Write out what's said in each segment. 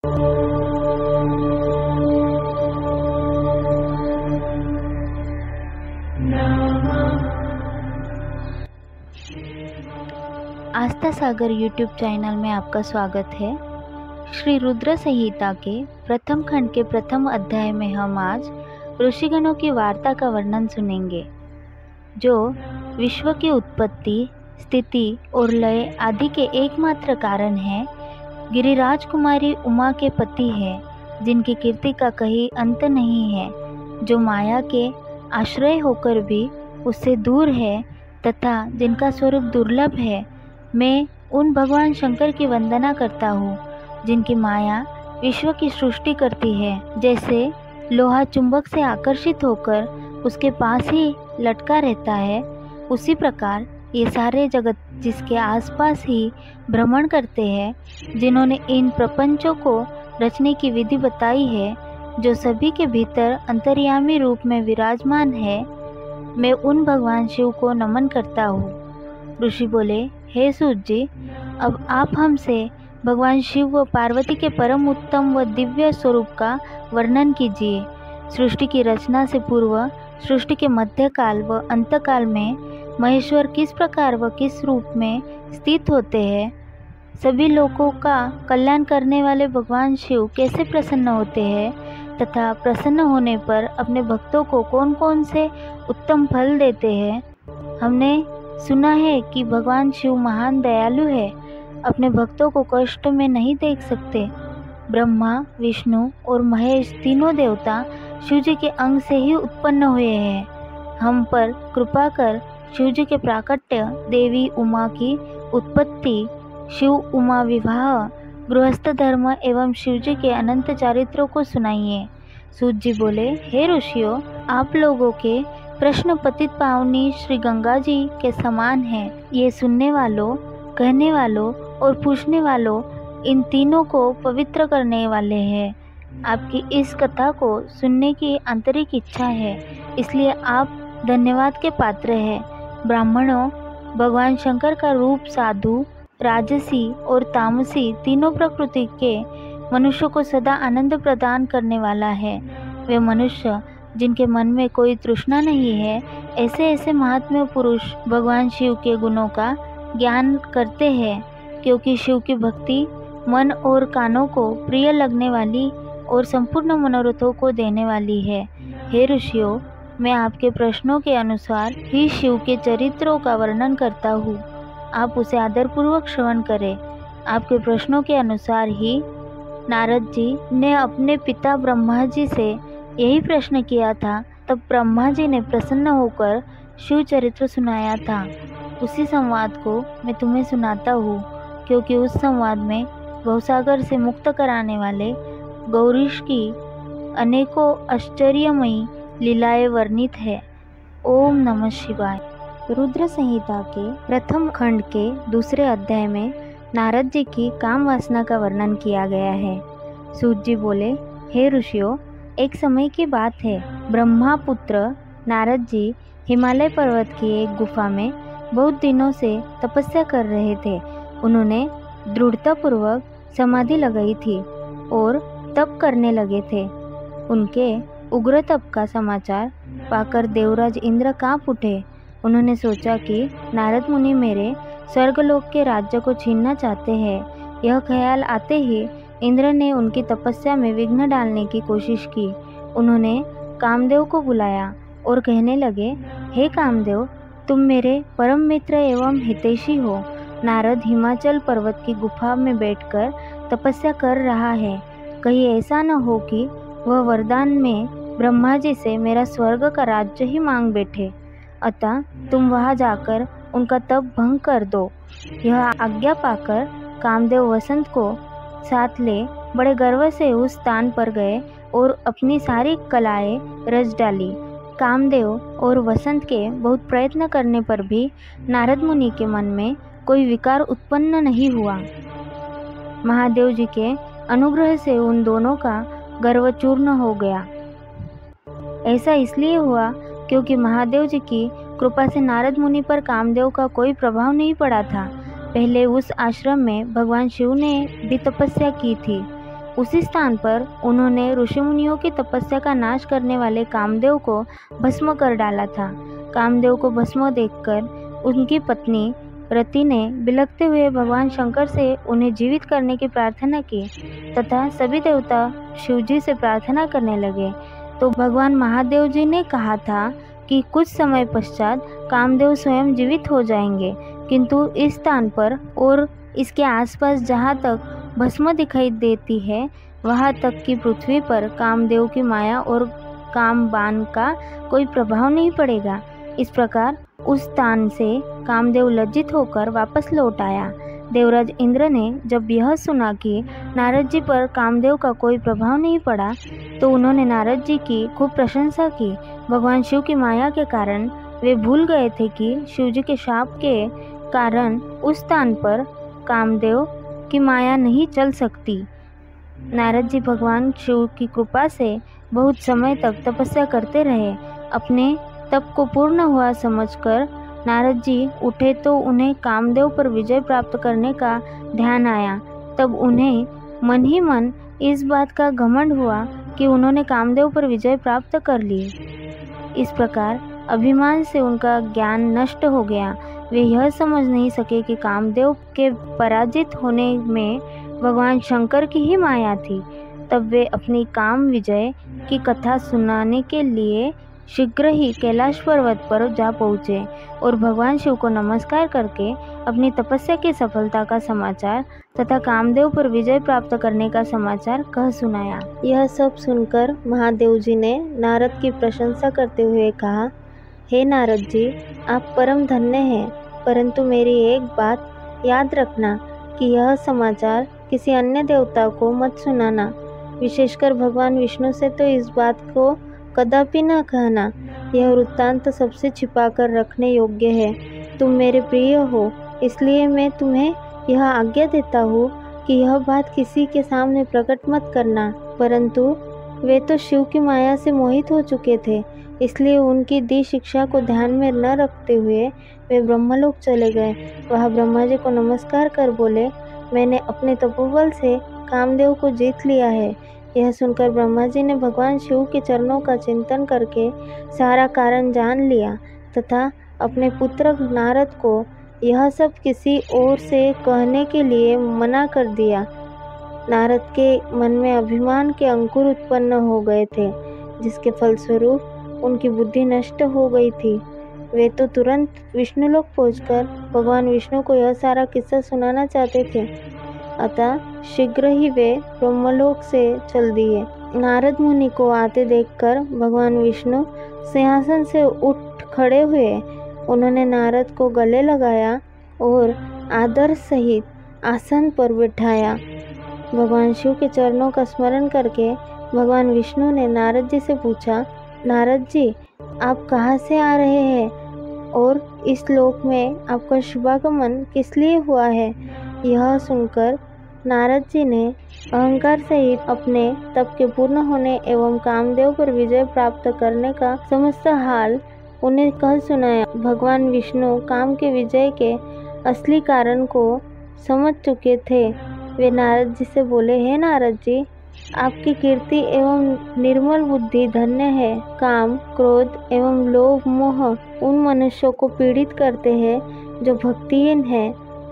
आस्था सागर YouTube channel में आपका स्वागत है। श्री रुद्र संहिता के प्रथम खंड के प्रथम अध्याय में हम आज ऋषिगणों की वार्ता का वर्णन सुनेंगे, जो विश्व की उत्पत्ति, स्थिति और लय आदि के एकमात्र कारण है। गिरिराज कुमारी उमा के पति है, जिनकी कीर्ति का कहीं अंत नहीं है, जो माया के आश्रय होकर भी उससे दूर है तथा जिनका स्वरूप दुर्लभ है। मैं उन भगवान शंकर की वंदना करता हूँ, जिनकी माया विश्व की सृष्टि करती है। जैसे लोहा चुंबक से आकर्षित होकर उसके पास ही लटका रहता है, उसी प्रकार ये सारे जगत जिसके आसपास ही भ्रमण करते हैं, जिन्होंने इन प्रपंचों को रचने की विधि बताई है, जो सभी के भीतर अंतर्यामी रूप में विराजमान है, मैं उन भगवान शिव को नमन करता हूँ। ऋषि बोले, हे सूत जी, अब आप हमसे भगवान शिव व पार्वती के परम उत्तम व दिव्य स्वरूप का वर्णन कीजिए। सृष्टि की रचना से पूर्व, सृष्टि के मध्यकाल व अंतकाल में महेश्वर किस प्रकार व किस रूप में स्थित होते हैं? सभी लोगों का कल्याण करने वाले भगवान शिव कैसे प्रसन्न होते हैं तथा प्रसन्न होने पर अपने भक्तों को कौन कौन से उत्तम फल देते हैं? हमने सुना है कि भगवान शिव महान दयालु है, अपने भक्तों को कष्ट में नहीं देख सकते। ब्रह्मा, विष्णु और महेश तीनों देवता शिव जी के अंग से ही उत्पन्न हुए हैं। हम पर कृपा कर शिव जी के प्राकट्य, देवी उमा की उत्पत्ति, शिव उमा विवाह, गृहस्थ धर्म एवं शिव जी के अनंत चारित्रों को सुनाइए। सूत जी बोले, हे ऋषियों, आप लोगों के प्रश्न पतित पावनी श्री गंगा जी के समान है। ये सुनने वालों, कहने वालों और पूछने वालों, इन तीनों को पवित्र करने वाले हैं। आपकी इस कथा को सुनने की आंतरिक इच्छा है, इसलिए आप धन्यवाद के पात्र हैं। ब्राह्मणों, भगवान शंकर का रूप साधु, राजसी और तामसी तीनों प्रकृति के मनुष्यों को सदा आनंद प्रदान करने वाला है। वे मनुष्य जिनके मन में कोई तृष्णा नहीं है, ऐसे ऐसे महात्म्य पुरुष भगवान शिव के गुणों का ज्ञान करते हैं, क्योंकि शिव की भक्ति मन और कानों को प्रिय लगने वाली और संपूर्ण मनोरथों को देने वाली है। हे ऋषियों, मैं आपके प्रश्नों के अनुसार ही शिव के चरित्रों का वर्णन करता हूँ। आप उसे आदरपूर्वक श्रवण करें। आपके प्रश्नों के अनुसार ही नारद जी ने अपने पिता ब्रह्मा जी से यही प्रश्न किया था। तब ब्रह्मा जी ने प्रसन्न होकर शिव चरित्र सुनाया था। उसी संवाद को मैं तुम्हें सुनाता हूँ, क्योंकि उस संवाद में भवसागर से मुक्त कराने वाले गौरीश की अनेकों आश्चर्यमयी लीलाएं वर्णित है। ओम नमः शिवाय। रुद्र संहिता के प्रथम खंड के दूसरे अध्याय में नारद जी की काम वासना का वर्णन किया गया है। सूत जी बोले, हे ऋषियों, एक समय की बात है। ब्रह्मा पुत्र नारद जी हिमालय पर्वत की एक गुफा में बहुत दिनों से तपस्या कर रहे थे। उन्होंने दृढ़तापूर्वक समाधि लगाई थी और तप करने लगे थे। उनके उग्र तप का समाचार पाकर देवराज इंद्र कांप उठे। उन्होंने सोचा कि नारद मुनि मेरे स्वर्गलोक के राज्य को छीनना चाहते हैं। यह ख्याल आते ही इंद्र ने उनकी तपस्या में विघ्न डालने की कोशिश की। उन्होंने कामदेव को बुलाया और कहने लगे, हे कामदेव, तुम मेरे परम मित्र एवं हितैषी हो। नारद हिमाचल पर्वत की गुफा में बैठकर तपस्या कर रहा है। कहीं ऐसा न हो कि वह वरदान में ब्रह्मा जी से मेरा स्वर्ग का राज्य ही मांग बैठे। अतः तुम वहां जाकर उनका तप भंग कर दो। यह आज्ञा पाकर कामदेव वसंत को साथ ले बड़े गर्व से उस स्थान पर गए और अपनी सारी कलाएं रच डाली। कामदेव और वसंत के बहुत प्रयत्न करने पर भी नारद मुनि के मन में कोई विकार उत्पन्न नहीं हुआ। महादेव जी के अनुग्रह से उन दोनों का गर्व चूर्ण हो गया। ऐसा इसलिए हुआ क्योंकि महादेव जी की कृपा से नारद मुनि पर कामदेव का कोई प्रभाव नहीं पड़ा था। पहले उस आश्रम में भगवान शिव ने भी तपस्या की थी। उसी स्थान पर उन्होंने ऋषि मुनियों की तपस्या का नाश करने वाले कामदेव को भस्म कर डाला था। कामदेव को भस्म देखकर उनकी पत्नी रति ने बिलखते हुए भगवान शंकर से उन्हें जीवित करने की प्रार्थना की तथा सभी देवता शिवजी से प्रार्थना करने लगे। तो भगवान महादेव जी ने कहा था कि कुछ समय पश्चात कामदेव स्वयं जीवित हो जाएंगे, किंतु इस स्थान पर और इसके आसपास जहाँ तक भस्म दिखाई देती है वहाँ तक की पृथ्वी पर कामदेव की माया और कामबाण का कोई प्रभाव नहीं पड़ेगा। इस प्रकार उस स्थान से कामदेव लज्जित होकर वापस लौट आया। देवराज इंद्र ने जब यह सुना कि नारद जी पर कामदेव का कोई प्रभाव नहीं पड़ा तो उन्होंने नारद जी की खूब प्रशंसा की। भगवान शिव की माया के कारण वे भूल गए थे कि शिव जी के शाप के कारण उस स्थान पर कामदेव की माया नहीं चल सकती। नारद जी भगवान शिव की कृपा से बहुत समय तक तपस्या करते रहे। अपने तप को पूर्ण हुआ समझकर नारद जी उठे तो उन्हें कामदेव पर विजय प्राप्त करने का ध्यान आया। तब उन्हें मन ही मन इस बात का घमंड हुआ कि उन्होंने कामदेव पर विजय प्राप्त कर ली। इस प्रकार अभिमान से उनका ज्ञान नष्ट हो गया। वे यह समझ नहीं सके कि कामदेव के पराजित होने में भगवान शंकर की ही माया थी। तब वे अपनी काम विजय की कथा सुनाने के लिए शीघ्र ही कैलाश पर्वत पर जा पहुँचे और भगवान शिव को नमस्कार करके अपनी तपस्या की सफलता का समाचार तथा कामदेव पर विजय प्राप्त करने का समाचार कह सुनाया। यह सब सुनकर महादेव जी ने नारद की प्रशंसा करते हुए कहा, हे नारद जी, आप परम धन्य हैं, परंतु मेरी एक बात याद रखना कि यह समाचार किसी अन्य देवता को मत सुनाना। विशेषकर भगवान विष्णु से तो इस बात को कदापि न कहना। यह वृत्तांत सबसे छिपाकर रखने योग्य है। तुम मेरे प्रिय हो, इसलिए मैं तुम्हें यह आज्ञा देता हूँ कि यह बात किसी के सामने प्रकट मत करना। परंतु वे तो शिव की माया से मोहित हो चुके थे, इसलिए उनकी दी शिक्षा को ध्यान में न रखते हुए वे ब्रह्मलोक चले गए। वह ब्रह्मा जी को नमस्कार कर बोले, मैंने अपने तपोबल से कामदेव को जीत लिया है। यह सुनकर ब्रह्मा जी ने भगवान शिव के चरणों का चिंतन करके सारा कारण जान लिया तथा अपने पुत्र नारद को यह सब किसी और से कहने के लिए मना कर दिया। नारद के मन में अभिमान के अंकुर उत्पन्न हो गए थे, जिसके फलस्वरूप उनकी बुद्धि नष्ट हो गई थी। वे तो तुरंत विष्णुलोक पहुंचकर भगवान विष्णु को यह सारा किस्सा सुनाना चाहते थे। अतः शीघ्र ही वे ब्रह्मलोक से चल दिए। नारद मुनि को आते देखकर भगवान विष्णु सिंहासन से उठ खड़े हुए। उन्होंने नारद को गले लगाया और आदर सहित आसन पर बिठाया। भगवान शिव के चरणों का स्मरण करके भगवान विष्णु ने नारद जी से पूछा, नारद जी, आप कहाँ से आ रहे हैं और इस लोक में आपका शुभागमन किस लिए हुआ है? यह सुनकर नारद जी ने अहंकार सहित अपने तप के पूर्ण होने एवं कामदेव पर विजय प्राप्त करने का समस्त हाल उन्हें कह सुनाया। भगवान विष्णु काम के विजय के असली कारण को समझ चुके थे। वे नारद जी से बोले, हे नारद जी, आपकी कीर्ति एवं निर्मल बुद्धि धन्य है। काम, क्रोध एवं लोभ मोह उन मनुष्यों को पीड़ित करते हैं जो भक्तिहीन है।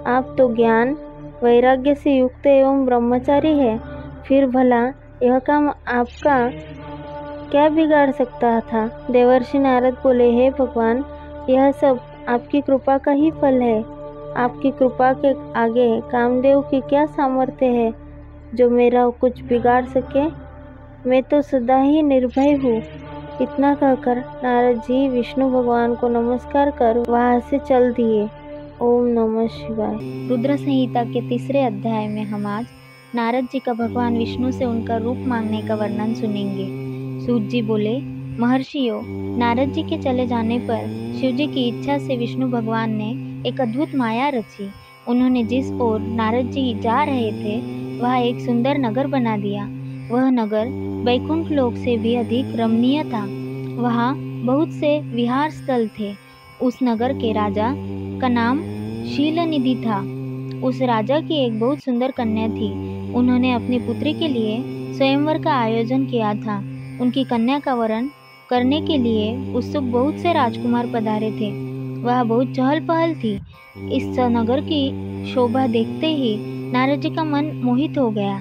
आप तो ज्ञान वैराग्य से युक्त एवं ब्रह्मचारी है, फिर भला यह काम आपका क्या बिगाड़ सकता था? देवर्षि नारद बोले, हे भगवान, यह सब आपकी कृपा का ही फल है। आपकी कृपा के आगे कामदेव की क्या सामर्थ्य है जो मेरा कुछ बिगाड़ सके? मैं तो सदा ही निर्भय हूँ। इतना कहकर नारद जी विष्णु भगवान को नमस्कार कर वहाँ से चल दिए। ओम नमः शिवाय। रुद्र संहिता के तीसरे अध्याय में हम आज नारद जी का भगवान विष्णु से उनका रूप मांगने का वर्णन सुनेंगे। सूत जी बोले, महर्षियों, नारद जी के चले जाने पर शिव जी की इच्छा से विष्णु भगवान ने एक अद्भुत माया रची। उन्होंने जिस ओर नारद जी जा रहे थे वह एक सुंदर नगर बना दिया। वह नगर वैकुंठ लोक से भी अधिक रमणीय था। वहाँ बहुत से विहार स्थल थे। उस नगर के राजा का नाम शीलनिधि था। उस राजा की एक बहुत सुंदर कन्या थी। उन्होंने अपनी पुत्री के लिए स्वयंवर का आयोजन किया था। उनकी कन्या का वरण करने के लिए उत्सुक बहुत से राजकुमार पधारे थे। वह बहुत चहल पहल थी। इस नगर की शोभा देखते ही नारद जी का मन मोहित हो गया।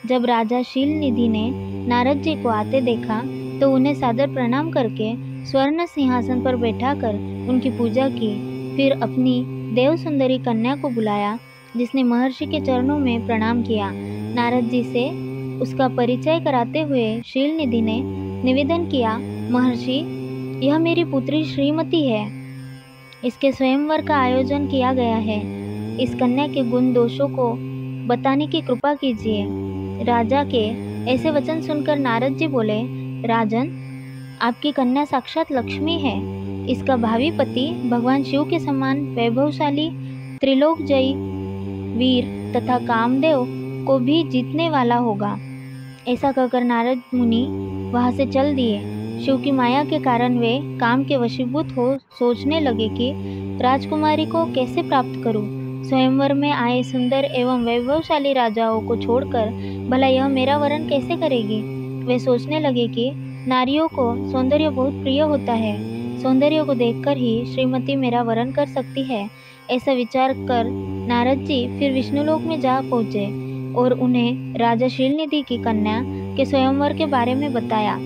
जब राजा शीलनिधि ने नारद जी को आते देखा तो उन्हें सादर प्रणाम करके स्वर्ण सिंहासन पर बैठाकर उनकी पूजा की। फिर अपनी देव सुंदरी कन्या को बुलाया, जिसने महर्षि के चरणों में प्रणाम किया। नारद जी से उसका परिचय कराते हुए शीलनिधि ने निवेदन किया, महर्षि, यह मेरी पुत्री श्रीमती है। इसके स्वयंवर का आयोजन किया गया है। इस कन्या के गुण दोषों को बताने की कृपा कीजिए। राजा के ऐसे वचन सुनकर नारद जी बोले, राजन, आपकी कन्या साक्षात लक्ष्मी है। इसका भावी पति भगवान शिव के समान वैभवशाली, त्रिलोकजयी वीर तथा कामदेव को भी जीतने वाला होगा। ऐसा कहकर नारद मुनि वहां से चल दिए। शिव की माया के कारण वे काम के वशीभूत हो सोचने लगे कि राजकुमारी को कैसे प्राप्त करूं। स्वयंवर में आए सुंदर एवं वैभवशाली राजाओं को छोड़कर भला यह मेरा वरण कैसे करेगी। वे सोचने लगे कि नारियों को सौंदर्य बहुत प्रिय होता है। सौंदर्य को देखकर ही श्रीमती मेरा वरण कर सकती है। ऐसा विचार कर नारद जी फिर विष्णुलोक में जा पहुँचे और उन्हें राजा शीलनिधि की कन्या के स्वयंवर के बारे में बताया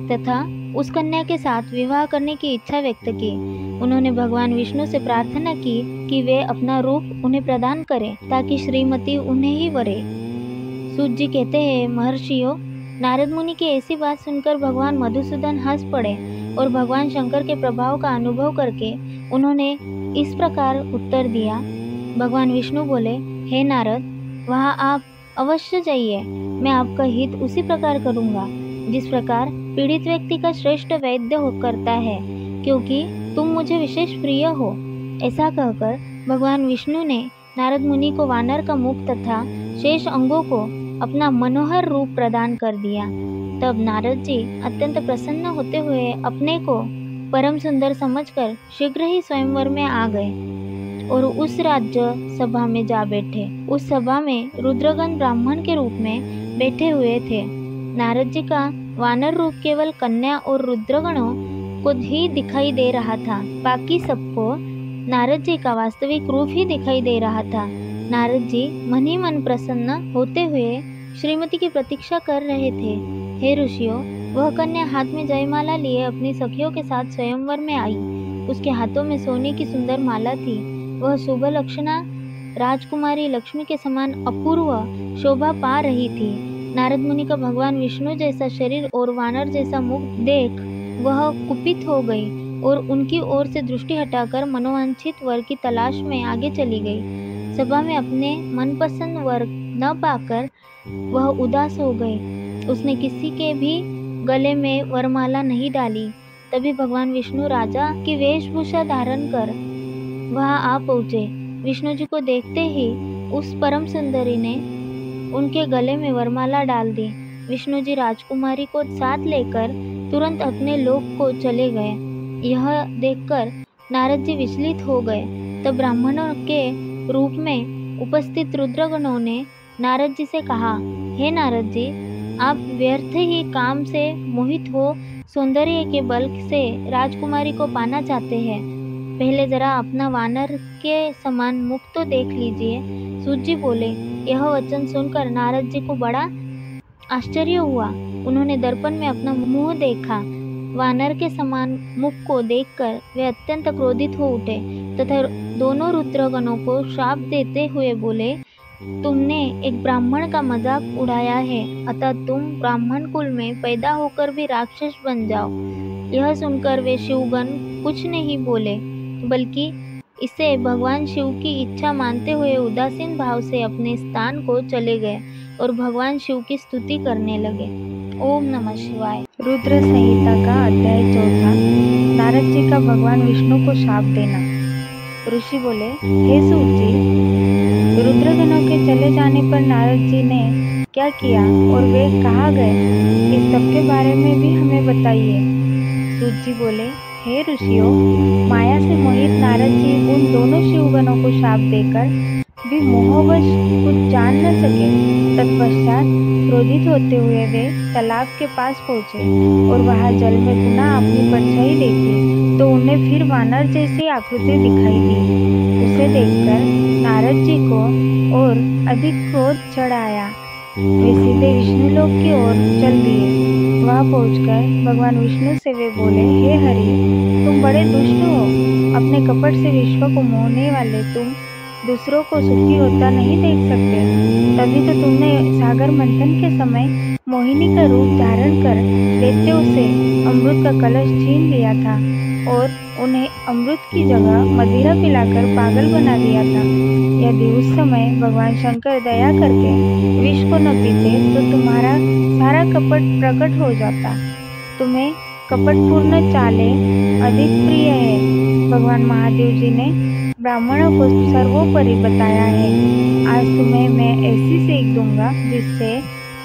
तथा उस कन्या के साथ विवाह करने की इच्छा व्यक्त की। उन्होंने भगवान विष्णु से प्रार्थना की कि वे अपना रूप उन्हें प्रदान करें ताकि श्रीमती उन्हें ही वरे। सूत जी कहते हैं, महर्षियों, नारद मुनि की ऐसी बात सुनकर भगवान मधुसूदन हंस पड़े और भगवान शंकर के प्रभाव का अनुभव करके उन्होंने इस प्रकार उत्तर दिया। भगवान विष्णु बोले, हे नारद, वहाँ आप अवश्य जाइए। मैं आपका हित उसी प्रकार करूँगा जिस प्रकार पीड़ित व्यक्ति का श्रेष्ठ वैद्य हो करता है, क्योंकि तुम मुझे विशेष प्रिय हो। ऐसा कहकर भगवान विष्णु ने नारद मुनि को वानर का मुख तथा शेष अंगों को अपना मनोहर रूप प्रदान कर दिया। तब नारद जी अत्यंत प्रसन्न होते हुए अपने को परम सुंदर समझकर शीघ्र ही स्वयंवर में आ गए और उस राज्य सभा में जा बैठे। उस सभा में रुद्रगण ब्राह्मण के रूप में बैठे हुए थे। नारद जी का वानर रूप केवल कन्या और रुद्रगणों को ही दिखाई दे रहा था। बाकी सबको नारद जी का वास्तविक रूप ही दिखाई दे रहा था। नारद जी मन ही मन प्रसन्न होते हुए श्रीमती की प्रतीक्षा कर रहे थे। हे ऋषियों, वह कन्या हाथ में जयमाला लिए अपनी सखियों के साथ स्वयंवर में आई। उसके हाथों में सोने की सुंदर माला थी। वह शुभ लक्षणा राजकुमारी लक्ष्मी के समान अपूर्व शोभा पा रही थी। नारद मुनि का भगवान विष्णु जैसा शरीर और वानर जैसा मुख देख वह कुपित हो गई और उनकी ओर से दृष्टि हटाकर मनोवांछित वर की तलाश में आगे चली गई। सभा में अपने मनपसंद वर न पाकर वह उदास हो गई। उसने किसी के भी गले में वरमाला नहीं डाली। तभी भगवान विष्णु राजा की वेशभूषा धारण कर वहां आ पहुँचे। विष्णु जी को देखते ही उस परम सुंदरी ने उनके गले में वरमाला डाल दी। विष्णु जी राजकुमारी को साथ लेकर तुरंत अपने लोक को चले गए। यह देखकर नारद जी विचलित हो गए। तब ब्राह्मणों के रूप में उपस्थित रुद्रगणों ने नारद जी से कहा, हे नारद जी, आप व्यर्थ ही काम से मोहित हो सौंदर्य के बल से राजकुमारी को पाना चाहते हैं। पहले जरा अपना वानर के समान मुख तो देख लीजिए। सूत जी बोले। यह वचन सुनकर नारद जी को बड़ा आश्चर्य हुआ। उन्होंने दर्पण में अपना मुंह देखा। वानर के समान मुख को देखकर वे अत्यंत क्रोधित हो उठे तथा दोनों रुद्रगणों को श्राप देते हुए बोले, तुमने एक ब्राह्मण का मजाक उड़ाया है, अतः तुम ब्राह्मण कुल में पैदा होकर भी राक्षस बन जाओ। यह सुनकर वे शिवगण कुछ नहीं बोले, बल्कि इसे भगवान शिव की इच्छा मानते हुए उदासीन भाव से अपने स्थान को चले गए और भगवान शिव की स्तुति करने लगे। ओम नमः शिवाय। रुद्र संहिता का अध्याय 4। नारद जी का भगवान विष्णु को शाप देना। ऋषि बोले, हे सूत जी, रुद्रगणों के चले जाने पर नारद जी ने क्या किया और वे कहाँ गए, इस सब के बारे में भी हमें बताइए। सूत जी बोले, हे ऋषियों, माया से मोहित नारद जी उन दोनों शिवगणों को शाप देकर भी मोहवश कुछ जान न सके। तत्पश्चात क्रोधित होते हुए वे तालाब के पास पहुंचे और वहां जल में पुनः अपनी परछाई देखी तो उन्हें फिर वानर जैसी आकृति दिखाई दी। उसे देखकर नारद जी को और अधिक क्रोध चढ़ आया। वे सीधे विष्णुलोक की ओर चल दिए। वहां पहुंचकर भगवान विष्णु से वे बोले, हे हरि, तुम बड़े दुष्ट हो। अपने कपट से विश्व को मोहने वाले तुम दूसरों को सुखी होता नहीं देख सकते। तभी तो तुमने सागर मंथन के समय मोहिनी का रूप धारण कर दैत्यों से अमृत का कलश छीन लिया था और उन्हें अमृत की जगह मदिरा पिलाकर पागल बना दिया था। यदि उस समय भगवान शंकर दया करके विष को न पीते तो तुम्हारा सारा कपट प्रकट हो जाता। तुम्हें कपटपूर्ण चालें अधिक प्रिय है। भगवान महादेव जी ने ब्राह्मणों को सर्वोपरि बताया है। आज तुम्हें मैं ऐसी सीख दूंगा जिससे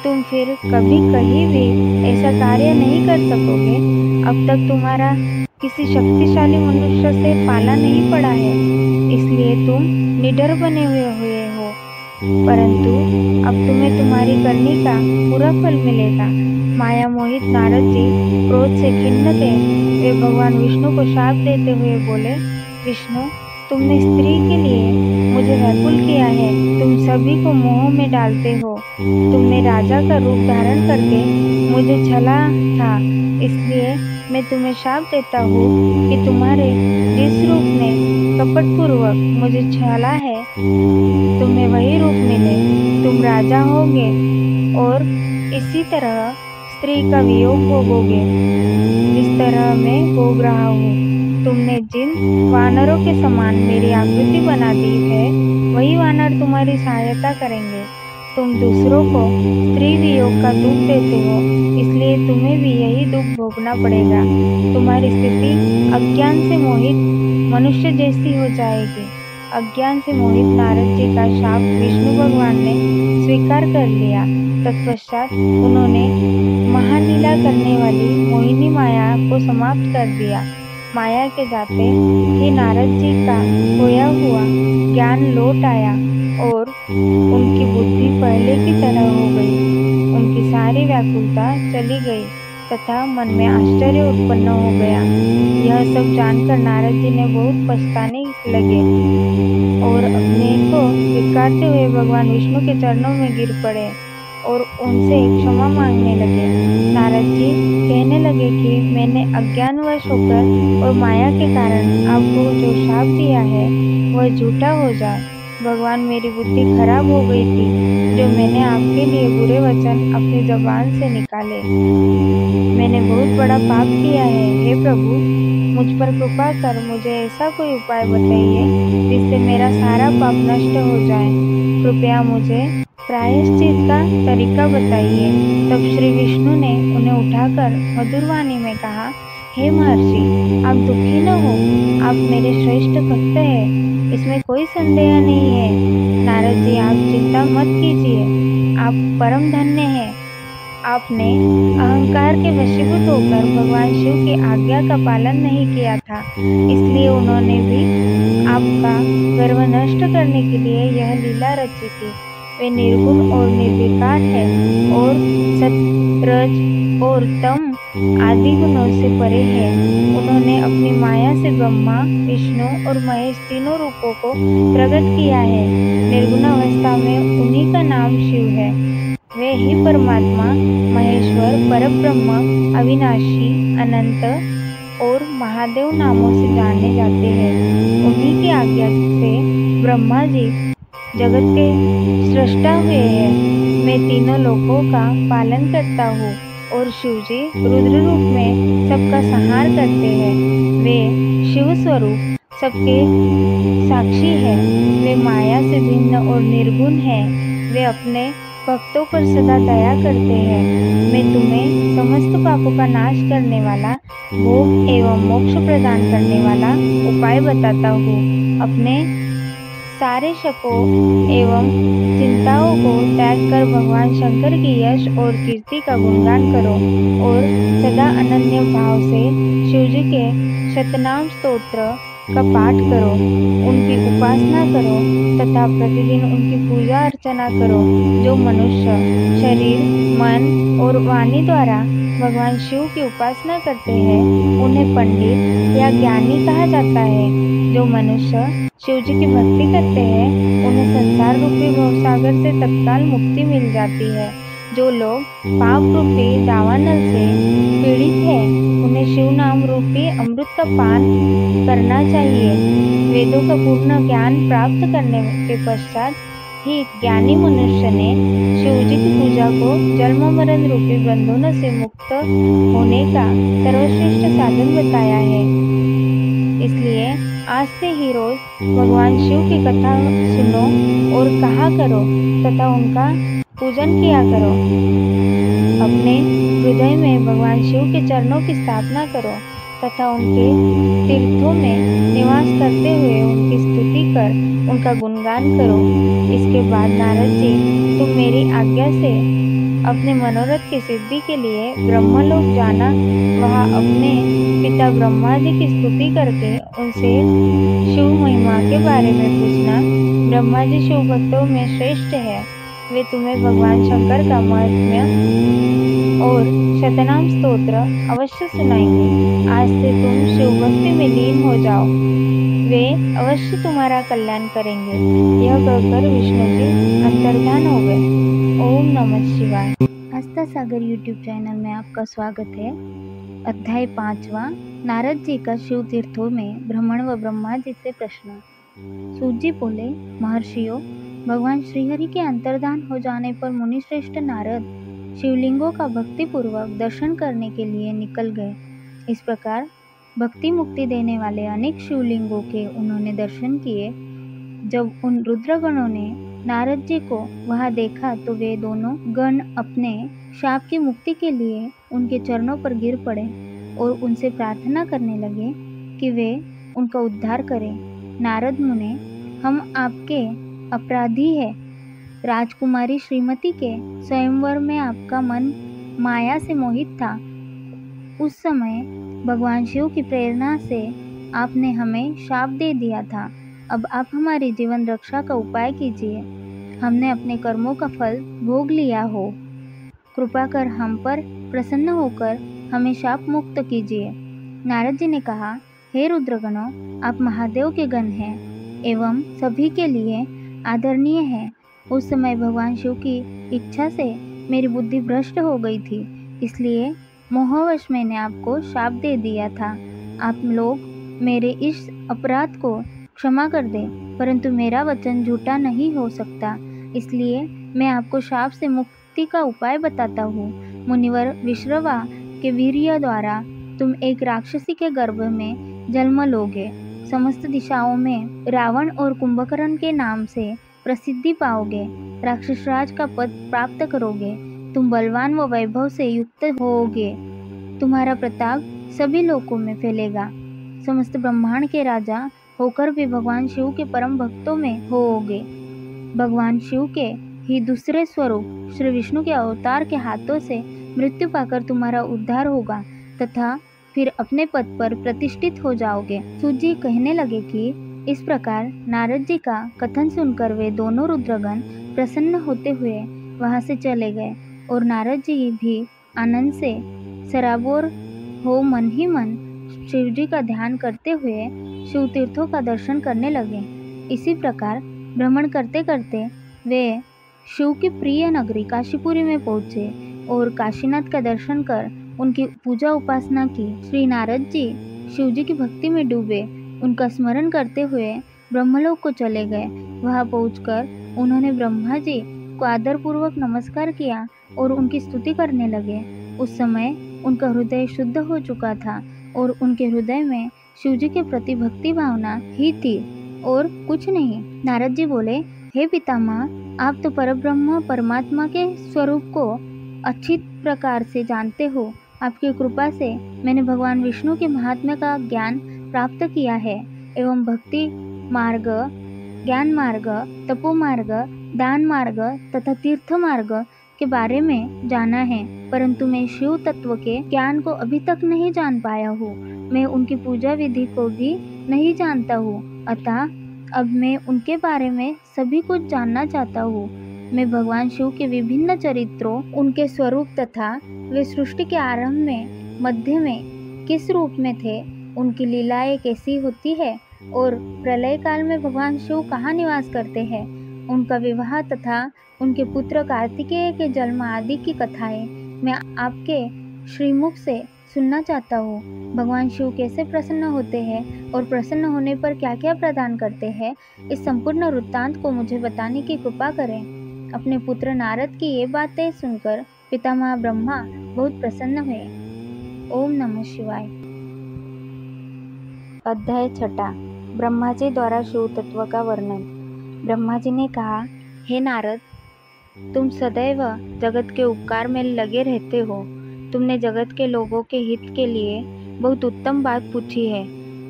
तुम फिर कभी कहीं भी ऐसा कार्य नहीं कर सकोगे। अब तक तुम्हारा किसी शक्तिशाली मनुष्य से पाला नहीं पड़ा है, इसलिए तुम निडर बने हुए हो। परंतु अब तुम्हें तुम्हारी करनी का पूरा फल मिलेगा। माया मोहित नारद जी क्रोध से खिन्न थे। वे भगवान विष्णु को शाप देते हुए बोले, विष्णु, तुमने स्त्री के लिए मुझे व्याकुल किया है। तुम सभी को मोह में डालते हो। तुमने राजा का रूप धारण करके मुझे छला था, इसलिए मैं तुम्हें शाप देता हूँ कि तुम्हारे जिस रूप ने कपटपूर्वक मुझे छला है, तुम्हें वही रूप मिले। तुम राजा होगे और इसी तरह स्त्री का वियोग भोगोगे जिस तरह मैं भोग रहा हूँ। तुमने जिन वानरों के समान मेरी आकृति बना दी है, वही वानर तुम्हारी सहायता करेंगे। तुम दूसरों को स्त्री वियोग का दुख देते हो, इसलिए तुम्हें भी यही दुख भोगना पड़ेगा। तुम्हारी स्थिति अज्ञान से मोहित मनुष्य जैसी हो जाएगी। अज्ञान से मोहित नारद जी का शाप विष्णु भगवान ने स्वीकार कर लिया। तत्पश्चात उन्होंने महालीला करने वाली मोहिनी माया को समाप्त कर दिया। माया के जाते ही नारद जी का खोया हुआ ज्ञान लौट आया और उनकी बुद्धि पहले की तरह हो गई। उनकी सारी व्याकुलता चली गई तथा मन में आश्चर्य उत्पन्न हो गया। यह सब जानकर नारद जी ने बहुत पछताने लगे और अपने को धिक्कारते हुए भगवान विष्णु के चरणों में गिर पड़े और उनसे क्षमा मांगने लगे। नारद जी कहने लगे कि मैंने अज्ञानवश होकर और माया के कारण आपको जो शाप दिया है वह झूठा हो जाए। भगवान, मेरी बुद्धि खराब हो गई थी जो मैंने आपके लिए बुरे वचन अपनी जबान से निकाले। मैंने बहुत बड़ा पाप किया है। हे प्रभु, मुझ पर कृपा कर मुझे ऐसा कोई उपाय बताइए जिससे मेरा सारा पाप नष्ट हो जाए। कृपया मुझे प्रायश्चित का तरीका बताइए। तब श्री विष्णु ने उन्हें उठाकर मधुर वाणी में कहा, हे महर्षि, आप दुखी न हो। आप मेरे श्रेष्ठ भक्त हैं, इसमें कोई संदेह नहीं है। नारद जी, आप चिंता मत कीजिए। आप परम धन्य हैं। आपने अहंकार के वशीभूत होकर भगवान शिव की आज्ञा का पालन नहीं किया था, इसलिए उन्होंने भी आपका गर्व नष्ट करने के लिए यह लीला रची थी। वे निर्गुण और निर्विकार है और सत, रज और तम आदि गुणों से परे है। उन्होंने अपनी माया से ब्रह्मा, विष्णु और महेश तीनों रूपों को प्रकट किया है। निर्गुण अवस्था में उन्हीं का नाम शिव है। वे ही परमात्मा, महेश्वर, परब्रह्म, अविनाशी, अनंत और महादेव नामों से जाने जाते हैं। उन्हीं की आज्ञा से ब्रह्मा जी जगत के सृष्टा हुए हैं। मैं तीनों लोकों का पालन करता हूँ और शिव जी रुद्र रूप में सबका संहार करते हैं। वे शिव स्वरूप सबके साक्षी है। वे माया से भिन्न और निर्गुण है। वे अपने भक्तों पर सदा दया करते हैं। मैं तुम्हें समस्त पापों का नाश करने वाला, भोग एवं मोक्ष प्रदान करने वाला उपाय बताता हूँ। अपने सारे शकों एवं चिंताओं को त्याग कर भगवान शंकर की यश और कीर्ति का गुणगान करो और सदा अनन्य भाव से शिवजी के शतनाम स्तोत्र का पाठ करो, उनकी उपासना करो तथा प्रतिदिन उनकी पूजा अर्चना करो। जो मनुष्य शरीर, मन और वाणी द्वारा भगवान शिव की उपासना करते हैं उन्हें पंडित या ज्ञानी कहा जाता है। जो मनुष्य शिव जी की भक्ति करते हैं उन्हें संसार रूपी भवसागर से तत्काल मुक्ति मिल जाती है। जो लोग पाप रूपी दावानल से पीड़ित हैं उन्हें शिव नाम रूपी अमृत का पान करना चाहिए। वेदों का पूर्ण ज्ञान प्राप्त करने के पश्चात ही ज्ञानी मनुष्य ने शिव जी की पूजा को जन्म मरण रूपी बंधनों से मुक्त होने का सर्वश्रेष्ठ साधन बताया है। इसलिए आज से ही रोज भगवान शिव की कथा सुनो और कहा करो तथा उनका पूजन किया करो। अपने हृदय में भगवान शिव के चरणों की स्थापना करो तथा उनके तीर्थों में निवास करते हुए उनकी स्तुति कर उनका गुणगान करो। इसके बाद नारद जी, तुम मेरी आज्ञा से अपने मनोरथ की सिद्धि के लिए ब्रह्मलोक जाना। वहाँ अपने पिता ब्रह्मा जी की स्तुति करके उनसे शिव महिमा के बारे में पूछना। ब्रह्मा जी शिव भक्तों में श्रेष्ठ है, वे तुम्हें भगवान शंकर का महात्म्य और शतनाम स्तोत्र अवश्य सुनाएंगे। आज से तुम शिव भक्ति में लीन हो जाओ, वे अवश्य तुम्हारा कल्याण करेंगे। यह कहकर विष्णु जी अंतर्धान हो गए। ओम नमः शिवाय। आस्था सागर यूट्यूब चैनल में आपका स्वागत है। अध्याय 5वां, नारद जी का शिव तीर्थों में भ्रमण व ब्रह्मा जी से प्रश्न। सूत जी बोले, महर्षियों, भगवान श्रीहरि के अंतर्धान हो जाने पर मुनिश्रेष्ठ नारद शिवलिंगों का भक्तिपूर्वक दर्शन करने के लिए निकल गए। इस प्रकार भक्ति मुक्ति देने वाले अनेक शिवलिंगों के उन्होंने दर्शन किए। जब उन रुद्रगणों ने नारद जी को वहां देखा तो वे दोनों गण अपने शाप की मुक्ति के लिए उनके चरणों पर गिर पड़े और उनसे प्रार्थना करने लगे कि वे उनका उद्धार करें। नारद मुने, हम आपके अपराधी हैं। राजकुमारी श्रीमती के स्वयंवर में आपका मन माया से मोहित था। उस समय भगवान शिव की प्रेरणा से आपने हमें शाप दे दिया था। अब आप हमारी जीवन रक्षा का उपाय कीजिए। हमने अपने कर्मों का फल भोग लिया हो। कृपा कर हम पर प्रसन्न होकर हमें शाप मुक्त कीजिए। नारद जी ने कहा, हे रुद्रगणों, आप महादेव के गण हैं एवं सभी के लिए आदरणीय हैं। उस समय भगवान शिव की इच्छा से मेरी बुद्धि भ्रष्ट हो गई थी, इसलिए मोहवश मैंने आपको शाप दे दिया था। आप लोग मेरे इस अपराध को क्षमा कर दें, परंतु मेरा वचन झूठा नहीं हो सकता, इसलिए मैं आपको शाप से मुक्ति का उपाय बताता हूँ। मुनिवर विश्रवा के वीर्य द्वारा तुम एक राक्षसी के गर्भ में जन्म लोगे। समस्त दिशाओं में रावण और कुंभकर्ण के नाम से प्रसिद्धि पाओगे। राक्षस राज का पद प्राप्त करोगे। तुम बलवान व वैभव से युक्त होगे। तुम्हारा प्रताप सभी लोकों में फैलेगा। समस्त ब्रह्मांड के राजा होकर भी भगवान शिव के परम भक्तों में होगे। भगवान शिव के ही दूसरे स्वरूप श्री विष्णु के अवतार के हाथों से मृत्यु पाकर तुम्हारा उद्धार होगा तथा फिर अपने पद पर प्रतिष्ठित हो जाओगे। सूत जी कहने लगे कि इस प्रकार नारद जी का कथन सुनकर वे दोनों रुद्रगण प्रसन्न होते हुए वहां से चले गए और नारद जी भी आनंद से सराबोर हो मन ही मन शिव जी का ध्यान करते हुए शिव तीर्थों का दर्शन करने लगे। इसी प्रकार भ्रमण करते करते वे शिव की प्रिय नगरी काशीपुरी में पहुँचे और काशीनाथ का दर्शन कर उनकी पूजा उपासना की। श्री नारद जी शिव जी की भक्ति में डूबे उनका स्मरण करते हुए ब्रह्मलोक को चले गए। वहां पहुंचकर उन्होंने ब्रह्मा जी को आदरपूर्वक नमस्कार किया और उनकी स्तुति करने लगे। उस समय उनका हृदय शुद्ध हो चुका था और उनके हृदय में शिव जी के प्रति भक्ति भावना ही थी और कुछ नहीं। नारद जी बोले, हे पितामह, आप तो परब्रह्म परमात्मा के स्वरूप को अच्छी प्रकार से जानते हो। आपकी कृपा से मैंने भगवान विष्णु के महात्म्य का ज्ञान प्राप्त किया है एवं भक्ति मार्ग ज्ञान मार्ग, तपो मार्ग, दान मार्ग तथा तीर्थ मार्ग के बारे में जाना है, परंतु मैं शिव तत्व के ज्ञान को अभी तक नहीं जान पाया हूँ। मैं उनकी पूजा विधि को भी नहीं जानता हूँ, अतः अब मैं उनके बारे में सभी कुछ जानना चाहता हूँ। मैं भगवान शिव के विभिन्न चरित्रों, उनके स्वरूप तथा वे सृष्टि के आरंभ में, मध्य में किस रूप में थे, उनकी लीलाएं कैसी होती है और प्रलय काल में भगवान शिव कहाँ निवास करते हैं, उनका विवाह तथा उनके पुत्र कार्तिकेय के जन्म आदि की कथाएं मैं आपके श्रीमुख से सुनना चाहता हूँ। भगवान शिव कैसे प्रसन्न होते हैं और प्रसन्न होने पर क्या क्या प्रदान करते हैं, इस संपूर्ण वृत्तांत को मुझे बताने की कृपा करें। अपने पुत्र नारद की ये बातें सुनकर पितामह ब्रह्मा बहुत प्रसन्न हुए। ओम नमः शिवाय। अध्याय 6, ब्रह्मा जी द्वारा शिव तत्व का वर्णन। ब्रह्मा जी ने कहा, हे नारद, तुम सदैव जगत के उपकार में लगे रहते हो। तुमने जगत के लोगों के हित के लिए बहुत उत्तम बात पूछी है,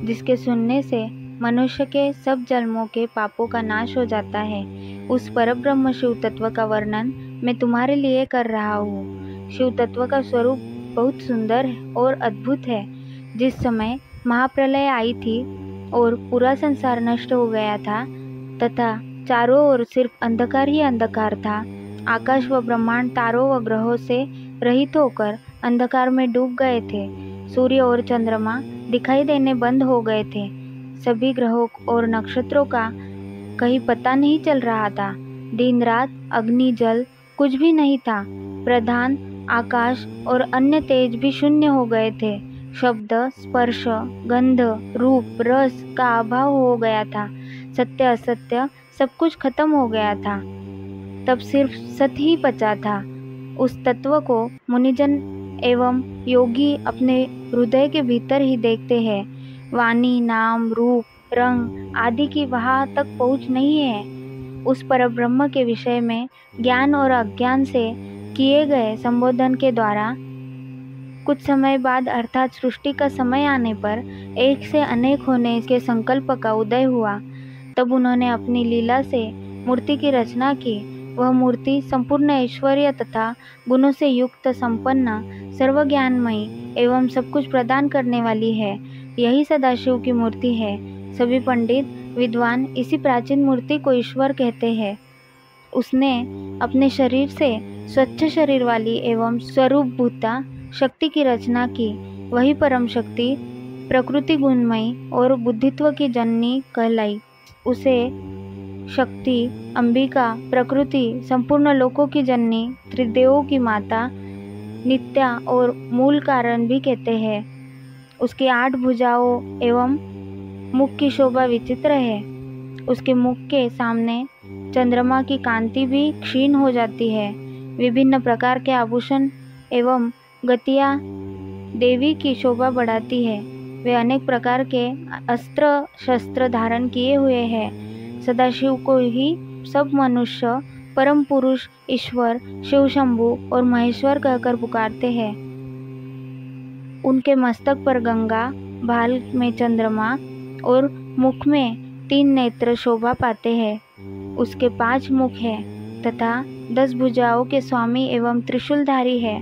जिसके सुनने से मनुष्य के सब जन्मों के पापों का नाश हो जाता है। उस परब्रह्म शिव तत्व का वर्णन मैं तुम्हारे लिए कर रहा हूँ। शिव तत्व का स्वरूप बहुत सुंदर और अद्भुत है। जिस समय महाप्रलय आई थी और पूरा संसार नष्ट हो गया था तथा चारों ओर सिर्फ अंधकार ही अंधकार था, आकाश व ब्रह्मांड तारों व ग्रहों से रहित होकर अंधकार में डूब गए थे। सूर्य और चंद्रमा दिखाई देने बंद हो गए थे। सभी ग्रहों और नक्षत्रों का कहीं पता नहीं चल रहा था। दिन रात, अग्नि जल कुछ भी नहीं था। प्रधान आकाश और अन्य तेज भी शून्य हो गए थे। शब्द, स्पर्श, गंध, रूप, रस का अभाव हो गया था। सत्य असत्य सब कुछ खत्म हो गया था। तब सिर्फ सत्य ही बचा था। उस तत्व को मुनिजन एवं योगी अपने हृदय के भीतर ही देखते हैं। वाणी, नाम, रूप, रंग आदि की वहाँ तक पहुँच नहीं है। उस परब्रह्म के विषय में ज्ञान और अज्ञान से किए गए संबोधन के द्वारा कुछ समय बाद अर्थात सृष्टि का समय आने पर एक से अनेक होने के संकल्प का उदय हुआ। तब उन्होंने अपनी लीला से मूर्ति की रचना की। वह मूर्ति संपूर्ण ऐश्वर्य तथा गुणों से युक्त, संपन्न, सर्वज्ञानमयी एवं सब कुछ प्रदान करने वाली है। यही सदाशिव की मूर्ति है। सभी पंडित विद्वान इसी प्राचीन मूर्ति को ईश्वर कहते हैं। उसने अपने शरीर से स्वच्छ शरीर वाली एवं स्वरूपभूता शक्ति की रचना की। वही परम शक्ति प्रकृति गुणमयी और बुद्धित्व की जननी कहलाई। उसे शक्ति, अंबिका, प्रकृति, संपूर्ण लोकों की जननी, त्रिदेवों की माता, नित्या और मूल कारण भी कहते हैं। उसकी 8 भुजाओं एवं मुख की शोभा विचित्र है। उसके मुख के सामने चंद्रमा की कांति भी क्षीण हो जाती है। विभिन्न प्रकार के आभूषण एवं गतियाँ देवी की शोभा बढ़ाती है। वे अनेक प्रकार के अस्त्र शस्त्र धारण किए हुए हैं। सदाशिव को ही सब मनुष्य परम पुरुष, ईश्वर, शिव शंभु और महेश्वर कहकर पुकारते हैं। उनके मस्तक पर गंगा, भाल में चंद्रमा और मुख में 3 नेत्र शोभा पाते हैं। उसके 5 मुख हैं तथा 10 भुजाओं के स्वामी एवं त्रिशूलधारी है।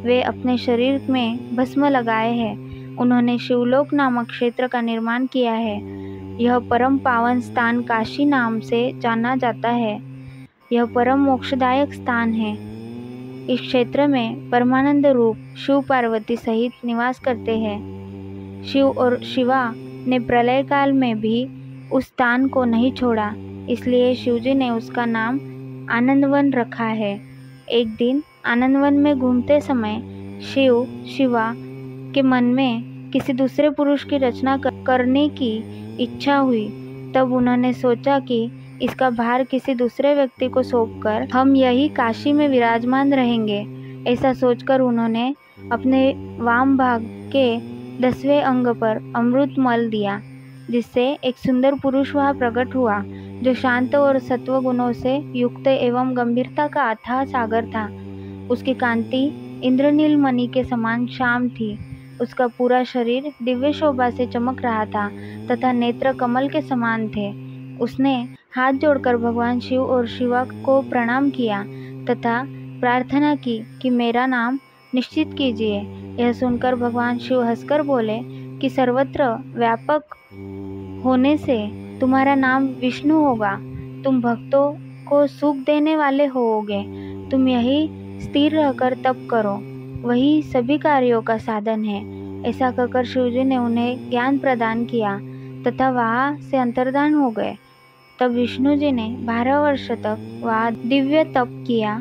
वे अपने शरीर में भस्म लगाए हैं। उन्होंने शिवलोक नामक क्षेत्र का निर्माण किया है। यह परम पावन स्थान काशी नाम से जाना जाता है। यह परम मोक्षदायक स्थान है। इस क्षेत्र में परमानंद रूप शिव पार्वती सहित निवास करते हैं। शिव और शिवा ने प्रलय काल में भी उस स्थान को नहीं छोड़ा, इसलिए शिवजी ने उसका नाम आनंदवन रखा है। एक दिन आनंदवन में घूमते समय शिव शिवा के मन में किसी दूसरे पुरुष की रचना करने की इच्छा हुई। तब उन्होंने सोचा कि इसका भार किसी दूसरे व्यक्ति को सौंपकर हम यही काशी में विराजमान रहेंगे। ऐसा सोचकर उन्होंने अपने वाम भाग के 10वें अंग पर अमृत मल दिया, जिससे एक सुंदर पुरुष वहाँ प्रकट हुआ, जो शांत और सत्व गुणों से युक्त एवं गंभीरता का अथाह सागर था। उसकी कांति इंद्रनील मणि के समान श्याम थी। उसका पूरा शरीर दिव्य शोभा से चमक रहा था तथा नेत्र कमल के समान थे। उसने हाथ जोड़कर भगवान शिव और शिवा को प्रणाम किया तथा प्रार्थना की कि मेरा नाम निश्चित कीजिए। यह सुनकर भगवान शिव हंसकर बोले कि सर्वत्र व्यापक होने से तुम्हारा नाम विष्णु होगा। तुम भक्तों को सुख देने वाले होोगे। तुम यही स्थिर रहकर तप करो, वही सभी कार्यों का साधन है। ऐसा कहकर शिवजी ने उन्हें ज्ञान प्रदान किया तथा वहाँ से अंतर्धान हो गए। तब विष्णु जी ने 12 वर्ष तक वहाँ दिव्य तप किया।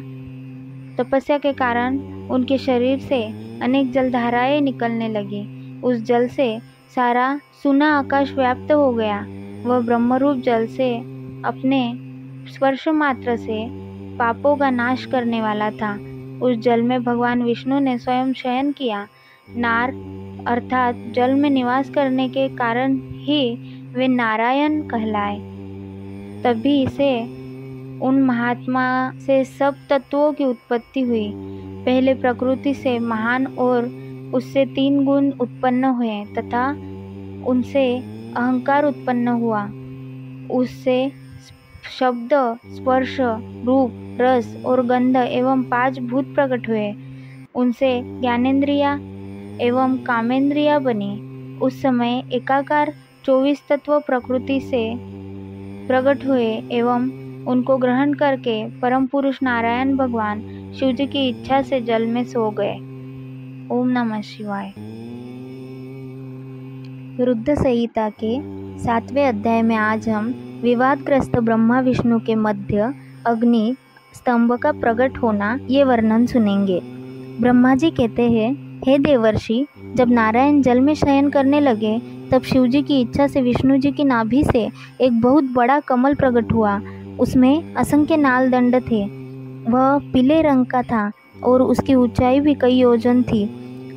तपस्या के कारण उनके शरीर से अनेक जलधाराएं निकलने लगी। उस जल से सारा सुना आकाश व्याप्त हो गया। वह ब्रह्मरूप जल से अपने स्पर्श मात्र से पापों का नाश करने वाला था। उस जल में भगवान विष्णु ने स्वयं शयन किया। नार अर्थात जल में निवास करने के कारण ही वे नारायण कहलाए। तभी इसे उन महात्मा से सब तत्वों की उत्पत्ति हुई। पहले प्रकृति से महान और उससे 3 गुण उत्पन्न हुए तथा उनसे अहंकार उत्पन्न हुआ। उससे शब्द, स्पर्श, रूप, रस और गंध एवं 5 भूत प्रकट हुए। उनसे ज्ञानेंद्रिया एवं कामेंद्रिया बनी। उस समय एकाकार 24 तत्व प्रकृति से प्रकट हुए एवं उनको ग्रहण करके परम पुरुष नारायण भगवान शिवजी की इच्छा से जल में सो गए। ओम नमः शिवाय। रुद्र संहिता के 7वें अध्याय में आज हम विवादग्रस्त ब्रह्मा विष्णु के मध्य अग्नि स्तंभ का प्रकट होना ये वर्णन सुनेंगे। ब्रह्मा जी कहते हैं, हे देवर्षि, जब नारायण जल में शयन करने लगे तब शिवजी की इच्छा से विष्णु जी की नाभि से एक बहुत बड़ा कमल प्रकट हुआ। उसमें असंख्य नाल दंड थे। वह पीले रंग का था और उसकी ऊंचाई भी कई योजन थी।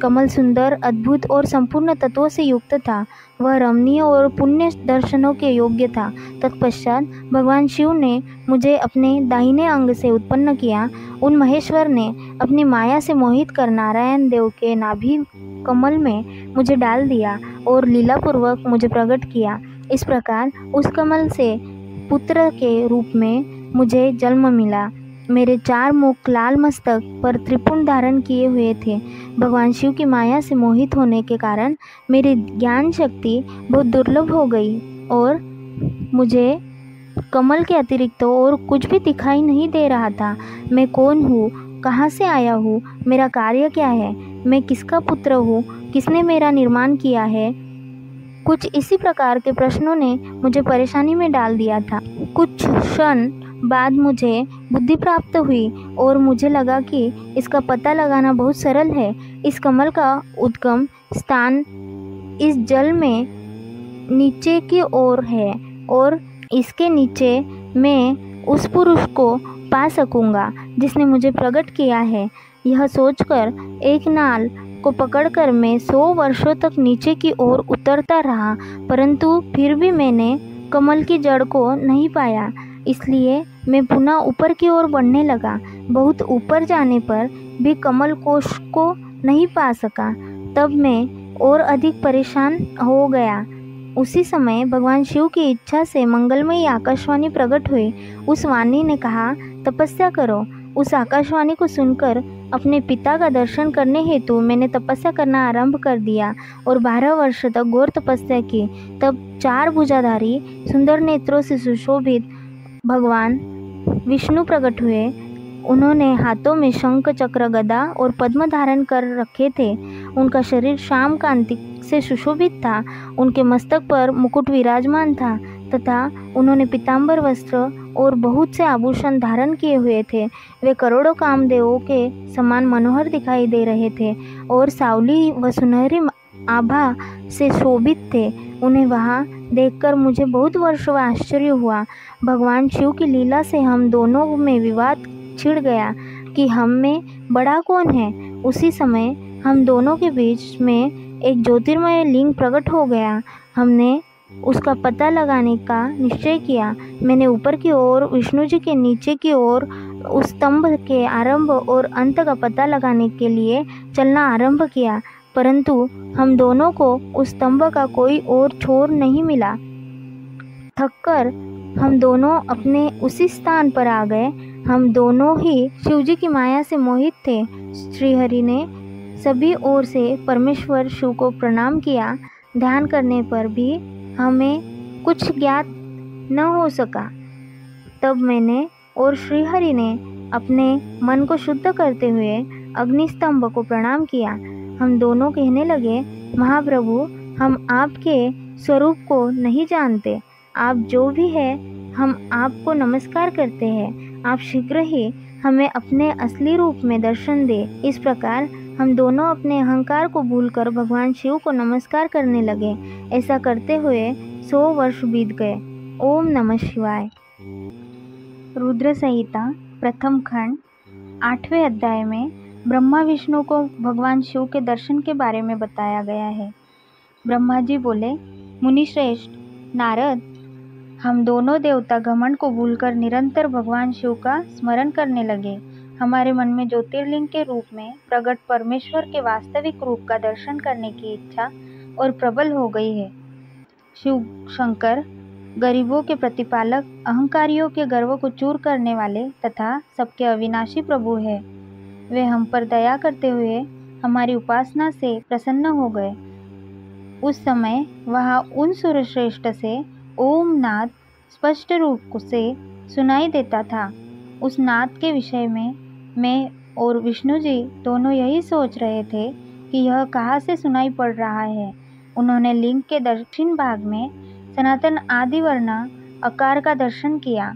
कमल सुंदर, अद्भुत और संपूर्ण तत्वों से युक्त था। वह रमणीय और पुण्य दर्शनों के योग्य था। तत्पश्चात भगवान शिव ने मुझे अपने दाहिने अंग से उत्पन्न किया। उन महेश्वर ने अपनी माया से मोहित कर नारायण देव के नाभि कमल में मुझे डाल दिया और लीलापूर्वक मुझे प्रकट किया। इस प्रकार उस कमल से पुत्र के रूप में मुझे जन्म मिला। मेरे 4 मुख लाल मस्तक पर त्रिपुंड धारण किए हुए थे। भगवान शिव की माया से मोहित होने के कारण मेरी ज्ञान शक्ति बहुत दुर्लभ हो गई और मुझे कमल के अतिरिक्त और कुछ भी दिखाई नहीं दे रहा था। मैं कौन हूँ, कहाँ से आया हूँ, मेरा कार्य क्या है, मैं किसका पुत्र हूँ, किसने मेरा निर्माण किया है। कुछ इसी प्रकार के प्रश्नों ने मुझे परेशानी में डाल दिया था। कुछ क्षण बाद मुझे बुद्धि प्राप्त हुई और मुझे लगा कि इसका पता लगाना बहुत सरल है। इस कमल का उद्गम स्थान इस जल में नीचे की ओर है और इसके नीचे मैं उस पुरुष को पा सकूंगा जिसने मुझे प्रकट किया है। यह सोचकर एक नाल को पकड़कर मैं 100 वर्षों तक नीचे की ओर उतरता रहा, परंतु फिर भी मैंने कमल की जड़ को नहीं पाया। इसलिए मैं पुनः ऊपर की ओर बढ़ने लगा। बहुत ऊपर जाने पर भी कमल कोश को नहीं पा सका। तब मैं और अधिक परेशान हो गया। उसी समय भगवान शिव की इच्छा से मंगलमयी आकाशवाणी प्रकट हुई। उस वाणी ने कहा, तपस्या करो। उस आकाशवाणी को सुनकर अपने पिता का दर्शन करने हेतु मैंने तपस्या करना आरंभ कर दिया और 12 वर्ष तक घोर तपस्या की। तब 4 भुजाधारी सुंदर नेत्रों से सुशोभित भगवान विष्णु प्रकट हुए। उन्होंने हाथों में शंख, चक्र, गदा और पद्म धारण कर रखे थे। उनका शरीर श्याम कांति से सुशोभित था। उनके मस्तक पर मुकुट विराजमान था तथा उन्होंने पीतांबर वस्त्र और बहुत से आभूषण धारण किए हुए थे। वे करोड़ों कामदेवों के समान मनोहर दिखाई दे रहे थे और सावली व सुनहरी आभा से शोभित थे। उन्हें वहाँ देखकर मुझे बहुत वर्षों आश्चर्य हुआ। भगवान शिव की लीला से हम दोनों में विवाद छिड़ गया कि हम में बड़ा कौन है। उसी समय हम दोनों के बीच में एक ज्योतिर्मय लिंग प्रकट हो गया। हमने उसका पता लगाने का निश्चय किया। मैंने ऊपर की ओर, विष्णु जी के नीचे की ओर उस स्तंभ के आरंभ और अंत का पता लगाने के लिए चलना आरंभ किया, परंतु हम दोनों को उस स्तंभ का कोई और छोर नहीं मिला। थककर हम दोनों अपने उसी स्थान पर आ गए। हम दोनों ही शिवजी की माया से मोहित थे। श्रीहरि ने सभी ओर से परमेश्वर शिव को प्रणाम किया। ध्यान करने पर भी हमें कुछ ज्ञात न हो सका। तब मैंने और श्रीहरि ने अपने मन को शुद्ध करते हुए अग्निस्तंभ को प्रणाम किया। हम दोनों कहने लगे, महाप्रभु, हम आपके स्वरूप को नहीं जानते। आप जो भी है, हम आपको नमस्कार करते हैं। आप शीघ्र ही हमें अपने असली रूप में दर्शन दे। इस प्रकार हम दोनों अपने अहंकार को भूलकर भगवान शिव को नमस्कार करने लगे। ऐसा करते हुए 100 वर्ष बीत गए। ओम नमः शिवाय। रुद्र संहिता प्रथम खंड 8वें अध्याय में ब्रह्मा विष्णु को भगवान शिव के दर्शन के बारे में बताया गया है। ब्रह्मा जी बोले, मुनिश्रेष्ठ नारद, हम दोनों देवता घमंड को भूलकर निरंतर भगवान शिव का स्मरण करने लगे। हमारे मन में ज्योतिर्लिंग के रूप में प्रकट परमेश्वर के वास्तविक रूप का दर्शन करने की इच्छा और प्रबल हो गई है। शिव शंकर गरीबों के प्रतिपालक, अहंकारियों के गर्व को चूर करने वाले तथा सबके अविनाशी प्रभु है। वे हम पर दया करते हुए हमारी उपासना से प्रसन्न हो गए। उस समय वहाँ उन सूर्यश्रेष्ठ से ओम नाद स्पष्ट रूप से सुनाई देता था। उस नाद के विषय में मैं और विष्णु जी दोनों यही सोच रहे थे कि यह कहाँ से सुनाई पड़ रहा है। उन्होंने लिंग के दक्षिण भाग में सनातन आदि वर्ण अकार का दर्शन किया,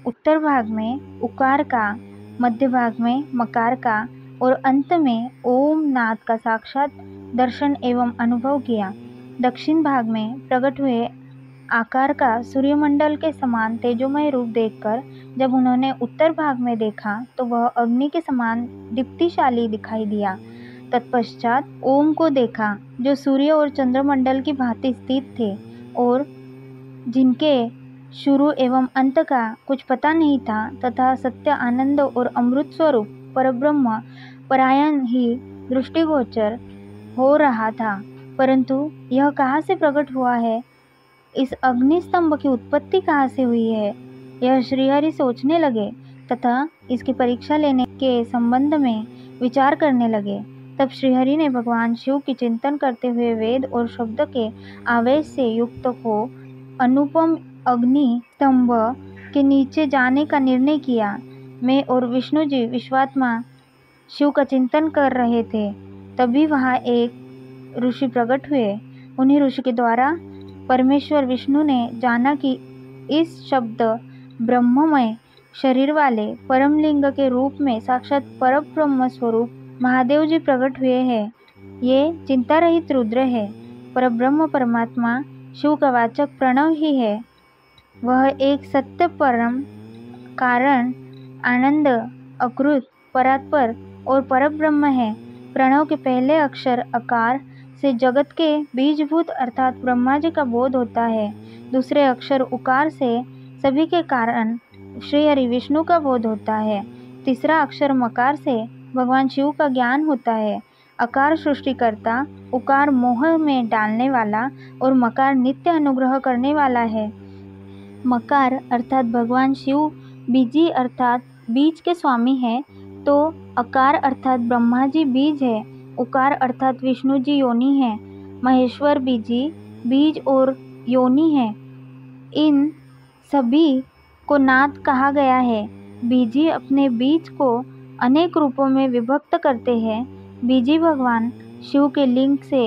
उत्तर भाग में उकार का, मध्य भाग में मकार का और अंत में ओम नाद का साक्षात दर्शन एवं अनुभव किया। दक्षिण भाग में प्रकट हुए आकार का सूर्यमंडल के समान तेजोमय रूप देखकर जब उन्होंने उत्तर भाग में देखा तो वह अग्नि के समान दीप्तिशाली दिखाई दिया। तत्पश्चात ओम को देखा जो सूर्य और चंद्रमंडल की भांति स्थित थे और जिनके शुरू एवं अंत का कुछ पता नहीं था तथा सत्य, आनंद और अमृत स्वरूप परब्रह्म परायण ही दृष्टिगोचर हो रहा था। परंतु यह कहाँ से प्रकट हुआ है? इस अग्निस्तंभ की उत्पत्ति कहाँ से हुई है? यह श्रीहरि सोचने लगे तथा इसकी परीक्षा लेने के संबंध में विचार करने लगे। तब श्रीहरि ने भगवान शिव की चिंतन करते हुए वेद और शब्द के आवेश से युक्त हो अनुपम अग्नि स्तंभ के नीचे जाने का निर्णय किया। मैं और विष्णु जी विश्वात्मा शिव का चिंतन कर रहे थे। तभी वहाँ एक ऋषि प्रकट हुए। उन्हीं ऋषि के द्वारा परमेश्वर विष्णु ने जाना कि इस शब्द ब्रह्ममय शरीर वाले परमलिंग के रूप में साक्षात परब्रह्म स्वरूप महादेव जी प्रकट हुए हैं। ये चिंता रहित रुद्र है। परब्रह्म परमात्मा शिव का वाचक प्रणव ही है। वह एक सत्य परम कारण, आनंद, अकृत, परात्पर और परब्रह्म है। प्रणव के पहले अक्षर अकार से जगत के बीजभूत अर्थात ब्रह्मा जी का बोध होता है। दूसरे अक्षर उकार से सभी के कारण श्रीहरि विष्णु का बोध होता है। तीसरा अक्षर मकार से भगवान शिव का ज्ञान होता है। अकार सृष्टिकर्ता, उकार मोह में डालने वाला और मकार नित्य अनुग्रह करने वाला है। मकार अर्थात भगवान शिव बीजी अर्थात बीज के स्वामी है, तो अकार अर्थात ब्रह्मा जी बीज है। उकार अर्थात विष्णु जी योनि है। महेश्वर बीजी बीज और योनि है। इन सभी को नाद कहा गया है। बीजी अपने बीज को अनेक रूपों में विभक्त करते हैं। बीजी भगवान शिव के लिंग से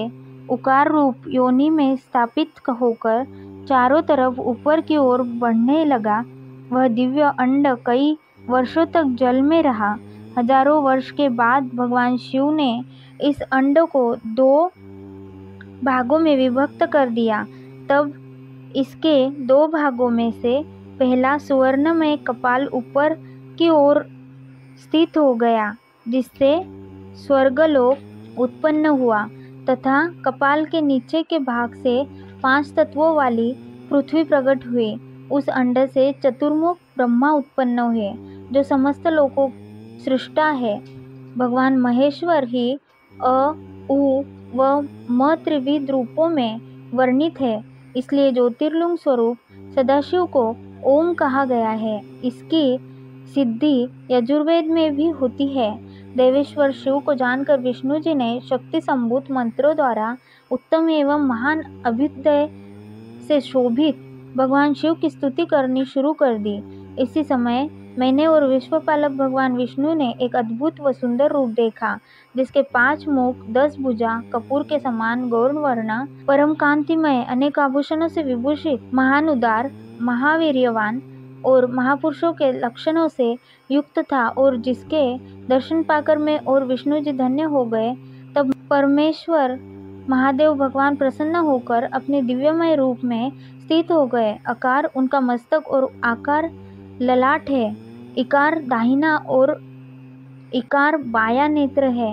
उकार रूप योनि में स्थापित होकर चारों तरफ ऊपर की ओर बढ़ने लगा। वह दिव्य अंड कई वर्षों तक जल में रहा। हजारों वर्ष के बाद भगवान शिव ने इस अंड को 2 भागों में विभक्त कर दिया। तब इसके 2 भागों में से पहला सुवर्ण में कपाल ऊपर की ओर स्थित हो गया, जिससे स्वर्गलोक उत्पन्न हुआ तथा कपाल के नीचे के भाग से 5 तत्वों वाली पृथ्वी प्रकट हुई। उस अंड से चतुर्मुख ब्रह्मा उत्पन्न हुए, जो समस्त लोकों सृष्टा है। भगवान महेश्वर ही अ, उ व म त्रिविध रूपों में वर्णित है। इसलिए ज्योतिर्लिंग स्वरूप सदाशिव को ओम कहा गया है। इसकी सिद्धि यजुर्वेद में भी होती है। देवेश्वर शिव को जानकर विष्णु जी ने शक्ति संभूत मंत्रों द्वारा उत्तम एवं महान अभ्युदय से शोभित भगवान शिव की स्तुति करनी शुरू कर दी। इसी समय मैंने और विश्वपालक भगवान विष्णु ने एक अद्भुत व सुंदर रूप देखा, जिसके 5 मुख, 10 भुजा, कपूर के समान गौर वर्ण, परम कांतिमय, अनेक आभूषणों से विभूषित, महान उदार, महावीर्यवान और महापुरुषों के लक्षणों से युक्त था, और जिसके दर्शन पाकर मैं और विष्णु जी धन्य हो गए। तब परमेश्वर महादेव भगवान प्रसन्न होकर अपने दिव्यमय रूप में स्थित हो गए। आकार उनका मस्तक और आकार ललाट है। इकार दाहिना और इकार बाया नेत्र है।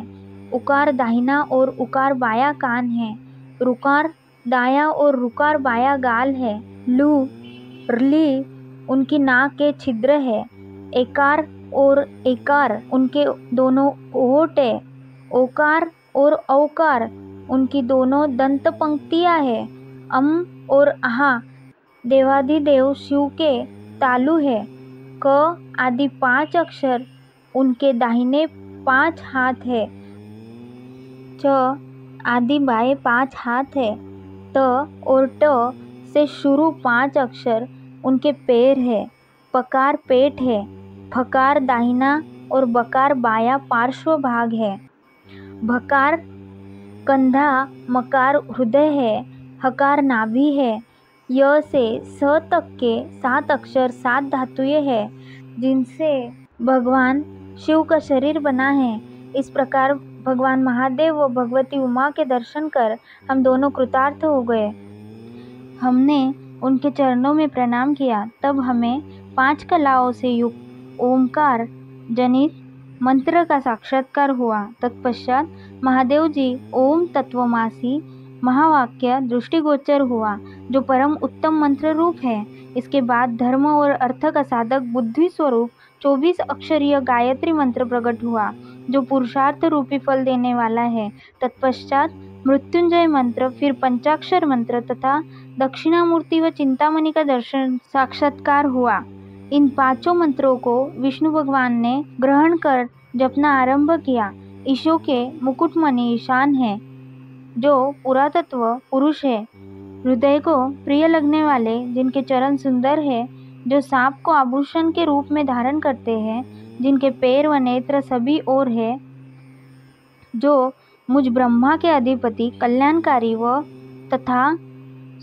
उकार दाहिना और उकार बाया कान है। रुकार दाया और रुकार बाया गाल है। लू ली उनकी नाक के छिद्र है। एकार और एकार उनके दोनों होठ है। ओकार और औकार उनकी दोनों दंत पंक्तियां है। अम और आहा देवाधिदेव शिव के तालु है। क आदि 5 अक्षर उनके दाहिने 5 हाथ है। च आदि बाएं 5 हाथ है। त और ट से शुरू 5 अक्षर उनके पैर है। पकार पेट है। फकार दाहिना और बकार बाया पार्श्व भाग है। भकार कंधा, मकार हृदय है। हकार नाभि है। य से स तक के 7 अक्षर 7 धातुएं है, जिनसे भगवान शिव का शरीर बना है। इस प्रकार भगवान महादेव व भगवती उमा के दर्शन कर हम दोनों कृतार्थ हो गए। हमने उनके चरणों में प्रणाम किया। तब हमें 5 कलाओं से युक्त ओमकार जनित मंत्र का साक्षात्कार हुआ। तत्पश्चात महादेव जी ओम तत्वमासी महावाक्य दृष्टिगोचर हुआ, जो परम उत्तम मंत्र रूप है। इसके बाद धर्म और अर्थ का साधक बुद्धि स्वरूप 24 अक्षरीय गायत्री मंत्र प्रकट हुआ, जो पुरुषार्थ रूपी फल देने वाला है। तत्पश्चात मृत्युंजय मंत्र, फिर पंचाक्षर मंत्र तथा दक्षिणामूर्ति व चिंतामणि का दर्शन साक्षात्कार हुआ। इन 5 मंत्रों को विष्णु भगवान ने ग्रहण कर जपना आरंभ किया। ईशो के मुकुटमणि ईशान है, जो पुरातत्व पुरुष है, हृदय को प्रिय लगने वाले, जिनके चरण सुंदर है, जो सांप को आभूषण के रूप में धारण करते हैं, जिनके पैर व नेत्र सभी ओर है, जो मुझ ब्रह्मा के अधिपति, कल्याणकारी व तथा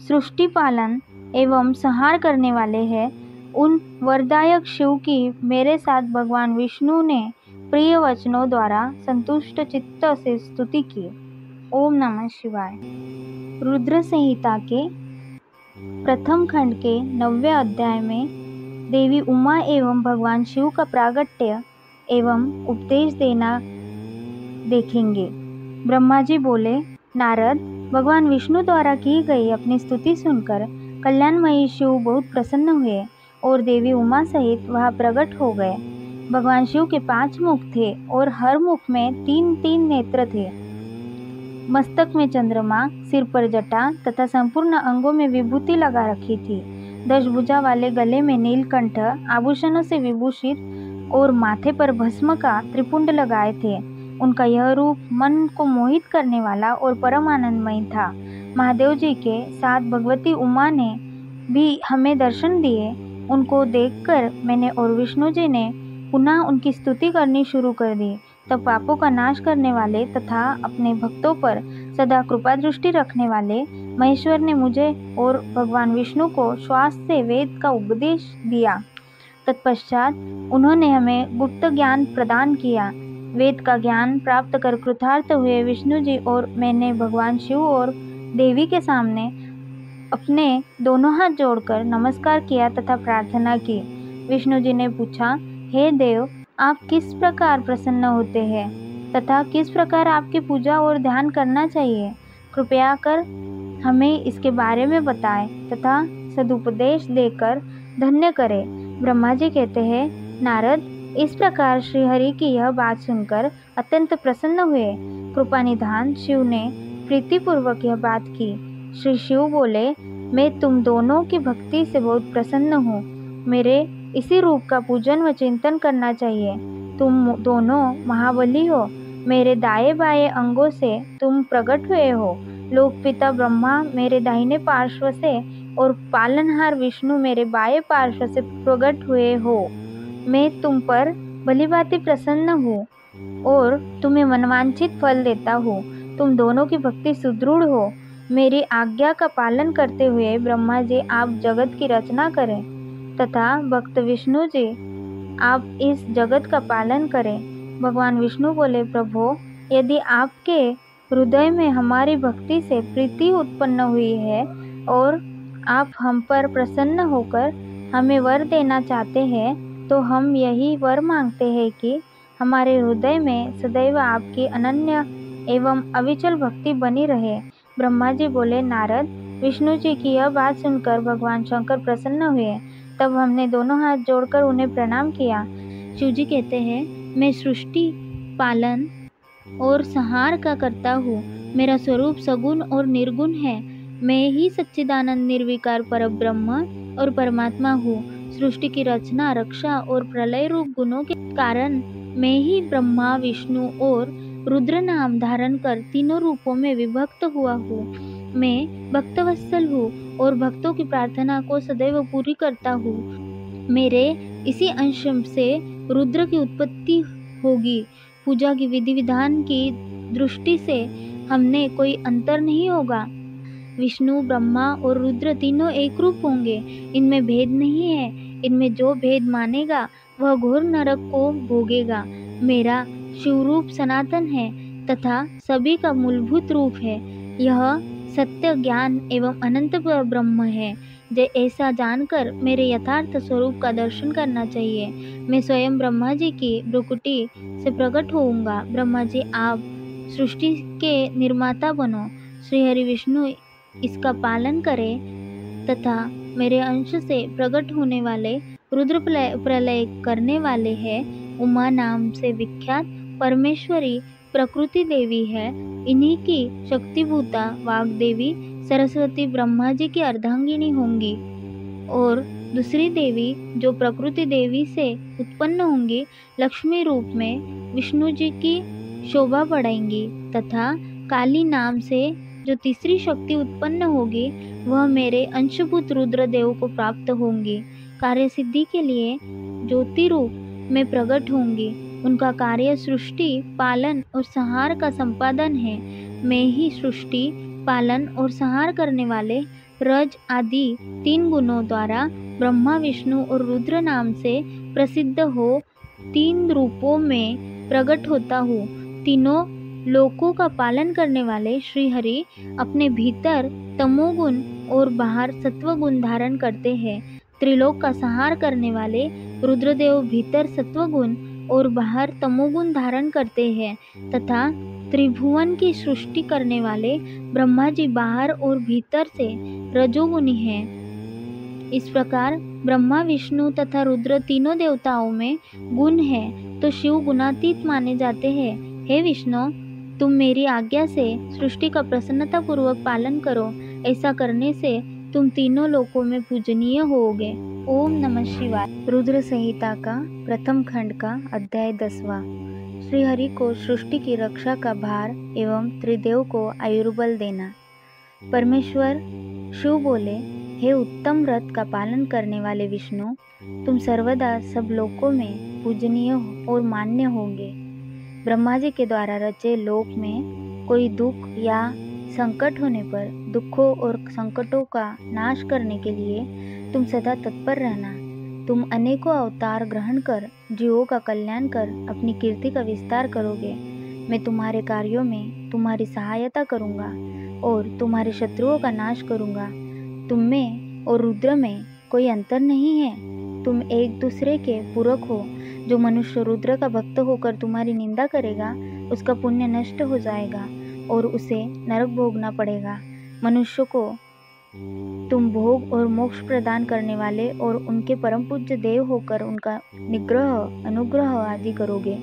सृष्टि पालन एवं संहार करने वाले हैं। उन वरदायक शिव की मेरे साथ भगवान विष्णु ने प्रिय वचनों द्वारा संतुष्ट चित्त से स्तुति की। ओम नमः शिवाय। रुद्र संहिता के प्रथम खंड के 9वें अध्याय में देवी उमा एवं भगवान शिव का प्रागट्य एवं उपदेश देना देखेंगे। ब्रह्मा जी बोले, नारद, भगवान विष्णु द्वारा की गई अपनी स्तुति सुनकर कल्याणमयी शिव बहुत प्रसन्न हुए और देवी उमा सहित वहाँ प्रकट हो गए। भगवान शिव के 5 मुख थे और हर मुख में 3-3 नेत्र थे। मस्तक में चंद्रमा, सिर पर जटा तथा संपूर्ण अंगों में विभूति लगा रखी थी। 10 भुजा वाले गले में नीलकंठ आभूषणों से विभूषित और माथे पर भस्म का त्रिपुंड लगाए थे। उनका यह रूप मन को मोहित करने वाला और परम आनंदमय था। महादेव जी के साथ भगवती उमा ने भी हमें दर्शन दिए। उनको देखकर मैंने और विष्णु जी ने पुनः उनकी स्तुति करनी शुरू कर दी। तब पापों का नाश करने वाले तथा अपने भक्तों पर सदा कृपा दृष्टि रखने वाले महेश्वर ने मुझे और भगवान विष्णु को श्वास से वेद का उपदेश दिया। तत्पश्चात उन्होंने हमें गुप्त ज्ञान प्रदान किया। वेद का ज्ञान प्राप्त कर कृतार्थ हुए विष्णु जी और मैंने भगवान शिव और देवी के सामने अपने दोनों हाथ जोड़कर नमस्कार किया तथा प्रार्थना की। विष्णु जी ने पूछा, हे देव, आप किस प्रकार प्रसन्न होते हैं तथा किस प्रकार आपकी पूजा और ध्यान करना चाहिए? कृपया कर हमें इसके बारे में बताएं तथा सदुपदेश देकर धन्य करें। ब्रह्मा जी कहते हैं, नारद, इस प्रकार श्रीहरि की यह बात सुनकर अत्यंत प्रसन्न हुए। कृपानिधान शिव ने प्रीतिपूर्वक यह बात की। श्री शिव बोले, मैं तुम दोनों की भक्ति से बहुत प्रसन्न हूँ। मेरे इसी रूप का पूजन व चिंतन करना चाहिए। तुम दोनों महाबली हो, मेरे दाएं बाएं अंगों से तुम प्रकट हुए हो। लोकपिता ब्रह्मा मेरे दाहिने पार्श्व से और पालनहार विष्णु मेरे बाएं पार्श्व से प्रकट हुए हो। मैं तुम पर भलीभांति प्रसन्न हूँ और तुम्हें मनवांछित फल देता हूँ। तुम दोनों की भक्ति सुदृढ़ हो। मेरी आज्ञा का पालन करते हुए ब्रह्मा जी आप जगत की रचना करें तथा भक्त विष्णु जी आप इस जगत का पालन करें। भगवान विष्णु बोले, प्रभु, यदि आपके हृदय में हमारी भक्ति से प्रीति उत्पन्न हुई है और आप हम पर प्रसन्न होकर हमें वर देना चाहते हैं, तो हम यही वर मांगते हैं कि हमारे हृदय में सदैव आपकी अनन्य एवं अविचल भक्ति बनी रहे। ब्रह्मा जी बोले, नारद, विष्णु जी की यह बात सुनकर भगवान शंकर प्रसन्न हुए। तब हमने दोनों हाथ जोड़कर उन्हें प्रणाम किया। शिव जी कहते हैं, मैं सृष्टि, पालन और संहार का करता हूँ। मेरा स्वरूप सगुण और निर्गुण है। मैं ही सच्चिदानंद निर्विकार परब्रह्म और परमात्मा हूँ। सृष्टि की रचना, रक्षा और प्रलय रूप गुणों के कारण मैं ही ब्रह्मा, विष्णु और रुद्र नाम धारण कर तीनों रूपों में विभक्त हुआ हूँ। मैं भक्तवत्सल हूँ और भक्तों की प्रार्थना को सदैव पूरी करता हूँ। मेरे इसी अंश से रुद्र की उत्पत्ति होगी। पूजा की विधि विधान की दृष्टि से हमने कोई अंतर नहीं होगा। विष्णु, ब्रह्मा और रुद्र तीनों एक रूप होंगे। इनमें भेद नहीं है। इनमें जो भेद मानेगा वह घोर नरक को भोगेगा। मेरा शिवरूप सनातन है तथा सभी का मूलभूत रूप है। यह सत्य, ज्ञान एवं अनंत ब्रह्म है। ऐसा जानकर मेरे यथार्थ स्वरूप का दर्शन करना चाहिए। मैं स्वयं ब्रह्मा जी की भ्रुकुटी से प्रकट होऊंगा। ब्रह्मा जी, आप सृष्टि के निर्माता बनो। श्रीहरि विष्णु इसका पालन करें तथा मेरे अंश से प्रकट होने वाले रुद्र प्रलय करने वाले हैं। उमा नाम से विख्यात परमेश्वरी प्रकृति देवी है। इन्हीं की शक्तिभूता वाग्देवी सरस्वती ब्रह्मा जी की अर्धांगिनी होंगी और दूसरी देवी जो प्रकृति देवी से उत्पन्न होंगी लक्ष्मी रूप में विष्णु जी की शोभा बढ़ाएंगी तथा काली नाम से जो तीसरी शक्ति उत्पन्न होगी वह मेरे अंशभूत रुद्रदेव को प्राप्त होंगी। कार्य सिद्धि के लिए ज्योति रूप में प्रकट होंगी। उनका कार्य सृष्टि, पालन और संहार का संपादन है। मैं ही सृष्टि, पालन और संहार करने वाले रज आदि 3 गुणों द्वारा ब्रह्मा, विष्णु और रुद्र नाम से प्रसिद्ध हो 3 रूपों में प्रकट होता हूँ। तीनों लोकों का पालन करने वाले श्री हरि अपने भीतर तमोगुण और बाहर सत्वगुण धारण करते हैं। त्रिलोक का संहार करने वाले रुद्रदेव भीतर सत्वगुण और बाहर तमोगुण धारण करते हैं तथा त्रिभुवन की सृष्टि करने वाले ब्रह्मा जी बाहर और भीतर से रजोगुणी हैं। इस प्रकार ब्रह्मा, विष्णु तथा रुद्र तीनों देवताओं में गुण है तो शिव गुणातीत माने जाते हैं। हे विष्णु, तुम मेरी आज्ञा से सृष्टि का प्रसन्नता पूर्वक पालन करो। ऐसा करने से तुम तीनों लोकों में पूजनीय होगे। ओम नमः शिवाय। रुद्र संहिता का प्रथम खंड का अध्याय 10वां। श्री हरि को सृष्टि की रक्षा का भार एवं त्रिदेव को आयुर्बल देना। परमेश्वर शिव बोले, हे उत्तम व्रत का पालन करने वाले विष्णु, तुम सर्वदा सब लोकों में पूजनीय और मान्य होंगे। ब्रह्मा जी के द्वारा रचे लोक में कोई दुख या संकट होने पर दुखों और संकटों का नाश करने के लिए तुम सदा तत्पर रहना। तुम अनेकों अवतार ग्रहण कर जीवों का कल्याण कर अपनी कीर्ति का विस्तार करोगे। मैं तुम्हारे कार्यों में तुम्हारी सहायता करूँगा और तुम्हारे शत्रुओं का नाश करूँगा। तुम में और रुद्र में कोई अंतर नहीं है। तुम एक दूसरे के पूरक हो। जो मनुष्य रुद्र का भक्त होकर तुम्हारी निंदा करेगा उसका पुण्य नष्ट हो जाएगा और उसे नरक भोगना पड़ेगा। मनुष्य को तुम भोग और मोक्ष प्रदान करने वाले और उनके परम पूज्य देव होकर उनका निग्रह, अनुग्रह आदि करोगे।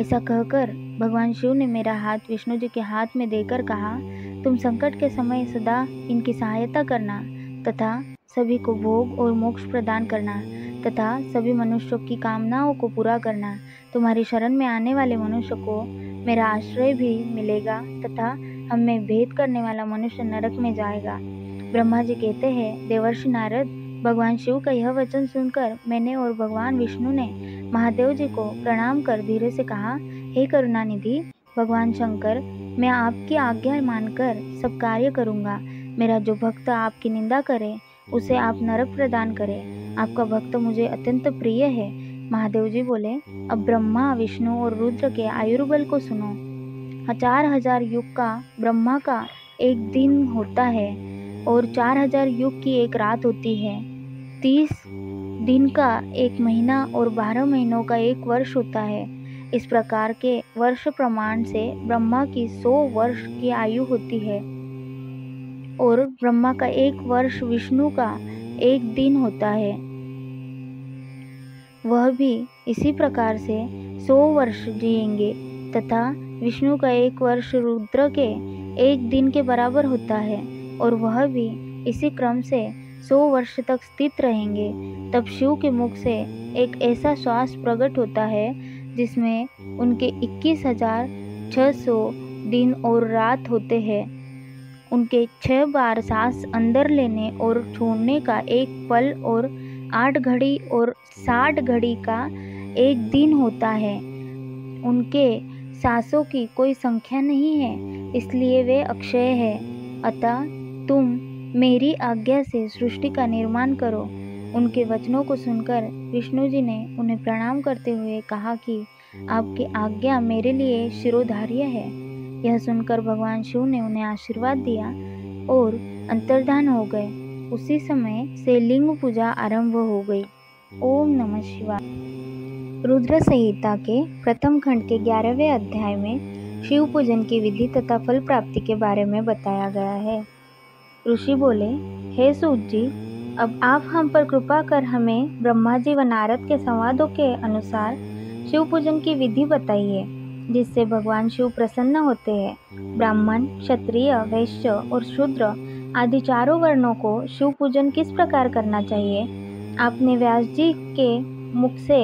ऐसा कहकर भगवान शिव ने मेरा हाथ विष्णु जी के हाथ में देकर कहा, तुम संकट के समय सदा इनकी सहायता करना तथा सभी को भोग और मोक्ष प्रदान करना तथा सभी मनुष्यों की कामनाओं को पूरा करना। तुम्हारी शरण में आने वाले मनुष्य को मेरा आश्रय भी मिलेगा तथा हम में भेद करने वाला मनुष्य नरक में जाएगा। ब्रह्मा जी कहते हैं, देवर्षि नारद, भगवान शिव का यह वचन सुनकर मैंने और भगवान विष्णु ने महादेव जी को प्रणाम कर धीरे से कहा, हे करुणानिधि भगवान शंकर, मैं आपकी आज्ञा मानकर सब कार्य करूँगा। मेरा जो भक्त आपकी निंदा करे उसे आप नरक प्रदान करें। आपका भक्त मुझे अत्यंत प्रिय है। महादेव जी बोले, अब ब्रह्मा विष्णु और रुद्र के आयुर्बल को सुनो। 4000 युग का ब्रह्मा का एक दिन होता है और 4000 युग की एक रात होती है। 30 दिन का एक महीना और 12 महीनों का एक वर्ष होता है। इस प्रकार के वर्ष प्रमाण से ब्रह्मा की 100 वर्ष की आयु होती है और ब्रह्मा का एक वर्ष विष्णु का एक दिन होता है। वह भी इसी प्रकार से 100 वर्ष जिएंगे तथा विष्णु का एक वर्ष रुद्र के एक दिन के बराबर होता है और वह भी इसी क्रम से 100 वर्ष तक स्थित रहेंगे। तब शिव के मुख से एक ऐसा श्वास प्रकट होता है जिसमें उनके 21,600 दिन और रात होते हैं। उनके 6 बार सांस अंदर लेने और छोड़ने का एक पल और 8 घड़ी और 60 घड़ी का एक दिन होता है। उनके सांसों की कोई संख्या नहीं है, इसलिए वे अक्षय है। अतः तुम मेरी आज्ञा से सृष्टि का निर्माण करो। उनके वचनों को सुनकर विष्णु जी ने उन्हें प्रणाम करते हुए कहा कि आपकी आज्ञा मेरे लिए शिरोधार्य है। यह सुनकर भगवान शिव ने उन्हें आशीर्वाद दिया और अंतर्धान हो गए। उसी समय से लिंग पूजा आरंभ हो गई। ओम नमः शिवाय। रुद्र संहिता के प्रथम खंड के 11वें अध्याय में शिव पूजन की विधि तथा फल प्राप्ति के बारे में बताया गया है। ऋषि बोले, हे सूत जी, अब आप हम पर कृपा कर हमें ब्रह्मा जी व नारद के संवादों के अनुसार शिव पूजन की विधि बताइए, जिससे भगवान शिव प्रसन्न होते हैं। ब्राह्मण, क्षत्रिय, वैश्य और शूद्र आदि चारों वर्णों को शिव पूजन किस प्रकार करना चाहिए, आपने व्यास जी के मुख से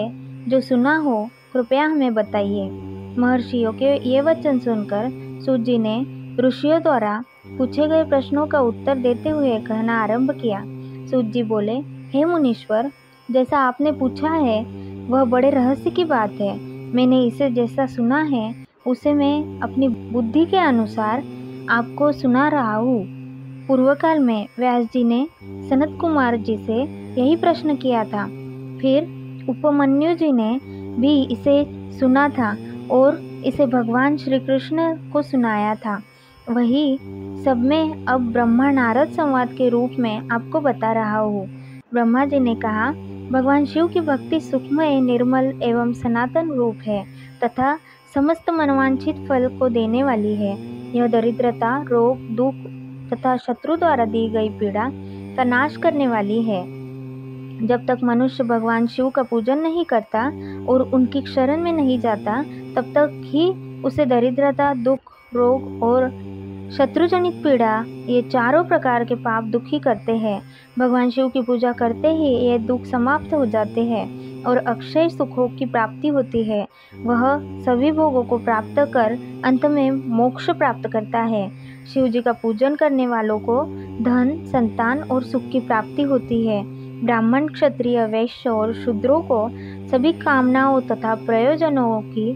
जो सुना हो कृपया हमें बताइए। महर्षियों के ये वचन सुनकर सूत जी ने ऋषियों द्वारा पूछे गए प्रश्नों का उत्तर देते हुए कहना आरंभ किया। सूत जी बोले, हे मुनीश्वर, जैसा आपने पूछा है वह बड़े रहस्य की बात है। मैंने इसे जैसा सुना है उसे मैं अपनी बुद्धि के अनुसार आपको सुना रहा हूँ। पूर्व काल में व्यास जी ने सनत कुमार जी से यही प्रश्न किया था। फिर उपमन्यु जी ने भी इसे सुना था और इसे भगवान श्री कृष्ण को सुनाया था। वही सब मैं अब ब्रह्मा नारद संवाद के रूप में आपको बता रहा हूँ। ब्रह्मा जी ने कहा, भगवान शिव की भक्ति सुखमय, निर्मल एवं सनातन रूप है तथा समस्त मनवांछित फल को देने वाली है। यह दरिद्रता, रोग, दुख तथा शत्रु द्वारा दी गई पीड़ा का नाश करने वाली है। जब तक मनुष्य भगवान शिव का पूजन नहीं करता और उनकी शरण में नहीं जाता, तब तक ही उसे दरिद्रता, दुख, रोग और शत्रुजनित पीड़ा ये चारों प्रकार के पाप दुखी करते हैं। भगवान शिव की पूजा करते ही ये दुख समाप्त हो जाते हैं और अक्षय सुखों की प्राप्ति होती है। वह सभी भोगों को प्राप्त कर अंत में मोक्ष प्राप्त करता है। शिव जी का पूजन करने वालों को धन, संतान और सुख की प्राप्ति होती है। ब्राह्मण, क्षत्रिय, वैश्य और शूद्रों को सभी कामनाओं तथा प्रयोजनों की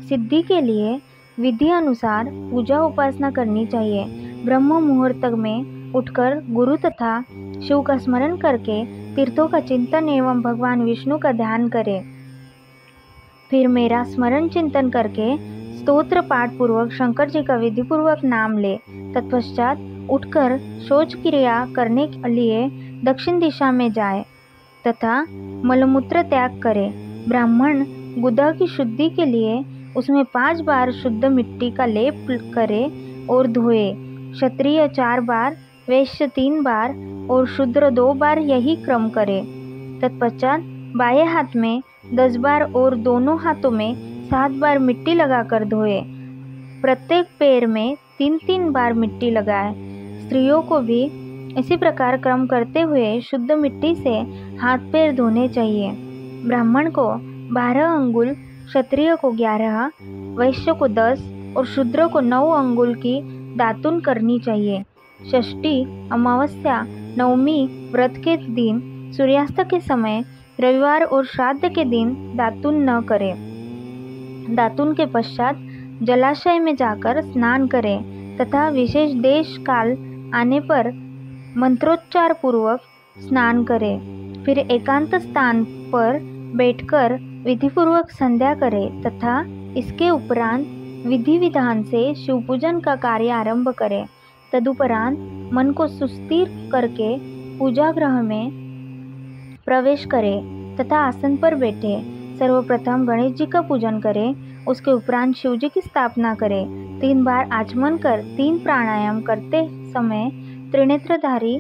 सिद्धि के लिए विधि अनुसार पूजा उपासना करनी चाहिए। ब्रह्म मुहूर्त में उठकर गुरु तथा शिव का स्मरण करके तीर्थों का चिंतन एवं भगवान विष्णु का ध्यान करें। फिर मेरा स्मरण चिंतन करके स्तोत्र पाठ पूर्वक शंकर जी का विधि पूर्वक नाम ले। तत्पश्चात उठकर शौच क्रिया करने के लिए दक्षिण दिशा में जाए तथा मलमूत्र त्याग करे। ब्राह्मण गुदा की शुद्धि के लिए उसमें 5 बार शुद्ध मिट्टी का लेप करे और धोए। क्षत्रिय 4 बार, वैश्य 3 बार और शूद्र 2 बार यही क्रम करे। तत्पश्चात बाएं हाथ में 10 बार और दोनों हाथों में 7 बार मिट्टी लगाकर धोए। प्रत्येक पैर में 3-3 बार मिट्टी लगाए। स्त्रियों को भी इसी प्रकार क्रम करते हुए शुद्ध मिट्टी से हाथ पैर धोने चाहिए। ब्राह्मण को 12 अंगुल, क्षत्रिय को 11, वैश्य को 10 और शूद्र को 9 अंगुल की दातुन करनी चाहिए। षष्ठी, अमावस्या, नवमी व्रत के दिन, सूर्यास्त के समय, रविवार और श्राद्ध के दिन दातुन न करें। दातुन के पश्चात जलाशय में जाकर स्नान करें तथा विशेष देश काल आने पर मंत्रोच्चार पूर्वक स्नान करें। फिर एकांत स्थान पर बैठकर विधिपूर्वक संध्या करें तथा इसके उपरांत विधि विधान से शिवपूजन का कार्य आरंभ करें। तदुपरांत मन को सुस्थिर करके पूजा गृह में प्रवेश करें तथा आसन पर बैठे। सर्वप्रथम गणेश जी का पूजन करें, उसके उपरांत शिव जी की स्थापना करें। 3 बार आचमन कर 3 प्राणायाम करते समय त्रिनेत्रधारी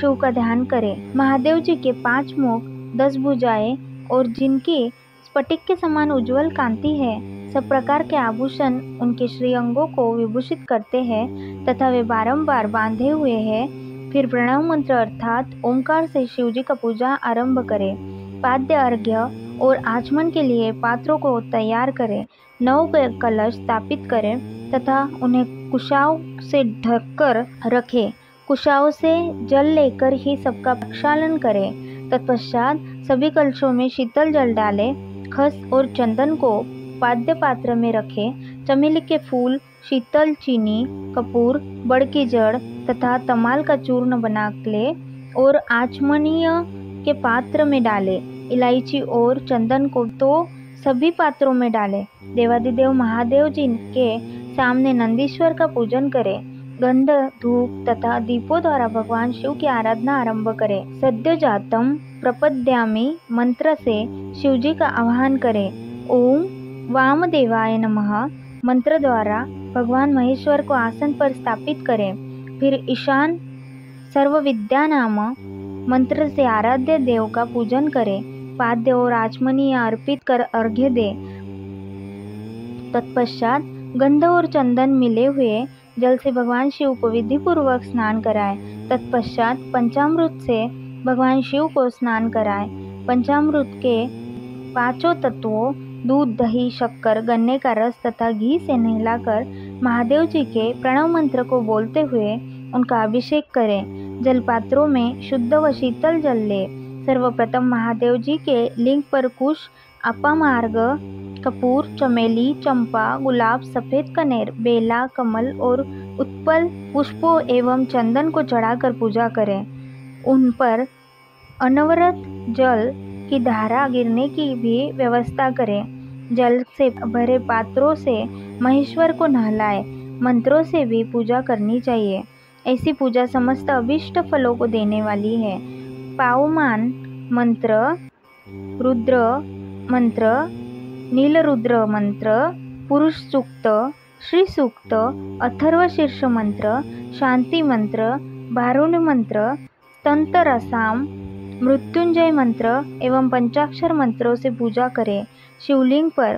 शिव का ध्यान करें। महादेव जी के 5 मुख, 10 भुजाएं और जिनकी स्फटिक के समान उज्जवल कांति है, सब प्रकार के आभूषण उनके श्रीअंगों को विभूषित करते हैं तथा वे बारंबार बांधे हुए हैं। फिर प्रणव मंत्र अर्थात ओंकार से शिव जी का पूजा आरंभ करें। पाद्य अर्घ्य और आचमन के लिए पात्रों को तैयार करें। 9 कलश स्थापित करें तथा उन्हें कुशाव से ढककर रखें। कुशाव से जल लेकर ही सबका प्रक्षालन करें। तत्पश्चात सभी कलशों में शीतल जल डालें। खस और चंदन को पाद्य पात्र में रखें। चमेली के फूल, शीतल चीनी, कपूर, बड़ की जड़ तथा तमाल का चूर्ण बना ले और आचमनीय के पात्र में डालें। इलायची और चंदन को तो सभी पात्रों में डालें। देवादिदेव महादेव जी के सामने नंदीश्वर का पूजन करें। गंध, धूप तथा दीपों द्वारा भगवान शिव की आराधना आरंभ करें। सद्योजातम प्रपद्यामि मंत्र से शिव जी का आह्वान करें। ओम वामदेवाय नमः मंत्र द्वारा भगवान महेश्वर को आसन पर स्थापित करें। फिर ईशान सर्वविद्या नाम मंत्र से आराध्य देव का पूजन करें। पाद्य और आचमनीय अर्पित कर अर्घ्य दें। तत्पश्चात गंध और चंदन मिले हुए जल से भगवान शिव को विधिपूर्वक स्नान कराएं। तत्पश्चात पंचामृत से भगवान शिव को स्नान कराएं। पंचामृत के 5 तत्वों दूध, दही, शक्कर, गन्ने का रस तथा घी से नहलाकर महादेव जी के प्रणव मंत्र को बोलते हुए उनका अभिषेक करें। जलपात्रों में शुद्ध व शीतल जल ले। सर्वप्रथम महादेव जी के लिंग पर कुश, अपामार्ग, कपूर, चमेली, चंपा, गुलाब, सफेद कनेर, बेला, कमल और उत्पल पुष्पों एवं चंदन को चढ़ाकर पूजा करें। उन पर अनवरत जल की धारा गिरने की भी व्यवस्था करें। जल से भरे पात्रों से महेश्वर को नहलाएं। मंत्रों से भी पूजा करनी चाहिए। ऐसी पूजा समस्त अभीष्ट फलों को देने वाली है। पावमान मंत्र, रुद्र मंत्र, नीलरुद्र मंत्र, पुरुष सूक्त, श्री सूक्त, अथर्व शीर्ष मंत्र, शांति मंत्र, भारुण मंत्र, तंत्र रसाम, मृत्युंजय मंत्र एवं पंचाक्षर मंत्रों से पूजा करें। शिवलिंग पर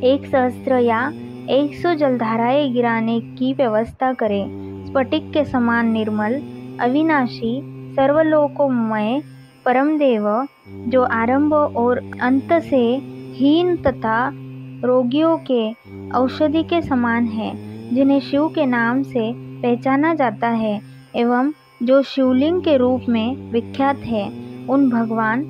1 सहस्त्र या 100 जलधाराएं गिराने की व्यवस्था करें। स्फटिक के समान निर्मल, अविनाशी, सर्वलोकमय परमदेव जो आरंभ और अंत से हीन तथा रोगियों के औषधि के समान है, जिन्हें शिव के नाम से पहचाना जाता है एवं जो शिवलिंग के रूप में विख्यात है, उन भगवान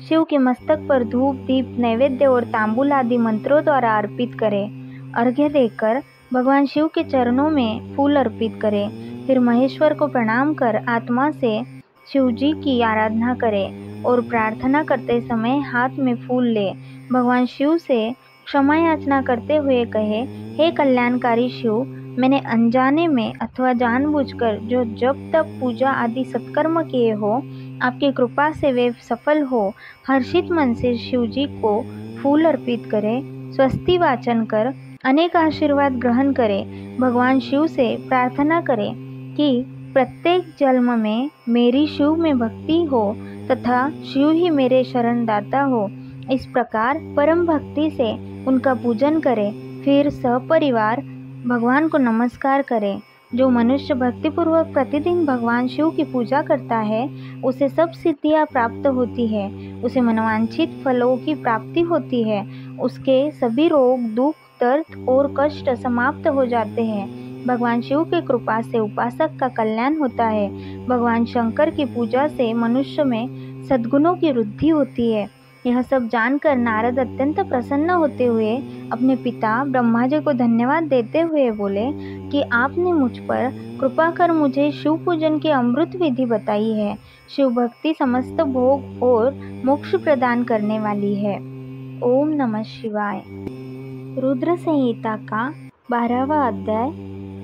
शिव के मस्तक पर धूप, दीप, नैवेद्य और तांबूल आदि मंत्रों द्वारा अर्पित करें। अर्घ्य देकर भगवान शिव के चरणों में फूल अर्पित करें। फिर महेश्वर को प्रणाम कर आत्मा से शिव जी की आराधना करें और प्रार्थना करते समय हाथ में फूल ले भगवान शिव से क्षमा याचना करते हुए कहे, हे कल्याणकारी शिव, मैंने अनजाने में अथवा जानबूझकर जो जप तप पूजा आदि सत्कर्म किए हो, आपकी कृपा से वे सफल हो। हर्षित मन से शिव जी को फूल अर्पित करें। स्वस्ति वाचन कर अनेक आशीर्वाद ग्रहण करें। भगवान शिव से प्रार्थना करें कि प्रत्येक जन्म में मेरी शिव में भक्ति हो तथा शिव ही मेरे शरणदाता हो। इस प्रकार परम भक्ति से उनका पूजन करें। फिर सपरिवार भगवान को नमस्कार करें जो मनुष्य भक्तिपूर्वक प्रतिदिन भगवान शिव की पूजा करता है उसे सब सिद्धियां प्राप्त होती है, उसे मनोवांछित फलों की प्राप्ति होती है, उसके सभी रोग, दुख, दर्द और कष्ट समाप्त हो जाते हैं। भगवान शिव की कृपा से उपासक का कल्याण होता है। भगवान शंकर की पूजा से मनुष्य में सद्गुणों की वृद्धि होती है। यह सब जानकर नारद अत्यंत प्रसन्न होते हुए अपने पिता ब्रह्मा जी को धन्यवाद देते हुए बोले कि आपने मुझ पर कृपा कर मुझे शिव पूजन की अमृत विधि बताई है। शिव भक्ति समस्त भोग और मोक्ष प्रदान करने वाली है। ओम नमः शिवाय। रुद्र संहिता का 12वां अध्याय,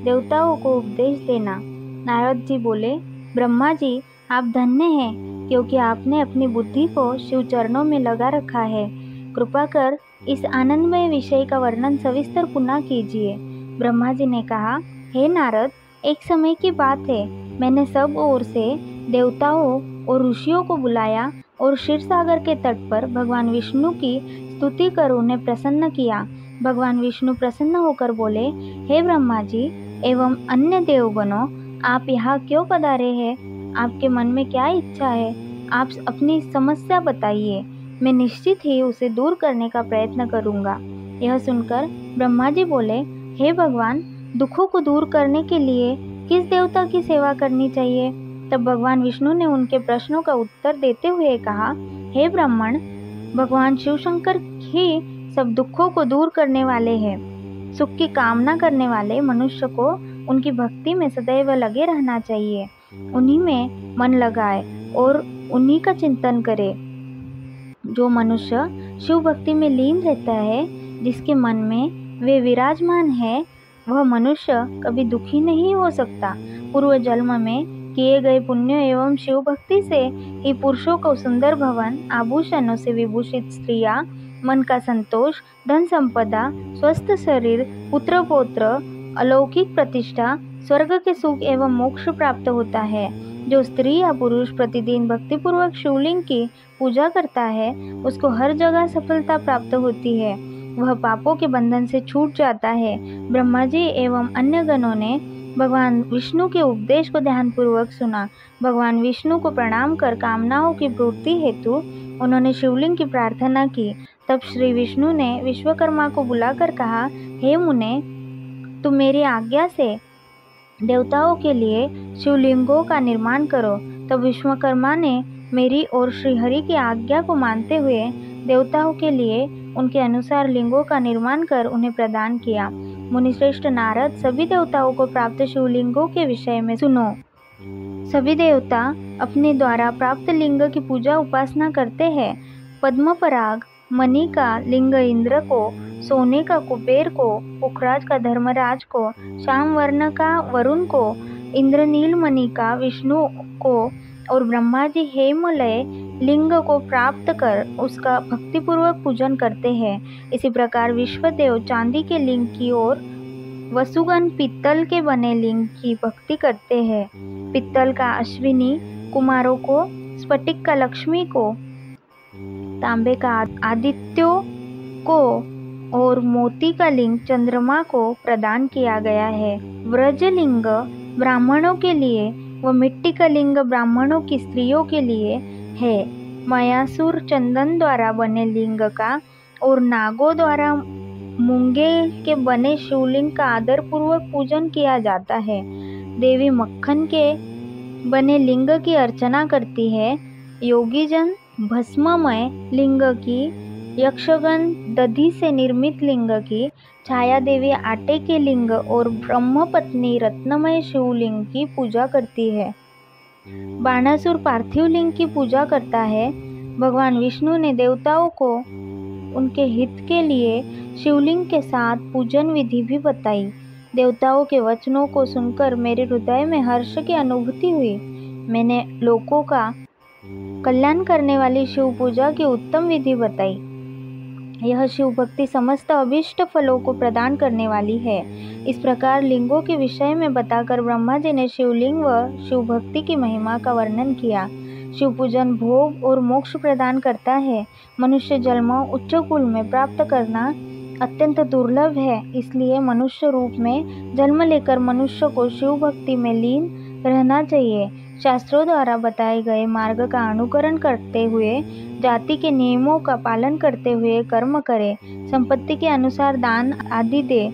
देवताओं को उपदेश देना। नारद जी बोले, ब्रह्मा जी आप धन्य हैं क्योंकि आपने अपनी बुद्धि को शिव चरणों में लगा रखा है। कृपा कर इस आनंदमय विषय का वर्णन सविस्तर पुनः कीजिए। ब्रह्मा जी ने कहा, हे नारद, एक समय की बात है, मैंने सब ओर से देवताओं और ऋषियों को बुलाया और क्षीर सागर के तट पर भगवान विष्णु की स्तुति कर उन्हें प्रसन्न किया। भगवान विष्णु प्रसन्न होकर बोले, हे ब्रह्मा जी एवं अन्य देवगणों, आप यहाँ क्यों पधारे हैं? आपके मन में क्या इच्छा है? आप अपनी समस्या बताइए, मैं निश्चित ही उसे दूर करने का प्रयत्न करूँगा। यह सुनकर ब्रह्मा जी बोले, हे भगवान, दुखों को दूर करने के लिए किस देवता की सेवा करनी चाहिए? तब भगवान विष्णु ने उनके प्रश्नों का उत्तर देते हुए कहा, हे ब्राह्मण, भगवान शिव शंकर ही सब दुखों को दूर करने वाले हैं। सुख की कामना करने वाले मनुष्य को उनकी भक्ति में सदैव लगे रहना चाहिए। उन्हीं में मन लगाए और उन्हीं का चिंतन करे। जो मनुष्य शिव भक्ति में लीन रहता है, जिसके मन में वे विराजमान है, वह मनुष्य कभी दुखी नहीं हो सकता। पूर्व जन्म में किए गए पुण्य एवं शिव भक्ति से ही पुरुषों को सुंदर भवन, आभूषणों से विभूषित स्त्रियां, मन का संतोष, धन संपदा, स्वस्थ शरीर, पुत्र पौत्र, अलौकिक प्रतिष्ठा, स्वर्ग के सुख एवं मोक्ष प्राप्त होता है। जो स्त्री या पुरुष प्रतिदिन भक्तिपूर्वक शिवलिंग की पूजा करता है, उसको हर जगह सफलता प्राप्त होती है। वह पापों के बंधन से छूट जाता है। ब्रह्मा जी एवं अन्य गणों ने भगवान विष्णु के उपदेश को ध्यानपूर्वक सुना। भगवान विष्णु को प्रणाम कर कामनाओं की पूर्ति हेतु उन्होंने शिवलिंग की प्रार्थना की। तब श्री विष्णु ने विश्वकर्मा को बुलाकर कहा, हे मुने, तुम मेरी आज्ञा से देवताओं के लिए शिवलिंगों का निर्माण करो। तब विश्वकर्मा ने मेरी और श्रीहरि की आज्ञा को मानते हुए देवताओं के लिए उनके अनुसार लिंगों का निर्माण कर उन्हें प्रदान किया। मुनिश्रेष्ठ नारद, सभी देवताओं को प्राप्त शिवलिंगों के विषय में सुनो। सभी देवता अपने द्वारा प्राप्त लिंग की पूजा उपासना करते हैं। पद्मपराग मणि का लिंग इंद्र को, सोने का कुबेर को, पुखराज का धर्मराज को, श्याम वर्ण का वरुण को, इंद्रनील मणि का विष्णु को और ब्रह्मा जी हेमलय लिंग को प्राप्त कर उसका भक्तिपूर्वक पूजन करते हैं। इसी प्रकार विश्वदेव चांदी के लिंग की और वसुगण पित्तल के बने लिंग की भक्ति करते हैं। पित्तल का अश्विनी कुमारों को, स्फटिक का लक्ष्मी को, तांबे का आदित्यों को और मोती का लिंग चंद्रमा को प्रदान किया गया है। व्रज लिंग ब्राह्मणों के लिए व मिट्टी का लिंग ब्राह्मणों की स्त्रियों के लिए है। मयासुर चंदन द्वारा बने लिंग का और नागों द्वारा मूंगे के बने शिवलिंग का आदर पूर्वक पूजन किया जाता है। देवी मक्खन के बने लिंग की अर्चना करती है। योगीजन भस्ममय लिंग की, यक्षगण दधि से निर्मित लिंग की, छाया देवी आटे के लिंग और ब्रह्मपत्नी रत्नमय शिवलिंग की पूजा करती है। बाणासुर पार्थिव लिंग की पूजा करता है। भगवान विष्णु ने देवताओं को उनके हित के लिए शिवलिंग के साथ पूजन विधि भी बताई। देवताओं के वचनों को सुनकर मेरे हृदय में हर्ष की अनुभूति हुई। मैंने लोगों का कल्याण करने वाली शिव पूजा की उत्तम विधि बताई। यह शिव भक्ति समस्त अभीष्ट फलों को प्रदान करने वाली है। इस प्रकार लिंगों के विषय में बताकर ब्रह्मा जी ने शिवलिंग व शिव भक्ति की महिमा का वर्णन किया। शिव पूजन भोग और मोक्ष प्रदान करता है। मनुष्य जन्म उच्च कुल में प्राप्त करना अत्यंत दुर्लभ है, इसलिए मनुष्य रूप में जन्म लेकर मनुष्य को शिव भक्ति में लीन रहना चाहिए। शास्त्रों द्वारा बताए गए मार्ग का अनुकरण करते हुए, जाति के नियमों का पालन करते हुए कर्म करे, संपत्ति के अनुसार दान आदि दे,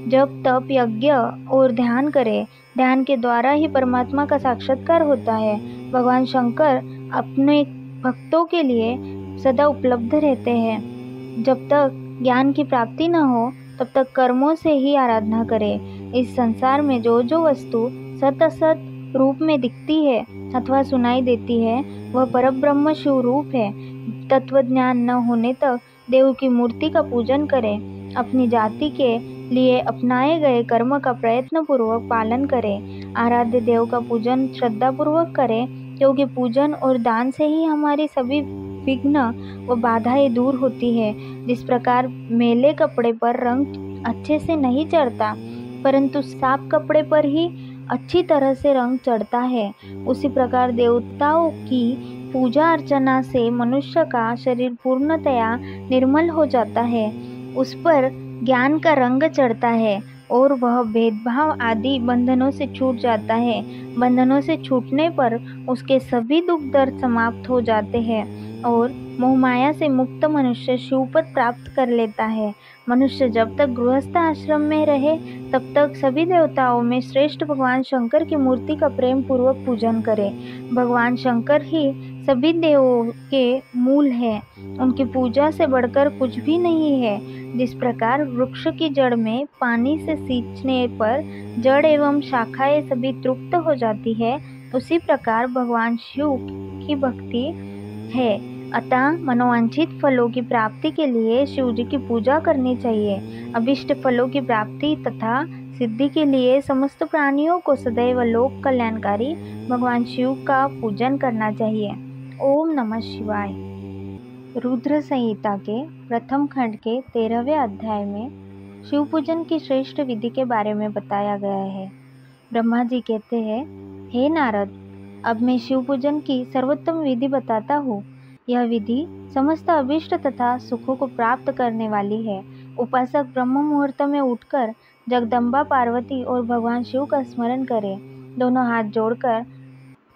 जप तप यज्ञ और ध्यान करे। ध्यान के द्वारा ही परमात्मा का साक्षात्कार होता है। भगवान शंकर अपने भक्तों के लिए सदा उपलब्ध रहते हैं। जब तक ज्ञान की प्राप्ति न हो तब तक कर्मों से ही आराधना करें। इस संसार में जो जो वस्तु सत असत रूप में दिखती है अथवा सुनाई देती है, वह परब्रह्म शिव रूप है। तत्व ज्ञान न होने तक देव की मूर्ति का पूजन करें। अपनी जाति के लिए अपनाए गए कर्म का प्रयत्न पूर्वक पालन करें। आराध्य देव का पूजन श्रद्धा पूर्वक करें, क्योंकि पूजन और दान से ही हमारी सभी विघ्न व बाधाएं दूर होती है। जिस प्रकार मैले कपड़े पर रंग अच्छे से नहीं चढ़ता, परंतु साफ कपड़े पर ही अच्छी तरह से रंग चढ़ता है, उसी प्रकार देवताओं की पूजा अर्चना से मनुष्य का शरीर पूर्णतया निर्मल हो जाता है। उस पर ज्ञान का रंग चढ़ता है और वह भेदभाव आदि बंधनों से छूट जाता है। बंधनों से छूटने पर उसके सभी दुख दर्द समाप्त हो जाते हैं और मोहमाया से मुक्त मनुष्य शिवपद प्राप्त कर लेता है। मनुष्य जब तक गृहस्थ आश्रम में रहे तब तक सभी देवताओं में श्रेष्ठ भगवान शंकर की मूर्ति का प्रेम पूर्वक पूजन करे। भगवान शंकर ही सभी देवों के मूल है। उनकी पूजा से बढ़कर कुछ भी नहीं है। जिस प्रकार वृक्ष की जड़ में पानी से सींचने पर जड़ एवं शाखाएं सभी तृप्त हो जाती है, उसी प्रकार भगवान शिव की भक्ति है। अतः मनोवांछित फलों की प्राप्ति के लिए शिव जी की पूजा करनी चाहिए। अभिष्ट फलों की प्राप्ति तथा सिद्धि के लिए समस्त प्राणियों को सदैव लोक कल्याणकारी भगवान शिव का पूजन करना चाहिए। ओम नमः शिवाय। रुद्र संहिता के प्रथम खंड के 13वें अध्याय में शिव पूजन की श्रेष्ठ विधि के बारे में बताया गया है। ब्रह्मा जी कहते हैं, हे नारद, अब मैं शिव पूजन की सर्वोत्तम विधि बताता हूँ। यह विधि समस्त अभिष्ट तथा सुखों को प्राप्त करने वाली है। उपासक ब्रह्म मुहूर्त में उठकर जगदम्बा पार्वती और भगवान शिव का स्मरण करे। दोनों हाथ जोड़कर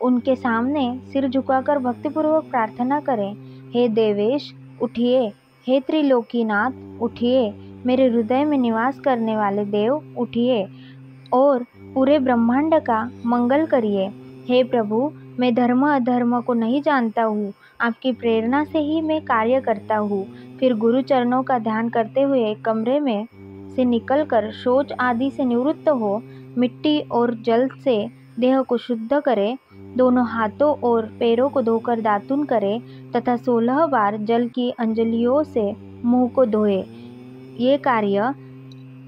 उनके सामने सिर झुकाकर भक्तिपूर्वक प्रार्थना करें। हे देवेश उठिए, हे त्रिलोकीनाथ उठिए, मेरे हृदय में निवास करने वाले देव उठिए और पूरे ब्रह्मांड का मंगल करिए। हे प्रभु, मैं धर्म अधर्म को नहीं जानता हूँ, आपकी प्रेरणा से ही मैं कार्य करता हूँ। फिर गुरु चरणों का ध्यान करते हुए कमरे में से निकलकर शौच आदि से निवृत्त हो, मिट्टी और जल से देह को शुद्ध करे। दोनों हाथों और पैरों को धोकर दातुन करे तथा 16 बार जल की अंजलियों से मुंह को धोए। ये कार्य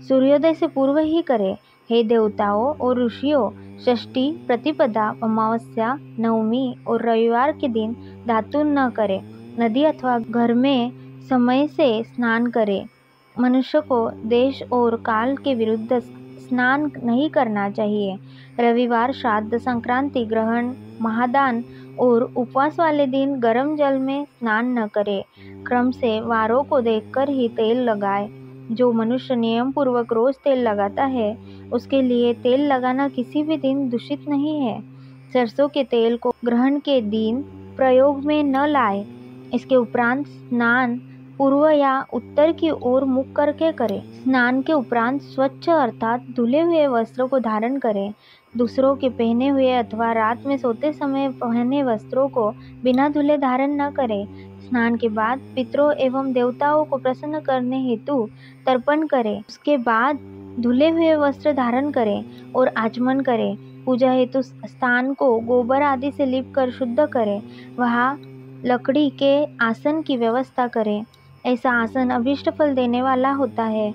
सूर्योदय से पूर्व ही करे। हे देवताओं और ऋषियों, षष्ठी, प्रतिपदा, अमावस्या, नवमी और रविवार के दिन दातुन न करे। नदी अथवा घर में समय से स्नान करे। मनुष्य को देश और काल के विरुद्ध स्नान नहीं करना चाहिए। रविवार, श्राद्ध, संक्रांति, ग्रहण, महादान और उपवास वाले दिन गर्म जल में स्नान न करे। क्रम से वारों को देखकर ही तेल लगाए। जो मनुष्य नियम पूर्वक रोज तेल लगाता है, उसके लिए तेल लगाना किसी भी दिन दूषित नहीं है। सरसों के तेल को ग्रहण के दिन प्रयोग में न लाए। इसके उपरांत स्नान पूर्व या उत्तर की ओर मुख करके करें। स्नान के उपरांत स्वच्छ अर्थात धुले हुए वस्त्रों को धारण करें। दूसरों के पहने हुए अथवा रात में सोते समय पहने वस्त्रों को बिना धुले धारण न करें। स्नान के बाद पितरों एवं देवताओं को प्रसन्न करने हेतु तर्पण करें। उसके बाद धुले हुए वस्त्र धारण करें और आचमन करें। पूजा हेतु स्थान को गोबर आदि से लीप कर शुद्ध करें। वहाँ लकड़ी के आसन की व्यवस्था करें। ऐसा आसन अभिष्ट फल देने वाला होता है।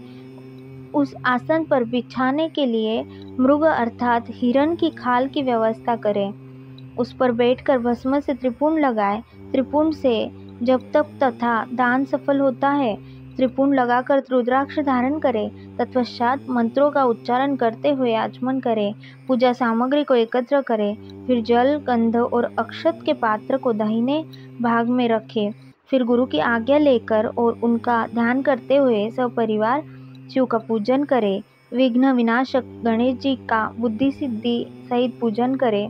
उस आसन पर बिछाने के लिए मृग अर्थात हिरण की खाल की व्यवस्था करें। उस पर बैठकर भस्म से त्रिपुंड लगाए। त्रिपुंड से जब तप तथा दान सफल होता है। त्रिपुंड लगाकर रुद्राक्ष धारण करें। तत्पश्चात मंत्रों का उच्चारण करते हुए आचमन करें। पूजा सामग्री को एकत्र करें। फिर जल, गंध और अक्षत के पात्र को दाहिने भाग में रखें। फिर गुरु की आज्ञा लेकर और उनका ध्यान करते हुए सपरिवार शिव का पूजन करें। विघ्न विनाशक गणेश जी का बुद्धि सिद्धि सहित पूजन करें।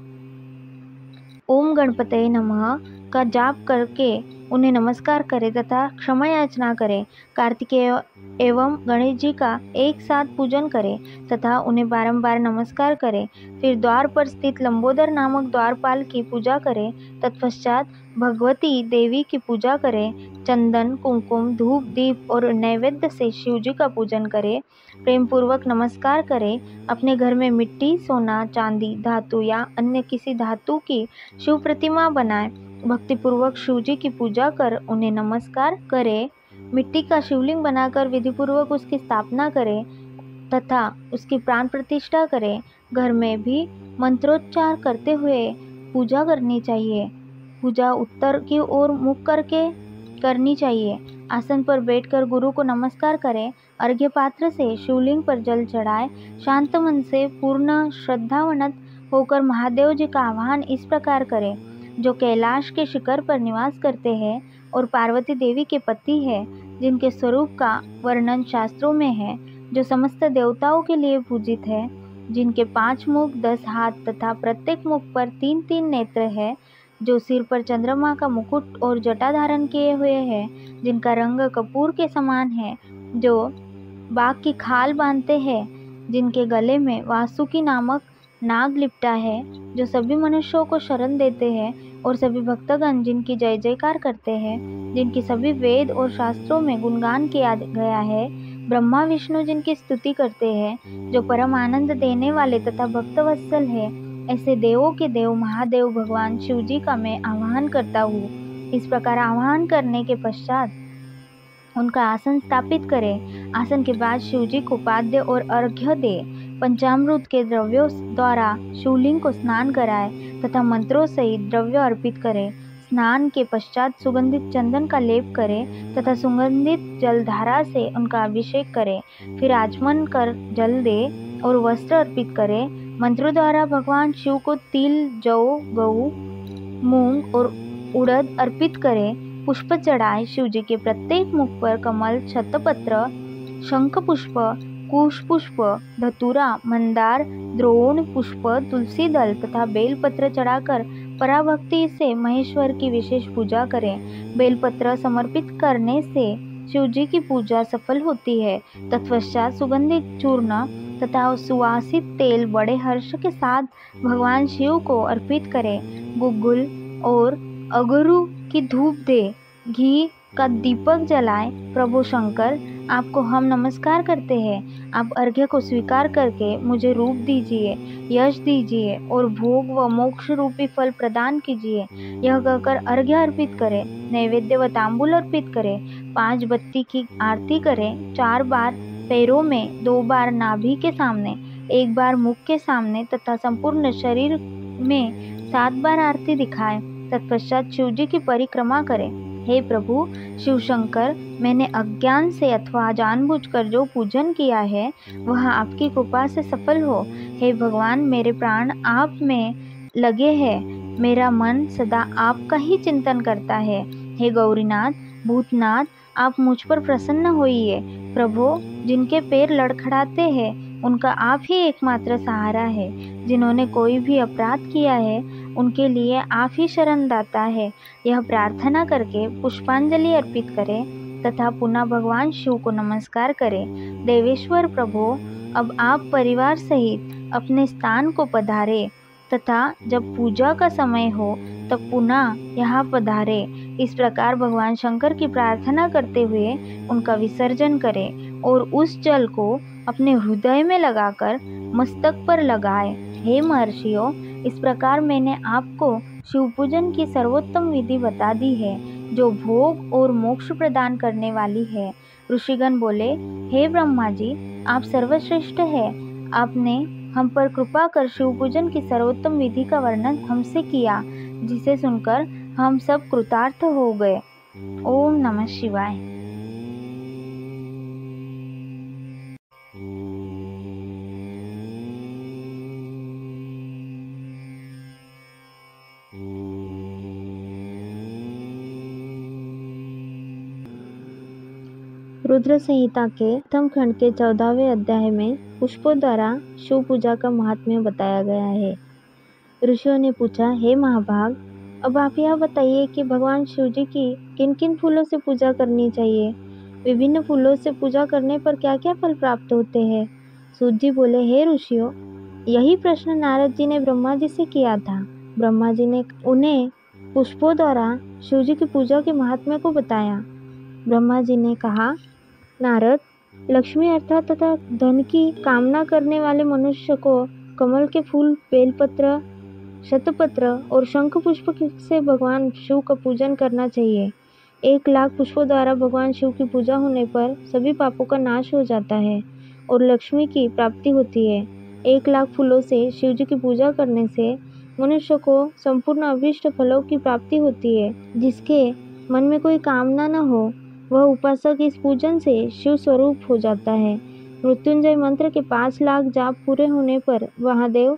ओम गणपतये नमः का जाप करके उन्हें नमस्कार करें तथा क्षमा याचना करें। कार्तिकेय एवं गणेश जी का एक साथ पूजन करें तथा उन्हें बारंबार नमस्कार करें। फिर द्वार पर स्थित लंबोदर नामक द्वारपाल की पूजा करें। तत्पश्चात भगवती देवी की पूजा करें। चंदन, कुमकुम, धूप, दीप और नैवेद्य से शिव जी का पूजन करें। प्रेम पूर्वक नमस्कार करें। अपने घर में मिट्टी, सोना, चांदी, धातु या अन्य किसी धातु की शिव प्रतिमा बनाएं। भक्तिपूर्वक शिव जी की पूजा कर उन्हें नमस्कार करें। मिट्टी का शिवलिंग बनाकर विधिपूर्वक उसकी स्थापना करें तथा उसकी प्राण प्रतिष्ठा करें। घर में भी मंत्रोच्चार करते हुए पूजा करनी चाहिए। पूजा उत्तर की ओर मुख करके करनी चाहिए। आसन पर बैठकर गुरु को नमस्कार करें। अर्घ्य पात्र से शिवलिंग पर जल चढ़ाएं। शांत मन से पूर्ण श्रद्धावनत होकर महादेव जी का आह्वान इस प्रकार करें। जो कैलाश के शिखर पर निवास करते हैं और पार्वती देवी के पति हैं, जिनके स्वरूप का वर्णन शास्त्रों में है, जो समस्त देवताओं के लिए पूजित है, जिनके 5 मुख 10 हाथ तथा प्रत्येक मुख पर 3-3 नेत्र है, जो सिर पर चंद्रमा का मुकुट और जटा धारण किए हुए हैं, जिनका रंग कपूर के समान है, जो बाघ की खाल बांधते हैं, जिनके गले में वासुकी नामक नाग लिपटा है, जो सभी मनुष्यों को शरण देते हैं और सभी भक्तगण जिनकी जय जयकार करते हैं, जिनकी सभी वेद और शास्त्रों में गुणगान किया गया है, ब्रह्मा विष्णु जिनकी स्तुति करते हैं, जो परम आनंद देने वाले तथा भक्तवत्सल है, ऐसे देवों के देव महादेव भगवान शिव जी का मैं आह्वान करता हूँ। इस प्रकार आह्वान करने के पश्चात उनका आसन स्थापित करें। आसन के बाद शिव जी को पाद्य और अर्घ्य दे। पंचामृत के द्रव्यों द्वारा शिवलिंग को स्नान कराएं तथा मंत्रों सहित द्रव्य अर्पित करें। स्नान के पश्चात सुगंधित चंदन का लेप करें तथा सुगंधित जलधारा से उनका अभिषेक करें। फिर आचमन कर जल दे और वस्त्र अर्पित करें। मंत्रों द्वारा भगवान शिव को तिल, जौ, गऊ, मूंग और उड़द अर्पित करें। पुष्प चढ़ाएं। शिव जी के प्रत्येक मुख पर कमल, शतपत्र, शंख पुष्प, कुश पुष्प, धतूरा, मंदार, द्रोण पुष्प, तुलसी दल तथा बेलपत्र चढ़ाकर पराभक्ति से महेश्वर की विशेष पूजा करें। बेलपत्र समर्पित करने से शिव जी की पूजा सफल होती है। तत्पश्चात सुगंधित चूर्ण तथा सुवासित तेल बड़े हर्ष के साथ भगवान शिव को अर्पित करें। गुग्गुल और अगरू की धूप दे, घी का दीपक जलाएं। प्रभु शंकर, आपको हम नमस्कार करते हैं। आप अर्घ्य को स्वीकार करके मुझे रूप दीजिए, यश दीजिए और भोग व मोक्ष रूपी फल प्रदान कीजिए। यह कहकर अर्घ्य अर्पित करें। नैवेद्य व तांबूल अर्पित करें। 5 बत्ती की आरती करें। 4 बार पैरों में, 2 बार नाभि के सामने, 1 बार मुख के सामने तथा संपूर्ण शरीर में 7 बार आरती दिखाएं। तत्पश्चात शिव जी की परिक्रमा करें। हे प्रभु शिव शंकर, मैंने अज्ञान से अथवा जानबूझकर जो पूजन किया है वह आपकी कृपा से सफल हो। हे भगवान, मेरे प्राण आप में लगे हैं। मेरा मन सदा आपका ही चिंतन करता है। हे गौरीनाथ, भूतनाथ, आप मुझ पर प्रसन्न होइए। प्रभु, जिनके पैर लड़खड़ाते हैं उनका आप ही एकमात्र सहारा है। जिन्होंने कोई भी अपराध किया है उनके लिए आप ही शरणदाता है। यह प्रार्थना करके पुष्पांजलि अर्पित करें तथा पुनः भगवान शिव को नमस्कार करें। देवेश्वर प्रभु, अब आप परिवार सहित अपने स्थान को पधारे तथा जब पूजा का समय हो तब पुनः यहाँ पधारे। इस प्रकार भगवान शंकर की प्रार्थना करते हुए उनका विसर्जन करें और उस जल को अपने हृदय में लगाकर मस्तक पर लगाएं। हे महर्षियों, इस प्रकार मैंने आपको शिव पूजन की सर्वोत्तम विधि बता दी है, जो भोग और मोक्ष प्रदान करने वाली है। ऋषिगण बोले, हे ब्रह्मा जी, आप सर्वश्रेष्ठ हैं। आपने हम पर कृपा कर शिव पूजन की सर्वोत्तम विधि का वर्णन हमसे किया, जिसे सुनकर हम सब कृतार्थ हो गए। ओम नमः शिवाय। रुद्र संहिता के प्रथम खंड के 14वें अध्याय में पुष्पों द्वारा शिव पूजा का महात्म्य बताया गया है। ऋषियों ने पूछा, हे महाभाग, अब आप यह बताइए कि भगवान शिव जी की किन किन फूलों से पूजा करनी चाहिए। विभिन्न फूलों से पूजा करने पर क्या क्या फल प्राप्त होते हैं। सूत जी बोले, हे ऋषियों, यही प्रश्न नारद जी ने ब्रह्मा जी से किया था। ब्रह्मा जी ने उन्हें पुष्पों द्वारा शिव जी की पूजा के महात्म्य को बताया। ब्रह्मा जी ने कहा, नारद, लक्ष्मी अर्थात तथा धन की कामना करने वाले मनुष्य को कमल के फूल, बेलपत्र, शतपत्र और शंख पुष्प से भगवान शिव का पूजन करना चाहिए। 1,00,000 पुष्पों द्वारा भगवान शिव की पूजा होने पर सभी पापों का नाश हो जाता है और लक्ष्मी की प्राप्ति होती है। 1,00,000 फूलों से शिव जी की पूजा करने से मनुष्य को संपूर्ण अभीष्ट फलों की प्राप्ति होती है। जिसके मन में कोई कामना न हो, वह उपासक इस पूजन से शिव स्वरूप हो जाता है। मृत्युंजय मंत्र के 5,00,000 जाप पूरे होने पर महादेव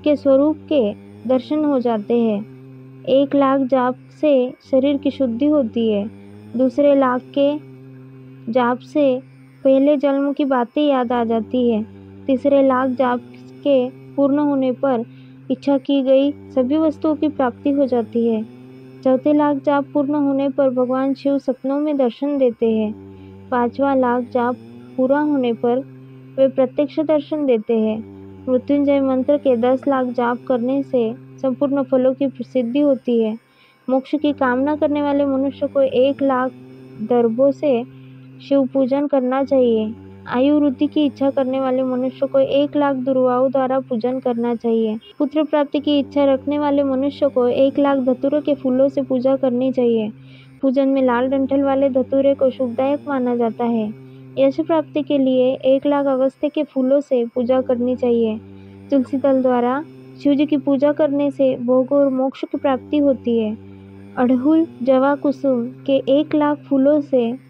के स्वरूप के दर्शन हो जाते हैं। 1,00,000 जाप से शरीर की शुद्धि होती है। दूसरे लाख के जाप से पहले जन्म की बातें याद आ जाती है। तीसरे लाख जाप के पूर्ण होने पर इच्छा की गई सभी वस्तुओं की प्राप्ति हो जाती है। चौथे लाख जाप पूर्ण होने पर भगवान शिव सपनों में दर्शन देते हैं। 5वां लाख जाप पूरा होने पर वे प्रत्यक्ष दर्शन देते हैं। मृत्युंजय मंत्र के 10,00,000 जाप करने से संपूर्ण फलों की सिद्धि होती है। मोक्ष की कामना करने वाले मनुष्य को 1,00,000 दर्भों से शिव पूजन करना चाहिए। आयु वृद्धि की इच्छा करने वाले मनुष्य को 1,00,000 दुर्वाओं द्वारा पूजन करना चाहिए। पुत्र प्राप्ति की इच्छा रखने वाले मनुष्य को 1,00,000 धतूरे के फूलों से पूजा करनी चाहिए। पूजन में लाल डंठल वाले धतूरे को शुभदायक माना जाता है। यश प्राप्ति के लिए 1,00,000 अगस्त्य के फूलों से पूजा करनी चाहिए। तुलसी दल द्वारा शिव जी की पूजा करने से भोग और मोक्ष की प्राप्ति होती है। अड़हुल, जवा, कुसुम के 1,00,000 फूलों से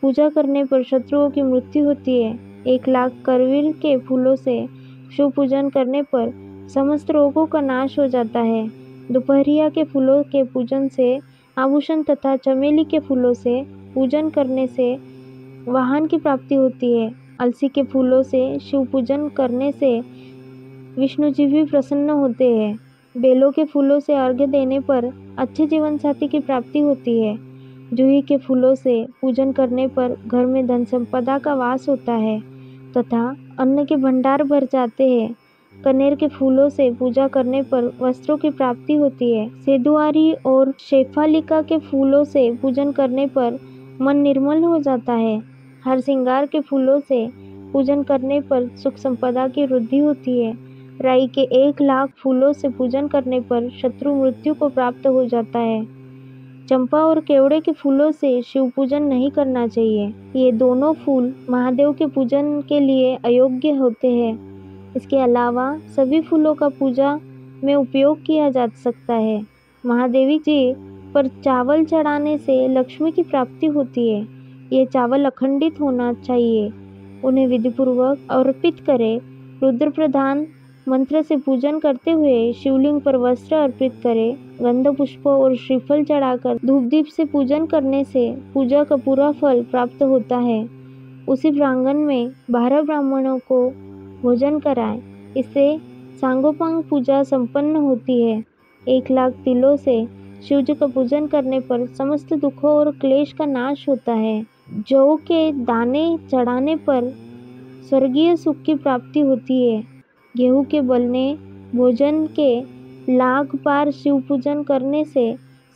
पूजा करने पर शत्रुओं की मृत्यु होती है। 1,00,000 करवीर के फूलों से शिव पूजन करने पर समस्त रोगों का नाश हो जाता है। दोपहरिया के फूलों के पूजन से आभूषण तथा चमेली के फूलों से पूजन करने से वाहन की प्राप्ति होती है। अलसी के फूलों से शिव पूजन करने से विष्णु जी भी प्रसन्न होते हैं। बेलों के फूलों से अर्घ्य देने पर अच्छे जीवन साथी की प्राप्ति होती है। जूही के फूलों से पूजन करने पर घर में धन संपदा का वास होता है तथा अन्न के भंडार भर जाते हैं। कनेर के फूलों से पूजा करने पर वस्त्रों की प्राप्ति होती है। सेदुआरी और शेफालिका के फूलों से पूजन करने पर मन निर्मल हो जाता है। हर श्रृंगार के फूलों से पूजन करने पर सुख संपदा की वृद्धि होती है। राई के 1,00,000 फूलों से पूजन करने पर शत्रु मृत्यु को प्राप्त हो जाता है। चंपा और केवड़े के फूलों से शिव पूजन नहीं करना चाहिए। ये दोनों फूल महादेव के पूजन के लिए अयोग्य होते हैं। इसके अलावा सभी फूलों का पूजा में उपयोग किया जा सकता है। महादेवी जी पर चावल चढ़ाने से लक्ष्मी की प्राप्ति होती है। ये चावल अखंडित होना चाहिए। उन्हें विधिपूर्वक अर्पित करें। रुद्र प्रधान मंत्र से पूजन करते हुए शिवलिंग पर वस्त्र अर्पित करें। गंध पुष्प और श्रीफल चढ़ाकर धूप दीप से पूजन करने से पूजा का पूरा फल प्राप्त होता है। उसी प्रांगण में 12 ब्राह्मणों को भोजन कराएं। इससे सांगोपांग पूजा संपन्न होती है। 1,00,000 तिलों से शिव जी का पूजन करने पर समस्त दुखों और क्लेश का नाश होता है। जौ के दाने चढ़ाने पर स्वर्गीय सुख की प्राप्ति होती है। गेहूं के बलने भोजन के लाख बार शिव पूजन करने से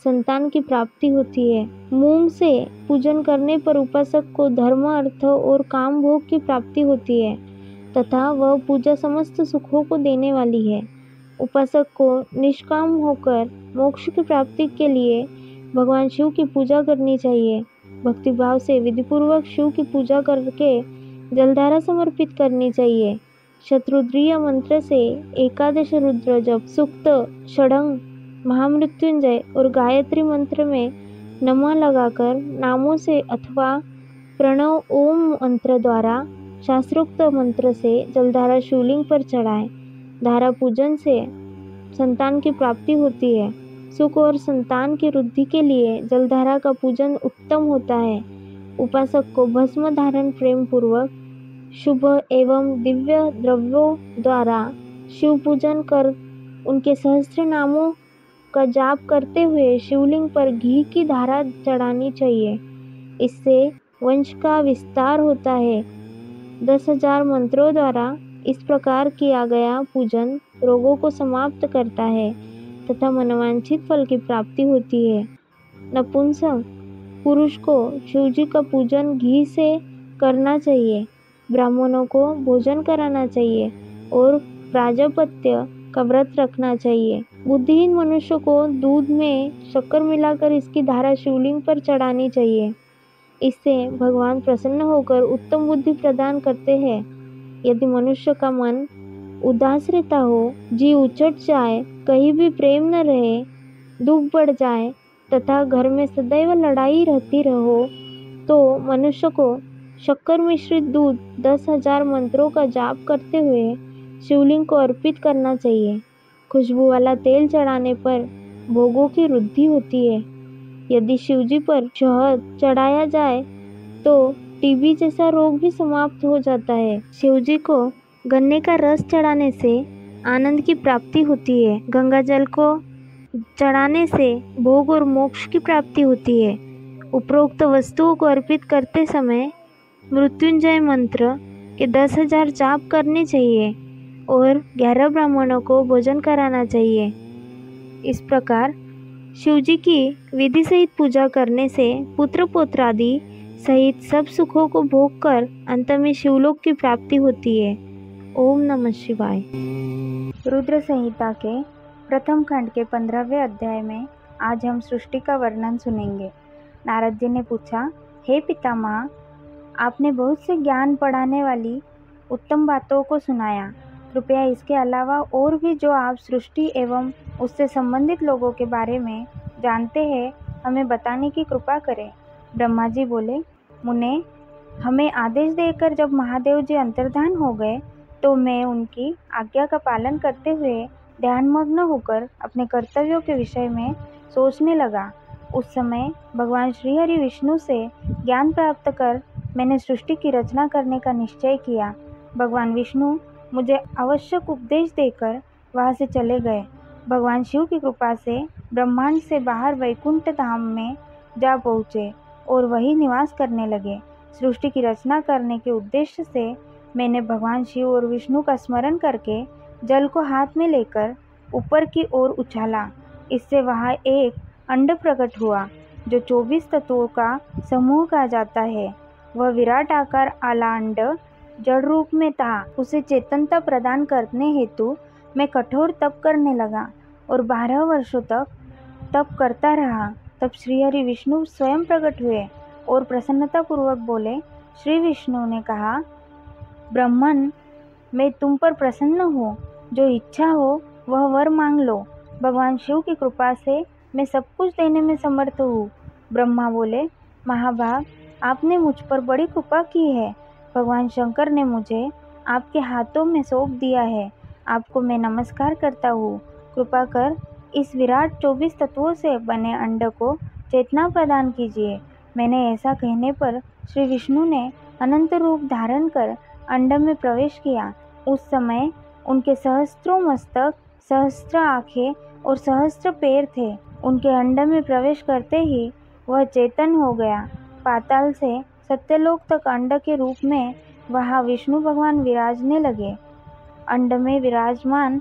संतान की प्राप्ति होती है। मूंग से पूजन करने पर उपासक को धर्म, अर्थ और काम भोग की प्राप्ति होती है तथा वह पूजा समस्त सुखों को देने वाली है। उपासक को निष्काम होकर मोक्ष की प्राप्ति के लिए भगवान शिव की पूजा करनी चाहिए। भक्तिभाव से विधिपूर्वक शिव की पूजा करके जलधारा समर्पित करनी चाहिए। शत्रुद्रीय मंत्र से एकादश रुद्र जप, सूक्त, षडंग, महामृत्युंजय और गायत्री मंत्र में नमः लगाकर नामों से अथवा प्रणव ओम मंत्र द्वारा शास्त्रोक्त मंत्र से जलधारा शिवलिंग पर चढ़ाएं। धारा पूजन से संतान की प्राप्ति होती है। सुख और संतान की वृद्धि के लिए जलधारा का पूजन उत्तम होता है। उपासक को भस्म धारण प्रेम पूर्वक शुभ एवं दिव्य द्रव्यों द्वारा शिव पूजन कर उनके सहस्त्र नामों का जाप करते हुए शिवलिंग पर घी की धारा चढ़ानी चाहिए। इससे वंश का विस्तार होता है। 10,000 मंत्रों द्वारा इस प्रकार किया गया पूजन रोगों को समाप्त करता है तथा मनोवांछित फल की प्राप्ति होती है। नपुंसक पुरुष को शिवजी का पूजन घी से करना चाहिए। ब्राह्मणों को भोजन कराना चाहिए और प्राजापत्य का व्रत रखना चाहिए। बुद्धिहीन मनुष्य को दूध में शक्कर मिलाकर इसकी धारा शिवलिंग पर चढ़ानी चाहिए। इससे भगवान प्रसन्न होकर उत्तम बुद्धि प्रदान करते हैं। यदि मनुष्य का मन उदास रहता हो, जी उचट जाए, कहीं भी प्रेम न रहे, दुख बढ़ जाए तथा घर में सदैव लड़ाई रहती रहो, तो मनुष्य को शक्कर मिश्रित दूध 10,000 मंत्रों का जाप करते हुए शिवलिंग को अर्पित करना चाहिए। खुशबू वाला तेल चढ़ाने पर भोगों की वृद्धि होती है। यदि शिवजी पर शहद चढ़ाया जाए तो टीबी जैसा रोग भी समाप्त हो जाता है। शिवजी को गन्ने का रस चढ़ाने से आनंद की प्राप्ति होती है। गंगा जल को चढ़ाने से भोग और मोक्ष की प्राप्ति होती है। उपरोक्त वस्तुओं को अर्पित करते समय मृत्युंजय मंत्र के 10,000 जाप करने चाहिए और 11 ब्राह्मणों को भोजन कराना चाहिए। इस प्रकार शिवजी की विधि सहित पूजा करने से पुत्र पौत्रादि सहित सब सुखों को भोग कर अंत में शिवलोक की प्राप्ति होती है। ओम नमः शिवाय। रुद्र संहिता के प्रथम खंड के 15वें अध्याय में आज हम सृष्टि का वर्णन सुनेंगे। नारद जी ने पूछा, हे पितामह, आपने बहुत से ज्ञान बढ़ाने वाली उत्तम बातों को सुनाया। कृपया इसके अलावा और भी जो आप सृष्टि एवं उससे संबंधित लोगों के बारे में जानते हैं, हमें बताने की कृपा करें। ब्रह्मा जी बोले, मुने, हमें आदेश देकर जब महादेव जी अंतर्धान हो गए तो मैं उनकी आज्ञा का पालन करते हुए ध्यानमग्न होकर अपने कर्तव्यों के विषय में सोचने लगा। उस समय भगवान श्री हरि विष्णु से ज्ञान प्राप्त कर मैंने सृष्टि की रचना करने का निश्चय किया। भगवान विष्णु मुझे आवश्यक उपदेश देकर वहाँ से चले गए। भगवान शिव की कृपा से ब्रह्मांड से बाहर वैकुंठ धाम में जा पहुँचे और वही निवास करने लगे। सृष्टि की रचना करने के उद्देश्य से मैंने भगवान शिव और विष्णु का स्मरण करके जल को हाथ में लेकर ऊपर की ओर उछाला। इससे वहाँ एक अंड प्रकट हुआ जो 24 तत्वों का समूह कहा जाता है। वह विराट आकार आला अंड जड़ रूप में था। उसे चेतनता प्रदान करने हेतु मैं कठोर तप करने लगा और 12 वर्षों तक तप करता रहा। तब श्री हरि विष्णु स्वयं प्रकट हुए और प्रसन्नता पूर्वक बोले। श्री विष्णु ने कहा, ब्रह्मन, मैं तुम पर प्रसन्न हूँ। जो इच्छा हो वह वर मांग लो। भगवान शिव की कृपा से मैं सब कुछ देने में समर्थ हूँ। ब्रह्मा बोले, महाभाग, आपने मुझ पर बड़ी कृपा की है। भगवान शंकर ने मुझे आपके हाथों में सौंप दिया है। आपको मैं नमस्कार करता हूँ। कृपा कर इस विराट 24 तत्वों से बने अंड को चेतना प्रदान कीजिए। मैंने ऐसा कहने पर श्री विष्णु ने अनंत रूप धारण कर अंड में प्रवेश किया। उस समय उनके सहस्त्रों मस्तक, सहस्त्र आँखें और सहस्त्र पैर थे। उनके अंड में प्रवेश करते ही वह चेतन हो गया। पाताल से सत्यलोक तक अंड के रूप में वहाँ विष्णु भगवान विराजने लगे। अंड में विराजमान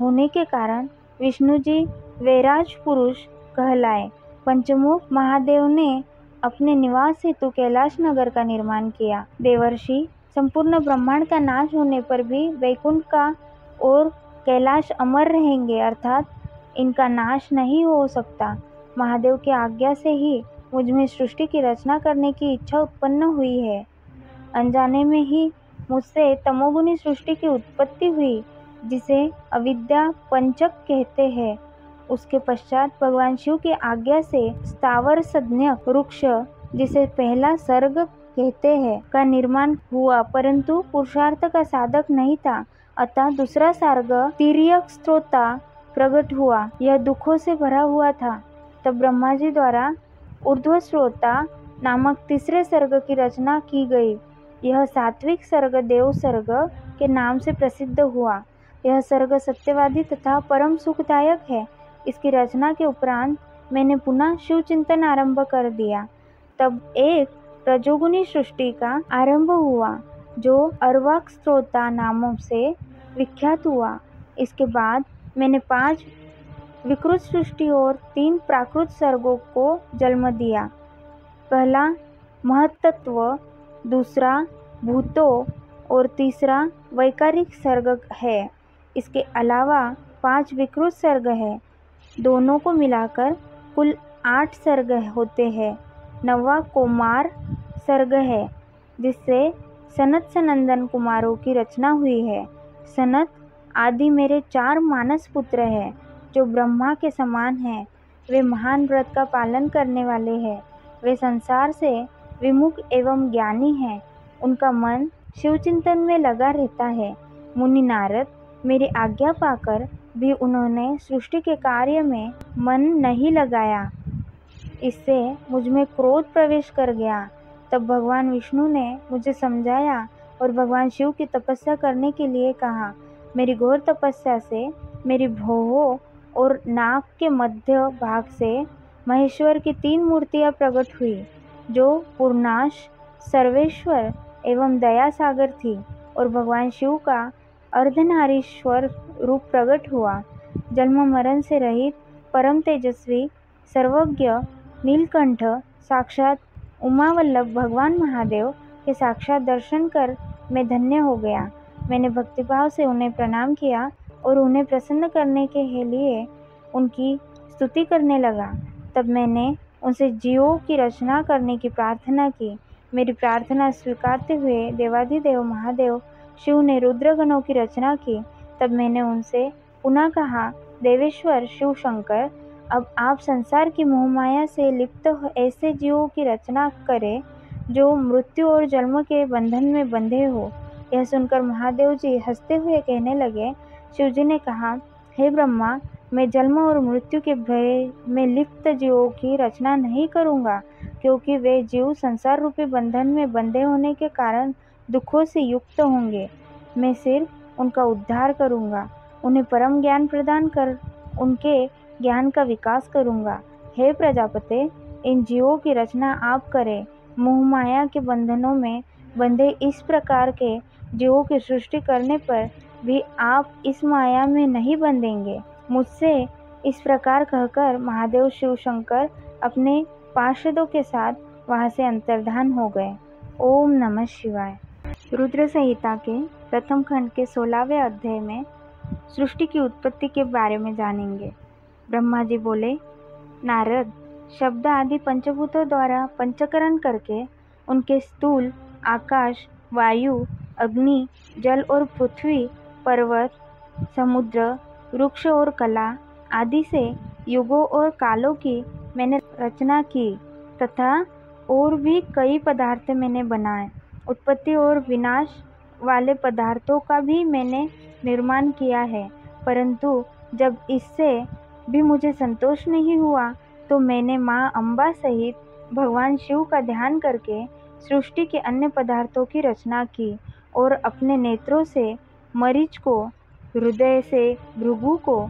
होने के कारण विष्णु जी वैराज पुरुष कहलाए। पंचमुख महादेव ने अपने निवास हेतु कैलाश नगर का निर्माण किया। देवर्षि संपूर्ण ब्रह्मांड का नाश होने पर भी वैकुंठ का और कैलाश अमर रहेंगे, अर्थात इनका नाश नहीं हो सकता। महादेव की आज्ञा से ही मुझ में सृष्टि की रचना करने की इच्छा उत्पन्न हुई है। अनजाने में ही मुझसे तमोगुनी सृष्टि की उत्पत्ति हुई, जिसे अविद्या पंचक कहते हैं। उसके पश्चात भगवान शिव की आज्ञा से स्थावर सज्ञक वृक्ष, जिसे पहला सर्ग कहते हैं, का निर्माण हुआ, परंतु पुरुषार्थ का साधक नहीं था। अतः दूसरा सर्ग तिर्यक स्त्रोता प्रकट हुआ। यह दुखों से भरा हुआ था। तब ब्रह्मा जी द्वारा ऊर्ध्व श्रोता नामक तीसरे सर्ग की रचना की गई। यह सात्विक सर्ग देव सर्ग के नाम से प्रसिद्ध हुआ। यह सर्ग सत्यवादी तथा परम सुखदायक है। इसकी रचना के उपरांत मैंने पुनः शिव चिंतन आरंभ कर दिया। तब एक रजोगुनी सृष्टि का आरंभ हुआ जो अर्वाक स्त्रोता नामों से विख्यात हुआ। इसके बाद मैंने 5 विकृत सृष्टि और 3 प्राकृत सर्गों को जन्म दिया। पहला महत्तत्व, दूसरा भूतों और तीसरा वैकारिक सर्ग है। इसके अलावा 5 विकृत सर्ग है। दोनों को मिलाकर कुल 8 सर्ग होते हैं। 9वां कोमार सर्ग है जिससे सनत सनंदन कुमारों की रचना हुई है। सनत आदि मेरे 4 मानस पुत्र हैं जो ब्रह्मा के समान हैं। वे महान व्रत का पालन करने वाले हैं। वे संसार से विमुख एवं ज्ञानी हैं। उनका मन शिवचिंतन में लगा रहता है। मुनि नारद मेरी आज्ञा पाकर भी उन्होंने सृष्टि के कार्य में मन नहीं लगाया। इससे मुझ में क्रोध प्रवेश कर गया। तब भगवान विष्णु ने मुझे समझाया और भगवान शिव की तपस्या करने के लिए कहा। मेरी घोर तपस्या से मेरी भौहों और नाक के मध्य भाग से महेश्वर की 3 मूर्तियां प्रकट हुई जो पूर्णाश, सर्वेश्वर एवं दया सागर थी और भगवान शिव का अर्धनारीश्वर रूप प्रकट हुआ। जन्म मरण से रहित परम तेजस्वी सर्वज्ञ नीलकंठ साक्षात उमावल्लभ भगवान महादेव के साक्षात दर्शन कर मैं धन्य हो गया। मैंने भक्तिभाव से उन्हें प्रणाम किया और उन्हें प्रसन्न करने के लिए उनकी स्तुति करने लगा। तब मैंने उनसे जीवों की रचना करने की प्रार्थना की। मेरी प्रार्थना स्वीकारते हुए देवाधिदेव महादेव शिव ने रुद्रगणों की रचना की। तब मैंने उनसे पुनः कहा, देवेश्वर शिव शंकर, अब आप संसार की मोहमाया से लिप्त ऐसे जीवों की रचना करें जो मृत्यु और जन्म के बंधन में बंधे हो। यह सुनकर महादेव जी हंसते हुए कहने लगे। शिवजी ने कहा, हे ब्रह्मा, मैं जन्म और मृत्यु के भय में लिप्त जीवों की रचना नहीं करूँगा, क्योंकि वे जीव संसार रूपी बंधन में बंधे होने के कारण दुखों से युक्त होंगे। मैं सिर्फ उनका उद्धार करूँगा, उन्हें परम ज्ञान प्रदान कर उनके ज्ञान का विकास करूँगा। हे प्रजापते, इन जीवों की रचना आप करें। मोहमाया के बंधनों में बंधे इस प्रकार के जीवों की सृष्टि करने पर भी आप इस माया में नहीं बंधेंगे। मुझसे इस प्रकार कहकर महादेव शिव शंकर अपने पार्षदों के साथ वहां से अंतर्धान हो गए। ओम नमः शिवाय। रुद्र संहिता के प्रथम खंड के 16वें अध्याय में सृष्टि की उत्पत्ति के बारे में जानेंगे। ब्रह्मा जी बोले, नारद, शब्द आदि पंचभूतों द्वारा पंचकरण करके उनके स्थूल आकाश, वायु, अग्नि, जल और पृथ्वी, पर्वत, समुद्र, वृक्ष और कला आदि से युगों और कालों की मैंने रचना की तथा और भी कई पदार्थ मैंने बनाए। उत्पत्ति और विनाश वाले पदार्थों का भी मैंने निर्माण किया है। परंतु जब इससे भी मुझे संतोष नहीं हुआ तो मैंने माँ अम्बा सहित भगवान शिव का ध्यान करके सृष्टि के अन्य पदार्थों की रचना की और अपने नेत्रों से मरीच को, हृदय से भृगु को,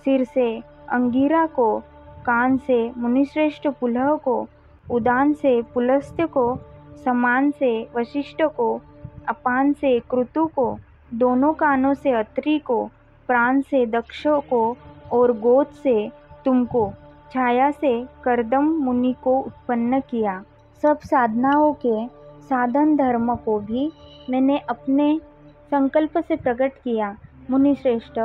सिर से अंगिरा को, कान से मुनिश्रेष्ठ पुलह को, उदान से पुलस्त्य को, समान से वशिष्ठ को, अपान से क्रतु को, दोनों कानों से अत्रि को, प्राण से दक्ष को और गोद से तुमको, छाया से करदम मुनि को उत्पन्न किया। सब साधनाओं के साधन धर्म को भी मैंने अपने संकल्प से प्रकट किया। मुनि श्रेष्ठ,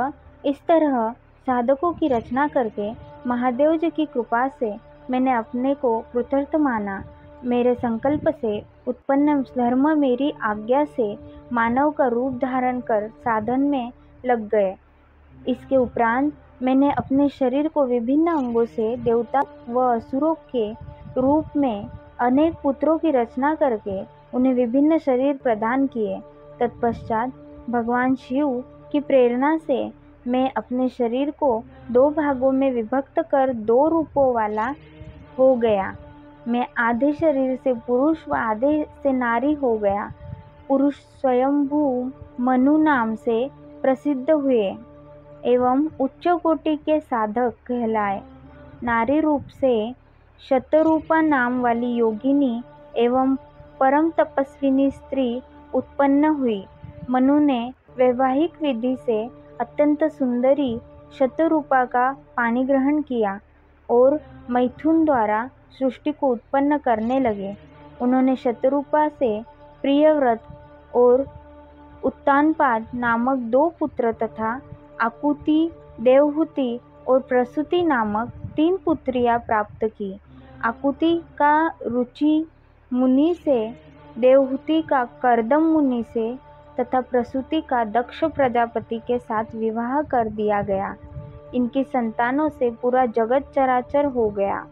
इस तरह साधकों की रचना करके महादेव जी की कृपा से मैंने अपने को कृतार्थ माना। मेरे संकल्प से उत्पन्न धर्म मेरी आज्ञा से मानव का रूप धारण कर साधन में लग गए। इसके उपरांत मैंने अपने शरीर को विभिन्न अंगों से देवता व असुरों के रूप में अनेक पुत्रों की रचना करके उन्हें विभिन्न शरीर प्रदान किए। तत्पश्चात भगवान शिव की प्रेरणा से मैं अपने शरीर को 2 भागों में विभक्त कर 2 रूपों वाला हो गया। मैं आधे शरीर से पुरुष व आधे से नारी हो गया। पुरुष स्वयंभू मनु नाम से प्रसिद्ध हुए एवं उच्च कोटि के साधक कहलाए। नारी रूप से शतरूपा नाम वाली योगिनी एवं परम तपस्विनी स्त्री उत्पन्न हुई। मनु ने वैवाहिक विधि से अत्यंत सुंदरी शतरूपा का पानी ग्रहण किया और मैथुन द्वारा सृष्टि को उत्पन्न करने लगे। उन्होंने शतरूपा से प्रियव्रत और उत्तानपाद नामक 2 पुत्र तथा आकुति, देवहूति और प्रसूति नामक 3 पुत्रियां प्राप्त की। आकुति का रुचि मुनि से, देवहूति का कर्दम मुनि से तथा प्रसूति का दक्ष प्रजापति के साथ विवाह कर दिया गया। इनकी संतानों से पूरा जगत चराचर हो गया।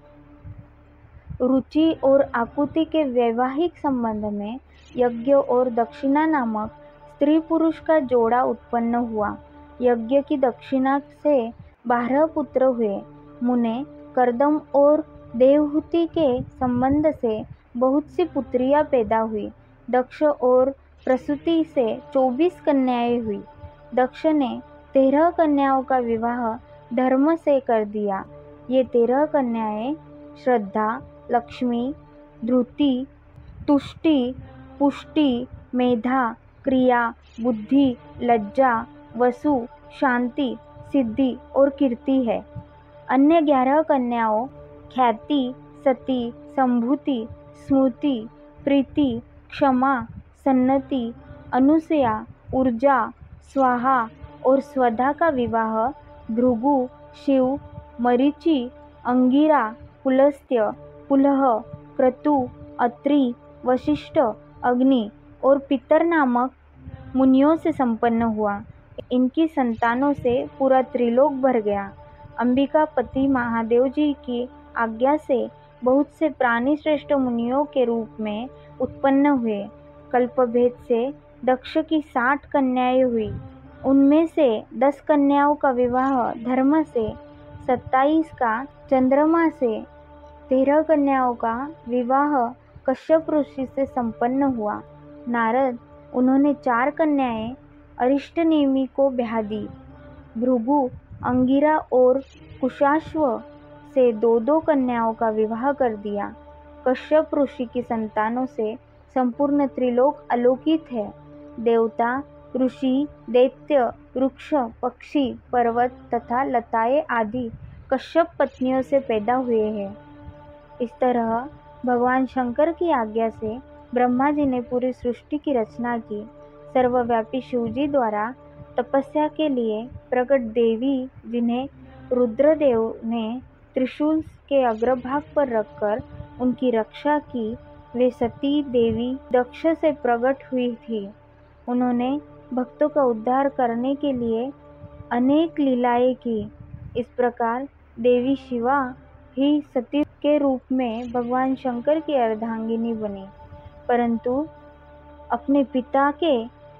रुचि और आकुति के वैवाहिक संबंध में यज्ञ और दक्षिणा नामक स्त्री पुरुष का जोड़ा उत्पन्न हुआ। यज्ञ की दक्षिणा से 12 पुत्र हुए। मुने कर्दम और देवहूति के संबंध से बहुत सी पुत्रियां पैदा हुई। दक्ष और प्रसूति से 24 कन्याएं हुई। दक्ष ने 13 कन्याओं का विवाह धर्म से कर दिया। ये 13 कन्याएं श्रद्धा, लक्ष्मी, धृति, तुष्टि, पुष्टि, मेधा, क्रिया, बुद्धि, लज्जा, वसु, शांति, सिद्धि और कीर्ति है। अन्य 11 कन्याओं ख्याति, सती, संभूति, स्मृति, प्रीति, क्षमा, सन्नति, अनुसया, ऊर्जा, स्वाहा और स्वधा का विवाह भृगु, शिव, मरीचि, अंगिरा, पुलस्त्य, पुलह, क्रतु, अत्रि, वशिष्ठ, अग्नि और पितर नामक मुनियों से संपन्न हुआ। इनकी संतानों से पूरा त्रिलोक भर गया। अंबिका पति महादेव जी की आज्ञा से बहुत से प्राणी श्रेष्ठ मुनियों के रूप में उत्पन्न हुए। कल्पभेद से दक्ष की 60 कन्याएं हुई। उनमें से 10 कन्याओं का विवाह धर्म से, 27 का चंद्रमा से, 13 कन्याओं का विवाह कश्यप ऋषि से संपन्न हुआ। नारद, उन्होंने 4 कन्याएं अरिष्टनेमि को ब्याह दी। भृगु, अंगिरा और कुशाश्व से 2-2 कन्याओं का विवाह कर दिया। कश्यप ऋषि की संतानों से संपूर्ण त्रिलोक आलोकित है। देवता, ऋषि, दैत्य, वृक्ष, पक्षी, पर्वत तथा लताएं आदि कश्यप पत्नियों से पैदा हुए हैं। इस तरह भगवान शंकर की आज्ञा से ब्रह्मा जी ने पूरी सृष्टि की रचना की। सर्वव्यापी शिवजी द्वारा तपस्या के लिए प्रकट देवी, जिन्हें रुद्रदेव ने त्रिशूल के अग्रभाग पर रखकर उनकी रक्षा की, वे सती देवी दक्ष से प्रकट हुई थी। उन्होंने भक्तों का उद्धार करने के लिए अनेक लीलाएं की। इस प्रकार देवी शिवा ही सती के रूप में भगवान शंकर की अर्धांगिनी बनी। परंतु अपने पिता के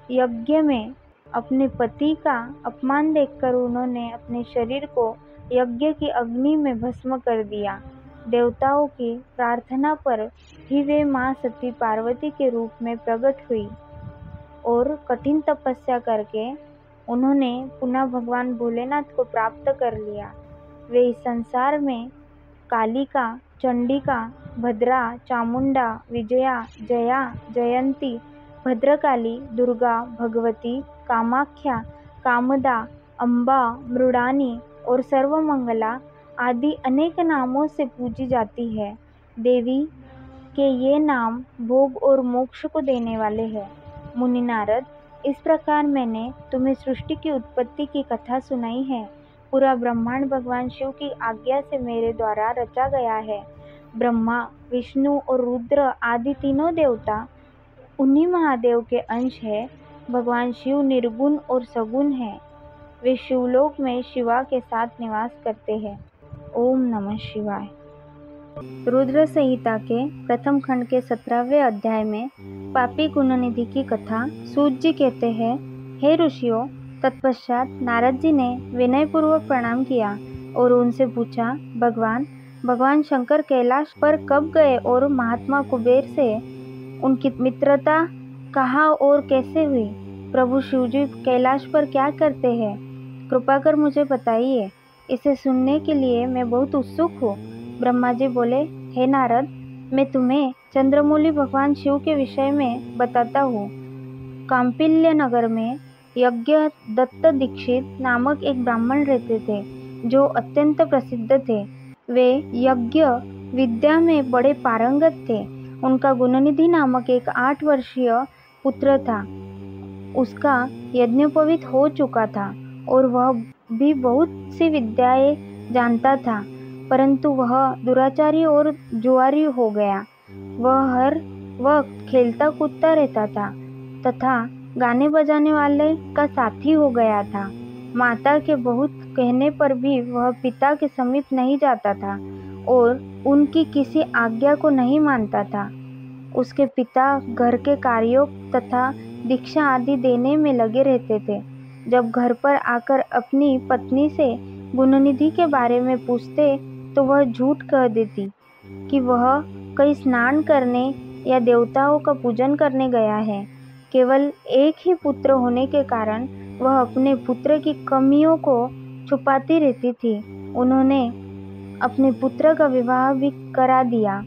यज्ञ में अपने पति का अपमान देखकर उन्होंने अपने शरीर को यज्ञ की अग्नि में भस्म कर दिया। देवताओं की प्रार्थना पर ही वे मां सती पार्वती के रूप में प्रकट हुई और कठिन तपस्या करके उन्होंने पुनः भगवान भोलेनाथ को प्राप्त कर लिया। वे इस संसार में कालिका, चंडिका, भद्रा, चामुंडा, विजया, जया, जयंती, भद्रकाली, दुर्गा, भगवती, कामाख्या, कामदा, अम्बा, मृडानी और सर्वमंगला आदि अनेक नामों से पूजी जाती है। देवी के ये नाम भोग और मोक्ष को देने वाले हैं। मुनि नारद, इस प्रकार मैंने तुम्हें सृष्टि की उत्पत्ति की कथा सुनाई है। पूरा ब्रह्मांड भगवान शिव की आज्ञा से मेरे द्वारा रचा गया है। ब्रह्मा, विष्णु और रुद्र आदि तीनों देवता उन्हीं महादेव के अंश है। भगवान शिव निर्गुण और सगुण हैं। वे शिवलोक में शिवा के साथ निवास करते हैं। ओम नमः शिवाय। रुद्र संहिता के प्रथम खंड के 17वें अध्याय में पापी गुणनिधि की कथा सूत जी कहते हैं, हे ऋषियों, तत्पश्चात नारद जी ने विनयपूर्वक प्रणाम किया और उनसे पूछा, भगवान, भगवान शंकर कैलाश पर कब गए और महात्मा कुबेर से उनकी मित्रता कहाँ और कैसे हुई? प्रभु शिवजी कैलाश पर क्या करते हैं? कृपा कर मुझे बताइए। इसे सुनने के लिए मैं बहुत उत्सुक हूँ। ब्रह्मा जी बोले, हे नारद, मैं तुम्हें चंद्रमौली भगवान शिव के विषय में बताता हूँ। कांपिल्य नगर में यज्ञ दत्त दीक्षित नामक एक ब्राह्मण रहते थे जो अत्यंत प्रसिद्ध थे। वे यज्ञ विद्या में बड़े पारंगत थे। उनका गुणनिधि नामक एक 8 वर्षीय पुत्र था। उसका यज्ञोपवीत हो चुका था और वह भी बहुत सी विद्याएं जानता था, परंतु वह दुराचारी और जुआरी हो गया। वह हर वक्त खेलता कूदता रहता था तथा गाने बजाने वाले का साथी हो गया था। माता के बहुत कहने पर भी वह पिता के समीप नहीं जाता था और उनकी किसी आज्ञा को नहीं मानता था। उसके पिता घर के कार्यों तथा दीक्षा आदि देने में लगे रहते थे। जब घर पर आकर अपनी पत्नी से गुणनिधि के बारे में पूछते तो वह झूठ कह देती कि वह कहीं स्नान करने या देवताओं का पूजन करने गया है। केवल एक ही पुत्र होने के कारण वह अपने पुत्र की कमियों को छुपाती रहती थी। उन्होंने अपने पुत्र का विवाह भी करा दिया।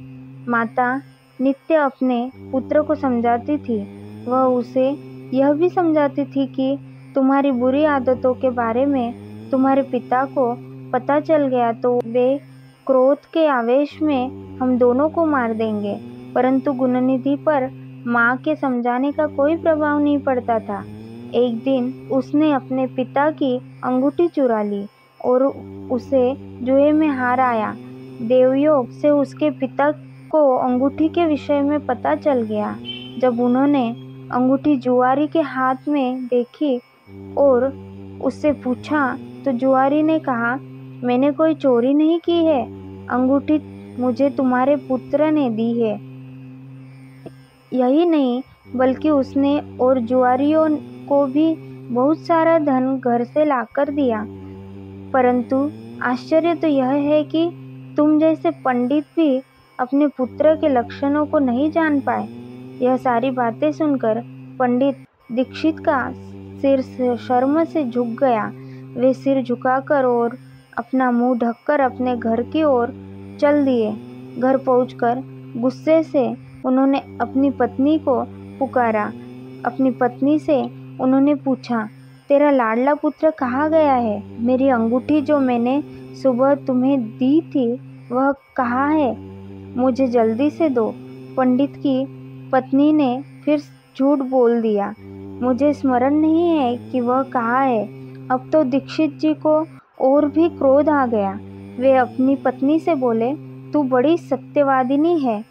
माता नित्य अपने पुत्र को समझाती थी। वह उसे यह भी समझाती थी कि तुम्हारी बुरी आदतों के बारे में तुम्हारे पिता को पता चल गया तो वे क्रोध के आवेश में हम दोनों को मार देंगे। परंतु गुणनिधि पर माँ के समझाने का कोई प्रभाव नहीं पड़ता था। एक दिन उसने अपने पिता की अंगूठी चुरा ली और उसे जुए में हार आया। देवयोग से उसके पिता को अंगूठी के विषय में पता चल गया। जब उन्होंने अंगूठी जुआरी के हाथ में देखी और उससे पूछा तो जुआरी ने कहा, मैंने कोई चोरी नहीं की है, अंगूठी मुझे तुम्हारे पुत्र ने दी है। यही नहीं बल्कि उसने और जुआरियों को भी बहुत सारा धन घर से लाकर दिया। परंतु आश्चर्य तो यह है कि तुम जैसे पंडित भी अपने पुत्र के लक्षणों को नहीं जान पाए। यह सारी बातें सुनकर पंडित दीक्षित का सिर शर्म से झुक गया। वे सिर झुकाकर और अपना मुंह ढककर अपने घर की ओर चल दिए। घर पहुंचकर गुस्से से उन्होंने अपनी पत्नी को पुकारा। अपनी पत्नी से उन्होंने पूछा, तेरा लाडला पुत्र कहाँ गया है? मेरी अंगूठी जो मैंने सुबह तुम्हें दी थी वह कहाँ है? मुझे जल्दी से दो। पंडित की पत्नी ने फिर झूठ बोल दिया, मुझे स्मरण नहीं है कि वह कहाँ है। अब तो दीक्षित जी को और भी क्रोध आ गया। वे अपनी पत्नी से बोले, तू बड़ी सत्यवादिनी है,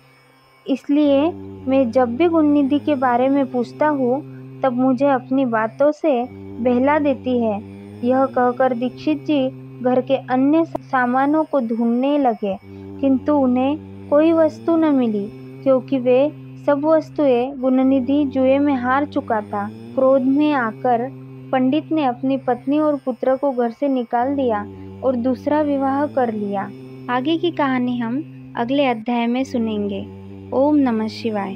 इसलिए मैं जब भी गुणनिधि के बारे में पूछता हूँ तब मुझे अपनी बातों से बहला देती है। यह कहकर दीक्षित जी घर के अन्य सामानों को ढूंढने लगे, किंतु उन्हें कोई वस्तु न मिली क्योंकि वे सब वस्तुएं गुणनिधि जुए में हार चुका था। क्रोध में आकर पंडित ने अपनी पत्नी और पुत्र को घर से निकाल दिया और दूसरा विवाह कर लिया। आगे की कहानी हम अगले अध्याय में सुनेंगे। ओम नमः शिवाय।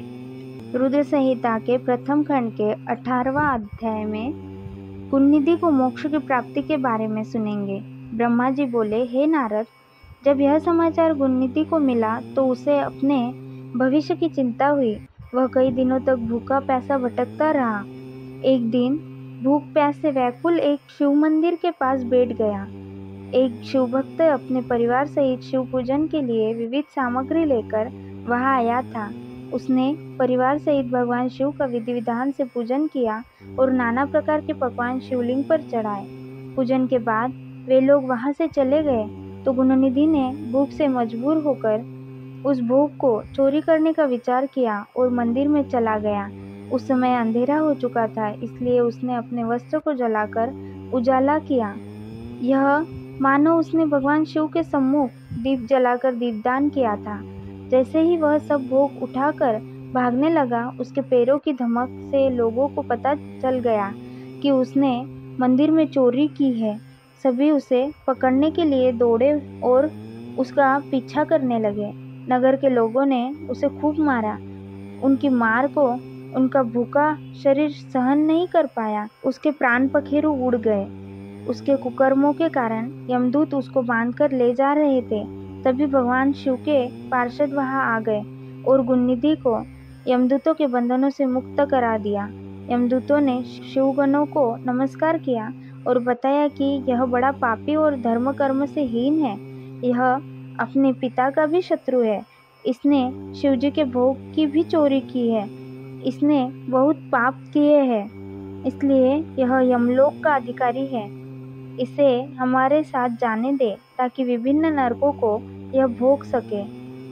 रुद्र संहिता के प्रथम खंड के 18वां अध्याय में गुणनिधि को मोक्ष की प्राप्ति के बारे में सुनेंगे। ब्रह्मा जी बोले, हे नारद, जब यह समाचार गुणनिधि को मिला तो उसे अपने भविष्य की चिंता हुई। वह कई दिनों तक भूखा प्यासा भटकता रहा। एक दिन भूख प्यास से व्याकुल एक शिव मंदिर के पास बैठ गया। एक शिव भक्त अपने परिवार सहित शिव पूजन के लिए विविध सामग्री लेकर वहां आया था। उसने परिवार सहित भगवान शिव का विधि विधान से पूजन किया और नाना प्रकार के पकवान शिवलिंग पर चढ़ाए। पूजन के बाद वे लोग वहां से चले गए तो गुणनिधि ने भूख से मजबूर होकर उस भोग को चोरी करने का विचार किया और मंदिर में चला गया। उस समय अंधेरा हो चुका था, इसलिए उसने अपने वस्त्र को जलाकर उजाला किया। यह मानो उसने भगवान शिव के सम्मुख दीप जलाकर दीपदान किया था। जैसे ही वह सब भोग उठाकर भागने लगा, उसके पैरों की धमक से लोगों को पता चल गया कि उसने मंदिर में चोरी की है। सभी उसे पकड़ने के लिए दौड़े और उसका पीछा करने लगे। नगर के लोगों ने उसे खूब मारा। उनकी मार को उनका भूखा शरीर सहन नहीं कर पाया। उसके प्राण पखेरु उड़ गए। उसके कुकर्मों के कारण यमदूत उसको बांधकर ले जा रहे थे। तभी भगवान शिव के पार्षद वहां आ गए और गुणनिधि को यमदूतों के बंधनों से मुक्त करा दिया। यमदूतों ने शिवगणों को नमस्कार किया और बताया कि यह बड़ा पापी और धर्म कर्म से हीन है। यह अपने पिता का भी शत्रु है। इसने शिवजी के भोग की भी चोरी की है। इसने बहुत पाप किए हैं, इसलिए यह यमलोक का अधिकारी है। इसे हमारे साथ जाने दे ताकि विभिन्न नरकों को यह भोग सके।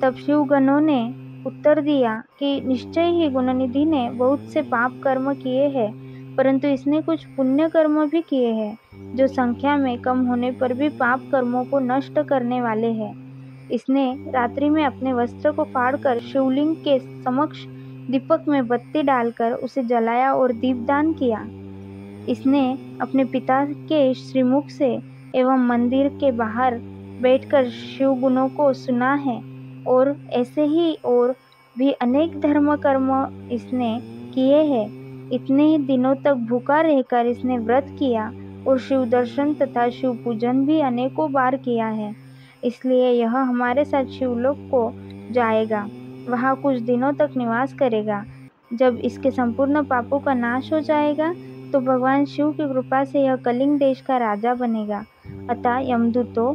तब शिवगणों ने उत्तर दिया कि निश्चय ही गुणनिधि ने बहुत से पाप कर्म किए हैं, परंतु इसने कुछ पुण्य कर्म भी किए हैं जो संख्या में कम होने पर भी पाप कर्मों को नष्ट करने वाले हैं। इसने रात्रि में अपने वस्त्र को फाड़कर शिवलिंग के समक्ष दीपक में बत्ती डालकर उसे जलाया और दीपदान किया। इसने अपने पिता के श्रीमुख से एवं मंदिर के बाहर बैठकर शिव गुणों को सुना है और ऐसे ही और भी अनेक धर्म कर्म इसने किए हैं। इतने ही दिनों तक भूखा रहकर इसने व्रत किया और शिव दर्शन तथा शिव पूजन भी अनेकों बार किया है। इसलिए यह हमारे साथ शिवलोक को जाएगा, वहाँ कुछ दिनों तक निवास करेगा। जब इसके संपूर्ण पापों का नाश हो जाएगा तो भगवान शिव की कृपा से यह कलिंग देश का राजा बनेगा। अतः यमदूतों,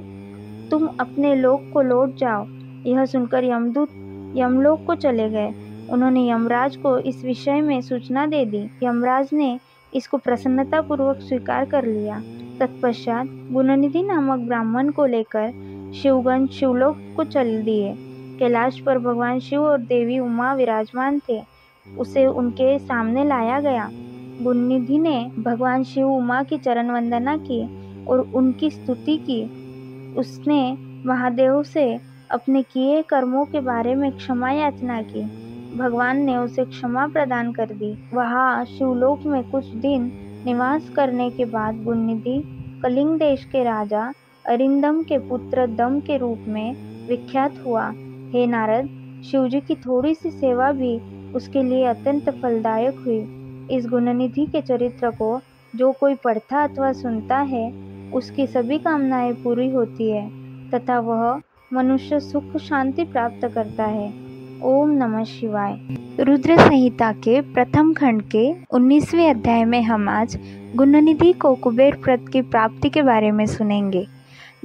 तुम अपने लोक को लौट जाओ। यह सुनकर यमदूत यमलोक को चले गए। उन्होंने यमराज को इस विषय में सूचना दे दी। यमराज ने इसको प्रसन्नता पूर्वक स्वीकार कर लिया। तत्पश्चात गुणनिधि नामक ब्राह्मण को लेकर शिवगण शिवलोक को चल दिए। कैलाश पर भगवान शिव और देवी उमा विराजमान थे। उसे उनके सामने लाया गया। गुणनिधि ने भगवान शिव उमा की चरण वंदना की और उनकी स्तुति की। उसने महादेव से अपने किए कर्मों के बारे में क्षमा याचना की। भगवान ने उसे क्षमा प्रदान कर दी। वहाँ शिवलोक में कुछ दिन निवास करने के बाद गुणनिधि कलिंग देश के राजा अरिंदम के पुत्र दम के रूप में विख्यात हुआ। हे नारद, शिवजी की थोड़ी सी सेवा भी उसके लिए अत्यंत फलदायक हुई। इस गुणनिधि के चरित्र को जो कोई पढ़ता अथवा सुनता है, उसकी सभी कामनाएं पूरी होती है तथा वह मनुष्य सुख शांति प्राप्त करता है। ओम नमः शिवाय। रुद्र संहिता के प्रथम खंड के 19वें अध्याय में हम आज गुणनिधि को कुबेर प्रद की प्राप्ति के बारे में सुनेंगे।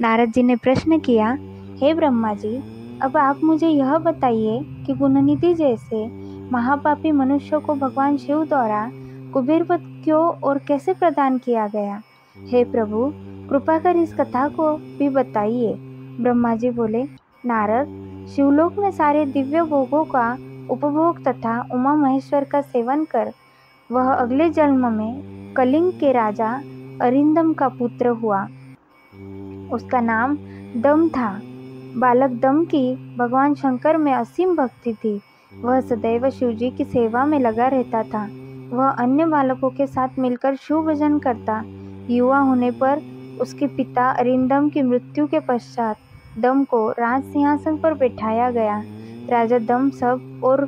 नारद जी ने प्रश्न किया, हे ब्रह्मा जी, अब आप मुझे यह बताइए कि गुणनिधि जैसे महापापी मनुष्य को भगवान शिव द्वारा कुबेर पद क्यों और कैसे प्रदान किया गया। हे प्रभु, कृपा कर इस कथा को भी बताइए। ब्रह्मा जी बोले, नारद, शिवलोक में सारे दिव्य भोगों का उपभोग तथा उमा महेश्वर का सेवन कर वह अगले जन्म में कलिंग के राजा अरिंदम का पुत्र हुआ। उसका नाम दम था। बालक दम की भगवान शंकर में असीम भक्ति थी। वह सदैव शिवजी की सेवा में लगा रहता था। वह अन्य बालकों के साथ मिलकर शिव भजन करता। युवा होने पर उसके पिता अरिंदम की मृत्यु के पश्चात दम को राज सिंहासन पर बैठाया गया। राजा दम सब और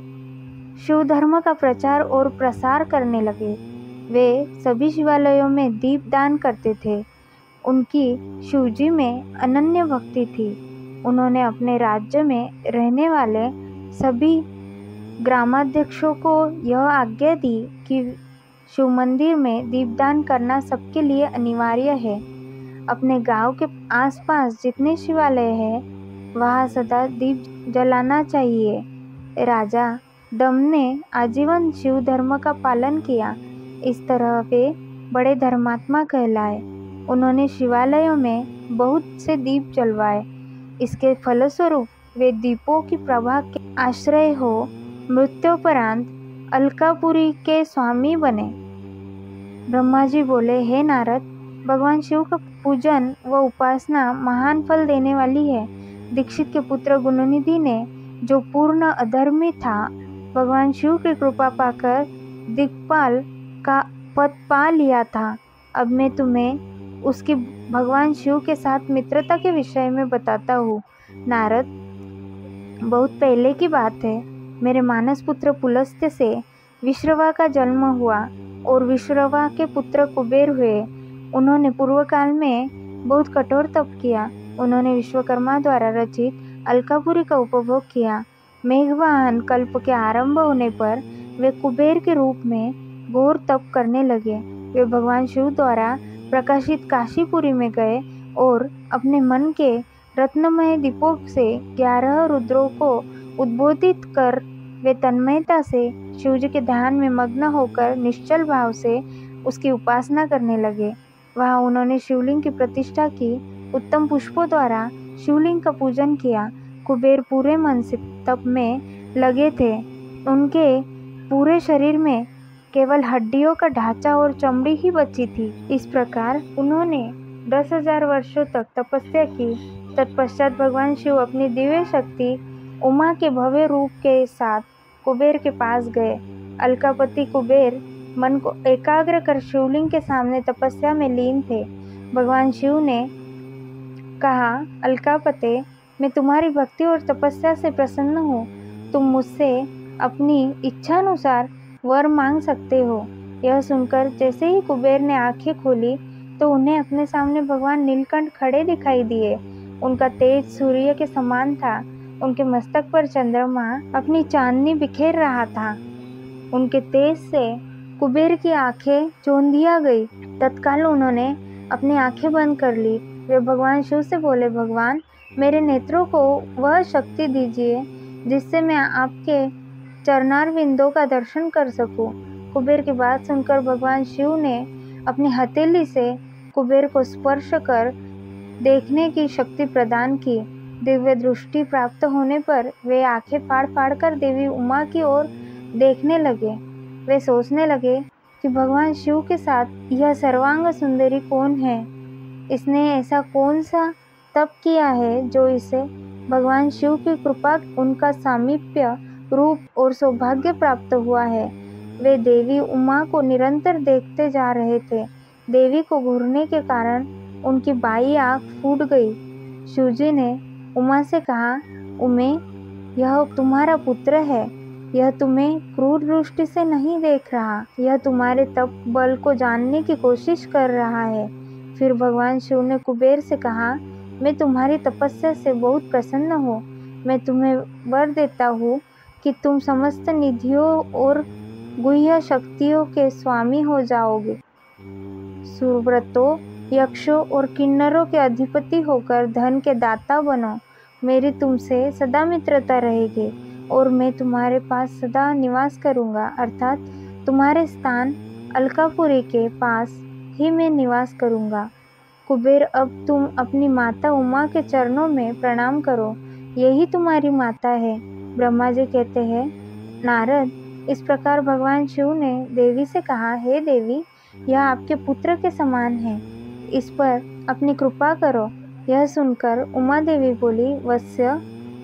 शिव धर्म का प्रचार और प्रसार करने लगे। वे सभी शिवालयों में दीप दान करते थे। उनकी शिवजी में अनन्य भक्ति थी। उन्होंने अपने राज्य में रहने वाले सभी ग्रामाध्यक्षों को यह आज्ञा दी कि शिव मंदिर में दीपदान करना सबके लिए अनिवार्य है। अपने गांव के आसपास जितने शिवालय हैं, वहाँ सदा दीप जलाना चाहिए। राजा दम ने आजीवन शिव धर्म का पालन किया। इस तरह वे बड़े धर्मात्मा कहलाए। उन्होंने शिवालयों में बहुत से दीप जलवाए। इसके फलस्वरूप वे दीपों की प्रभा के आश्रय हो मृत्योपरांत अलकापुरी के स्वामी बने। ब्रह्मा जी बोले, हे नारद, भगवान शिव का पूजन व उपासना महान फल देने वाली है। दीक्षित के पुत्र गुणनिधि ने, जो पूर्ण अधर्मी था, भगवान शिव की कृपा पाकर दिक्पाल का पद पा लिया था। अब मैं तुम्हें उसकी भगवान शिव के साथ मित्रता के विषय में बताता हूँ। नारद, बहुत पहले की बात है। मेरे मानस पुत्र पुलस्त्य से विश्रवा का जन्म हुआ और विश्रवा के पुत्र कुबेर हुए। उन्होंने पूर्व काल में बहुत कठोर तप किया। उन्होंने विश्वकर्मा द्वारा रचित अलकापुरी का उपभोग किया। मेघवाहन कल्प के आरंभ होने पर वे कुबेर के रूप में घोर तप करने लगे। वे भगवान शिव द्वारा प्रकाशित काशीपुरी में गए और अपने मन के रत्नमय दीपों से 11 रुद्रों को उद्बोधित कर वे तन्मयता से शिवजी के ध्यान में मग्न होकर निश्चल भाव से उसकी उपासना करने लगे। वहाँ उन्होंने शिवलिंग की प्रतिष्ठा की। उत्तम पुष्पों द्वारा शिवलिंग का पूजन किया। कुबेर पूरे मन से तप में लगे थे। उनके पूरे शरीर में केवल हड्डियों का ढांचा और चमड़ी ही बची थी। इस प्रकार उन्होंने 10,000 वर्षों तक तपस्या की। तत्पश्चात भगवान शिव अपनी दिव्य शक्ति उमा के भव्य रूप के साथ कुबेर के पास गए। अलकापति कुबेर मन को एकाग्र कर शिवलिंग के सामने तपस्या में लीन थे। भगवान शिव ने कहा, अलकापते, मैं तुम्हारी भक्ति और तपस्या से प्रसन्न हूँ। तुम मुझसे अपनी इच्छानुसार वर मांग सकते हो। यह सुनकर जैसे ही कुबेर ने आंखें खोली तो उन्हें अपने सामने भगवान नीलकंठ खड़े दिखाई दिए। उनका तेज सूर्य के समान था। उनके मस्तक पर चंद्रमा अपनी चांदनी बिखेर रहा था। उनके तेज से कुबेर की आंखें चौंधिया गई। तत्काल उन्होंने अपनी आंखें बंद कर ली। वे भगवान शिव से बोले, भगवान, मेरे नेत्रों को वह शक्ति दीजिए जिससे मैं आपके चरणार बिंदों का दर्शन कर सकूं। कुबेर की बात सुनकर भगवान शिव ने अपनी हथेली से कुबेर को स्पर्श कर देखने की शक्ति प्रदान की। दिव्य दृष्टि प्राप्त होने पर वे आंखें फाड़ फाड़ कर देवी उमा की ओर देखने लगे। वे सोचने लगे कि भगवान शिव के साथ यह सर्वांग सुंदरी कौन है। इसने ऐसा कौन सा तप किया है जो इसे भगवान शिव की कृपा, उनका सामीप्य रूप और सौभाग्य प्राप्त हुआ है। वे देवी उमा को निरंतर देखते जा रहे थे। देवी को घूरने के कारण उनकी बाई आँख फूट गई। शिवजी ने उमा से कहा, उमे, यह तुम्हारा पुत्र है। यह तुम्हें क्रूर दृष्टि से नहीं देख रहा। यह तुम्हारे तप बल को जानने की कोशिश कर रहा है। फिर भगवान शिव ने कुबेर से कहा, मैं तुम्हारी तपस्या से बहुत प्रसन्न हूँ। मैं तुम्हें वर देता हूँ कि तुम समस्त निधियों और गुह्य शक्तियों के स्वामी हो जाओगे। सुव्रतों, यक्षों और किन्नरों के अधिपति होकर धन के दाता बनो। मेरी तुमसे सदा मित्रता रहेगी और मैं तुम्हारे पास सदा निवास करूँगा, अर्थात तुम्हारे स्थान अलकापुरी के पास ही मैं निवास करूँगा। कुबेर, अब तुम अपनी माता उमा के चरणों में प्रणाम करो। यही तुम्हारी माता है। ब्रह्मा जी कहते हैं, नारद, इस प्रकार भगवान शिव ने देवी से कहा, हे देवी, यह आपके पुत्र के समान है। इस पर अपनी कृपा करो। यह सुनकर उमा देवी बोली, वत्स्य,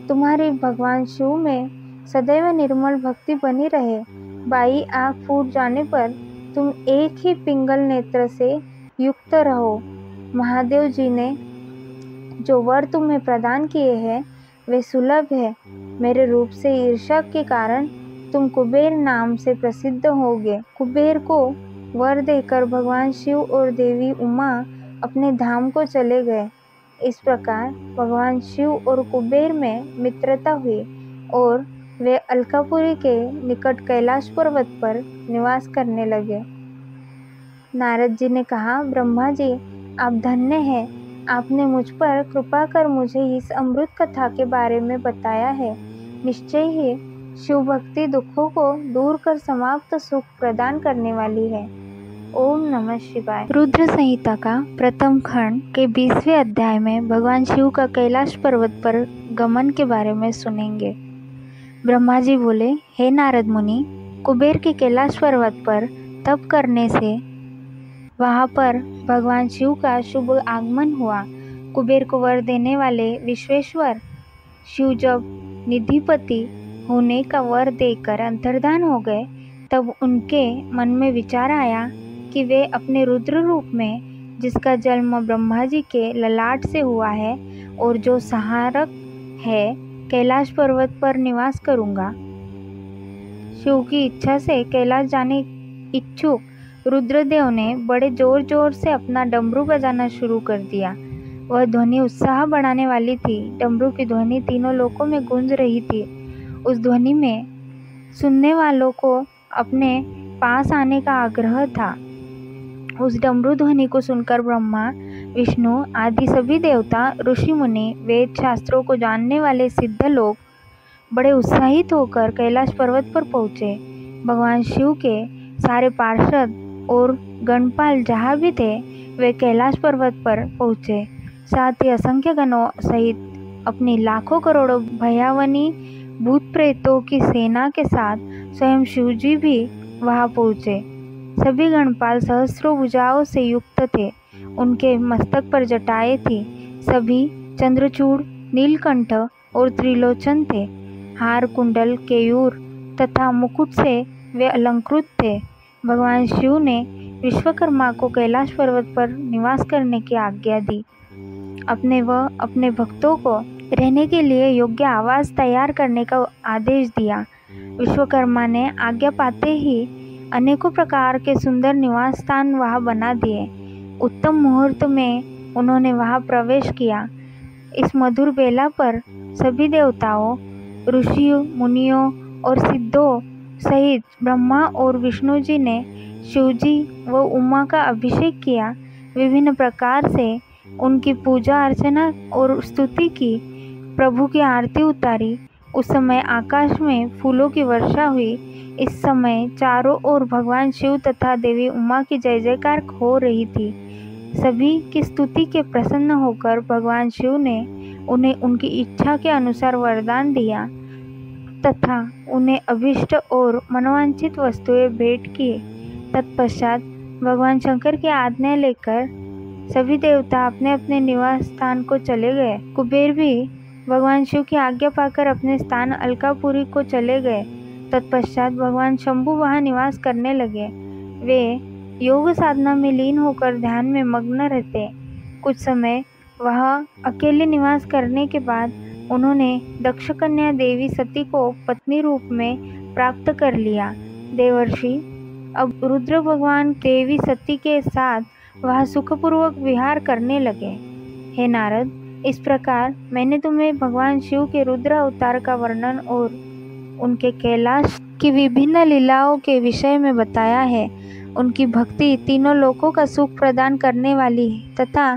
तुम्हारी भगवान शिव में सदैव निर्मल भक्ति बनी रहे। बाई आँख फूट जाने पर तुम एक ही पिंगल नेत्र से युक्त रहो। महादेव जी ने जो वर तुम्हें प्रदान किए हैं वे सुलभ है। मेरे रूप से ईर्ष्या के कारण तुम कुबेर नाम से प्रसिद्ध होगे। कुबेर को वर देकर भगवान शिव और देवी उमा अपने धाम को चले गए। इस प्रकार भगवान शिव और कुबेर में मित्रता हुई और वे अलकापुरी के निकट कैलाश पर्वत पर निवास करने लगे। नारद जी ने कहा, ब्रह्मा जी, आप धन्य हैं। आपने मुझ पर कृपा कर मुझे इस अमृत कथा के बारे में बताया है। निश्चय ही शिव भक्ति दुखों को दूर कर समाप्त सुख प्रदान करने वाली है। ओम नमः शिवाय। रुद्र संहिता का प्रथम खंड के 20वें अध्याय में भगवान शिव का कैलाश पर्वत पर गमन के बारे में सुनेंगे। ब्रह्मा जी बोले, हे नारद मुनि, कुबेर के कैलाश पर्वत पर तप करने से वहाँ पर भगवान शिव का शुभ आगमन हुआ। कुबेर को वर देने वाले विश्वेश्वर शिव जब निधिपति होने का वर देकर अंतर्धान हो गए, तब उनके मन में विचार आया कि वे अपने रुद्र रूप में, जिसका जन्म ब्रह्मा जी के ललाट से हुआ है और जो संहारक है कैलाश पर्वत पर निवास करूंगा। शिव की इच्छा से कैलाश जाने इच्छुक रुद्रदेव ने बड़े जोर जोर से अपना डमरू बजाना शुरू कर दिया। वह ध्वनि उत्साह बढ़ाने वाली थी। डमरू की ध्वनि तीनों लोकों में गूंज रही थी। उस ध्वनि में सुनने वालों को अपने पास आने का आग्रह था। उस डमरू ध्वनि को सुनकर ब्रह्मा, विष्णु आदि सभी देवता, ऋषि मुनि, वेद शास्त्रों को जानने वाले सिद्ध लोग बड़े उत्साहित होकर कैलाश पर्वत पर पहुँचे। भगवान शिव के सारे पार्षद और गणपाल जहाँ भी थे वे कैलाश पर्वत पर पहुँचे। साथ ही असंख्य गणों सहित अपनी लाखों करोड़ों भयावनी भूत प्रेतों की सेना के साथ स्वयं शिवजी भी वहां पहुँचे। सभी गणपाल सहस्रों भुजाओं से युक्त थे। उनके मस्तक पर जटाएं थी। सभी चंद्रचूड़, नीलकंठ और त्रिलोचन थे। हार, कुंडल, केयूर तथा मुकुट से वे अलंकृत थे। भगवान शिव ने विश्वकर्मा को कैलाश पर्वत पर निवास करने की आज्ञा दी। अपने भक्तों को रहने के लिए योग्य आवास तैयार करने का आदेश दिया। विश्वकर्मा ने आज्ञा पाते ही अनेकों प्रकार के सुंदर निवास स्थान वहां बना दिए। उत्तम मुहूर्त में उन्होंने वहां प्रवेश किया। इस मधुर बेला पर सभी देवताओं, ऋषियों, मुनियों और सिद्धों सहित ब्रह्मा और विष्णु जी ने शिवजी व उमा का अभिषेक किया। विभिन्न प्रकार से उनकी पूजा अर्चना और स्तुति की। प्रभु की आरती उतारी। उस समय आकाश में फूलों की वर्षा हुई। इस समय चारों ओर भगवान शिव तथा देवी उमा की जय जयकार हो रही थी। सभी की स्तुति के प्रसन्न होकर भगवान शिव ने उन्हें उनकी इच्छा के अनुसार वरदान दिया तथा उन्हें अभिष्ट और मनोवांछित वस्तुएं भेंट किए। तत्पश्चात भगवान शंकर की आज्ञा लेकर सभी देवता अपने अपने निवास स्थान को चले गए। कुबेर भी भगवान शिव की आज्ञा पाकर अपने स्थान अलकापुरी को चले गए। तत्पश्चात भगवान शंभु वहां निवास करने लगे। वे योग साधना में लीन होकर ध्यान में मग्न रहते। कुछ समय वहां अकेले निवास करने के बाद उन्होंने दक्ष कन्या देवी सती को पत्नी रूप में प्राप्त कर लिया। देवर्षि अब रुद्र भगवान देवी सती के साथ वहां सुखपूर्वक विहार करने लगे। हे नारद, इस प्रकार मैंने तुम्हें भगवान शिव के रुद्र अवतार का वर्णन और उनके कैलाश की विभिन्न लीलाओं के विषय में बताया है। उनकी भक्ति तीनों लोकों का सुख प्रदान करने वाली तथा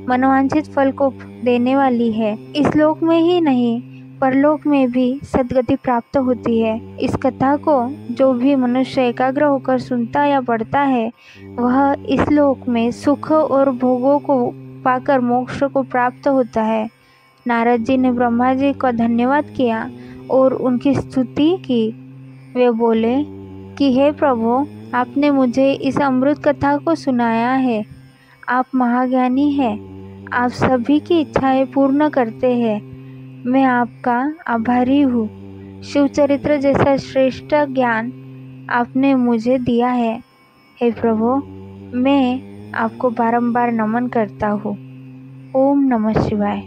मनोवांछित फल को देने वाली है। इस लोक में ही नहीं परलोक में भी सद्गति प्राप्त होती है। इस कथा को जो भी मनुष्य एकाग्र होकर सुनता या पढ़ता है वह इस लोक में सुख और भोगों को पाकर मोक्ष को प्राप्त होता है। नारद जी ने ब्रह्मा जी का धन्यवाद किया और उनकी स्तुति की। वे बोले कि हे प्रभु, आपने मुझे इस अमृत कथा को सुनाया है। आप महाज्ञानी हैं। आप सभी की इच्छाएं पूर्ण करते हैं। मैं आपका आभारी हूँ। शिव चरित्र जैसा श्रेष्ठ ज्ञान आपने मुझे दिया है। हे प्रभु, मैं आपको बारंबार नमन करता हूँ। ओम नमः शिवाय।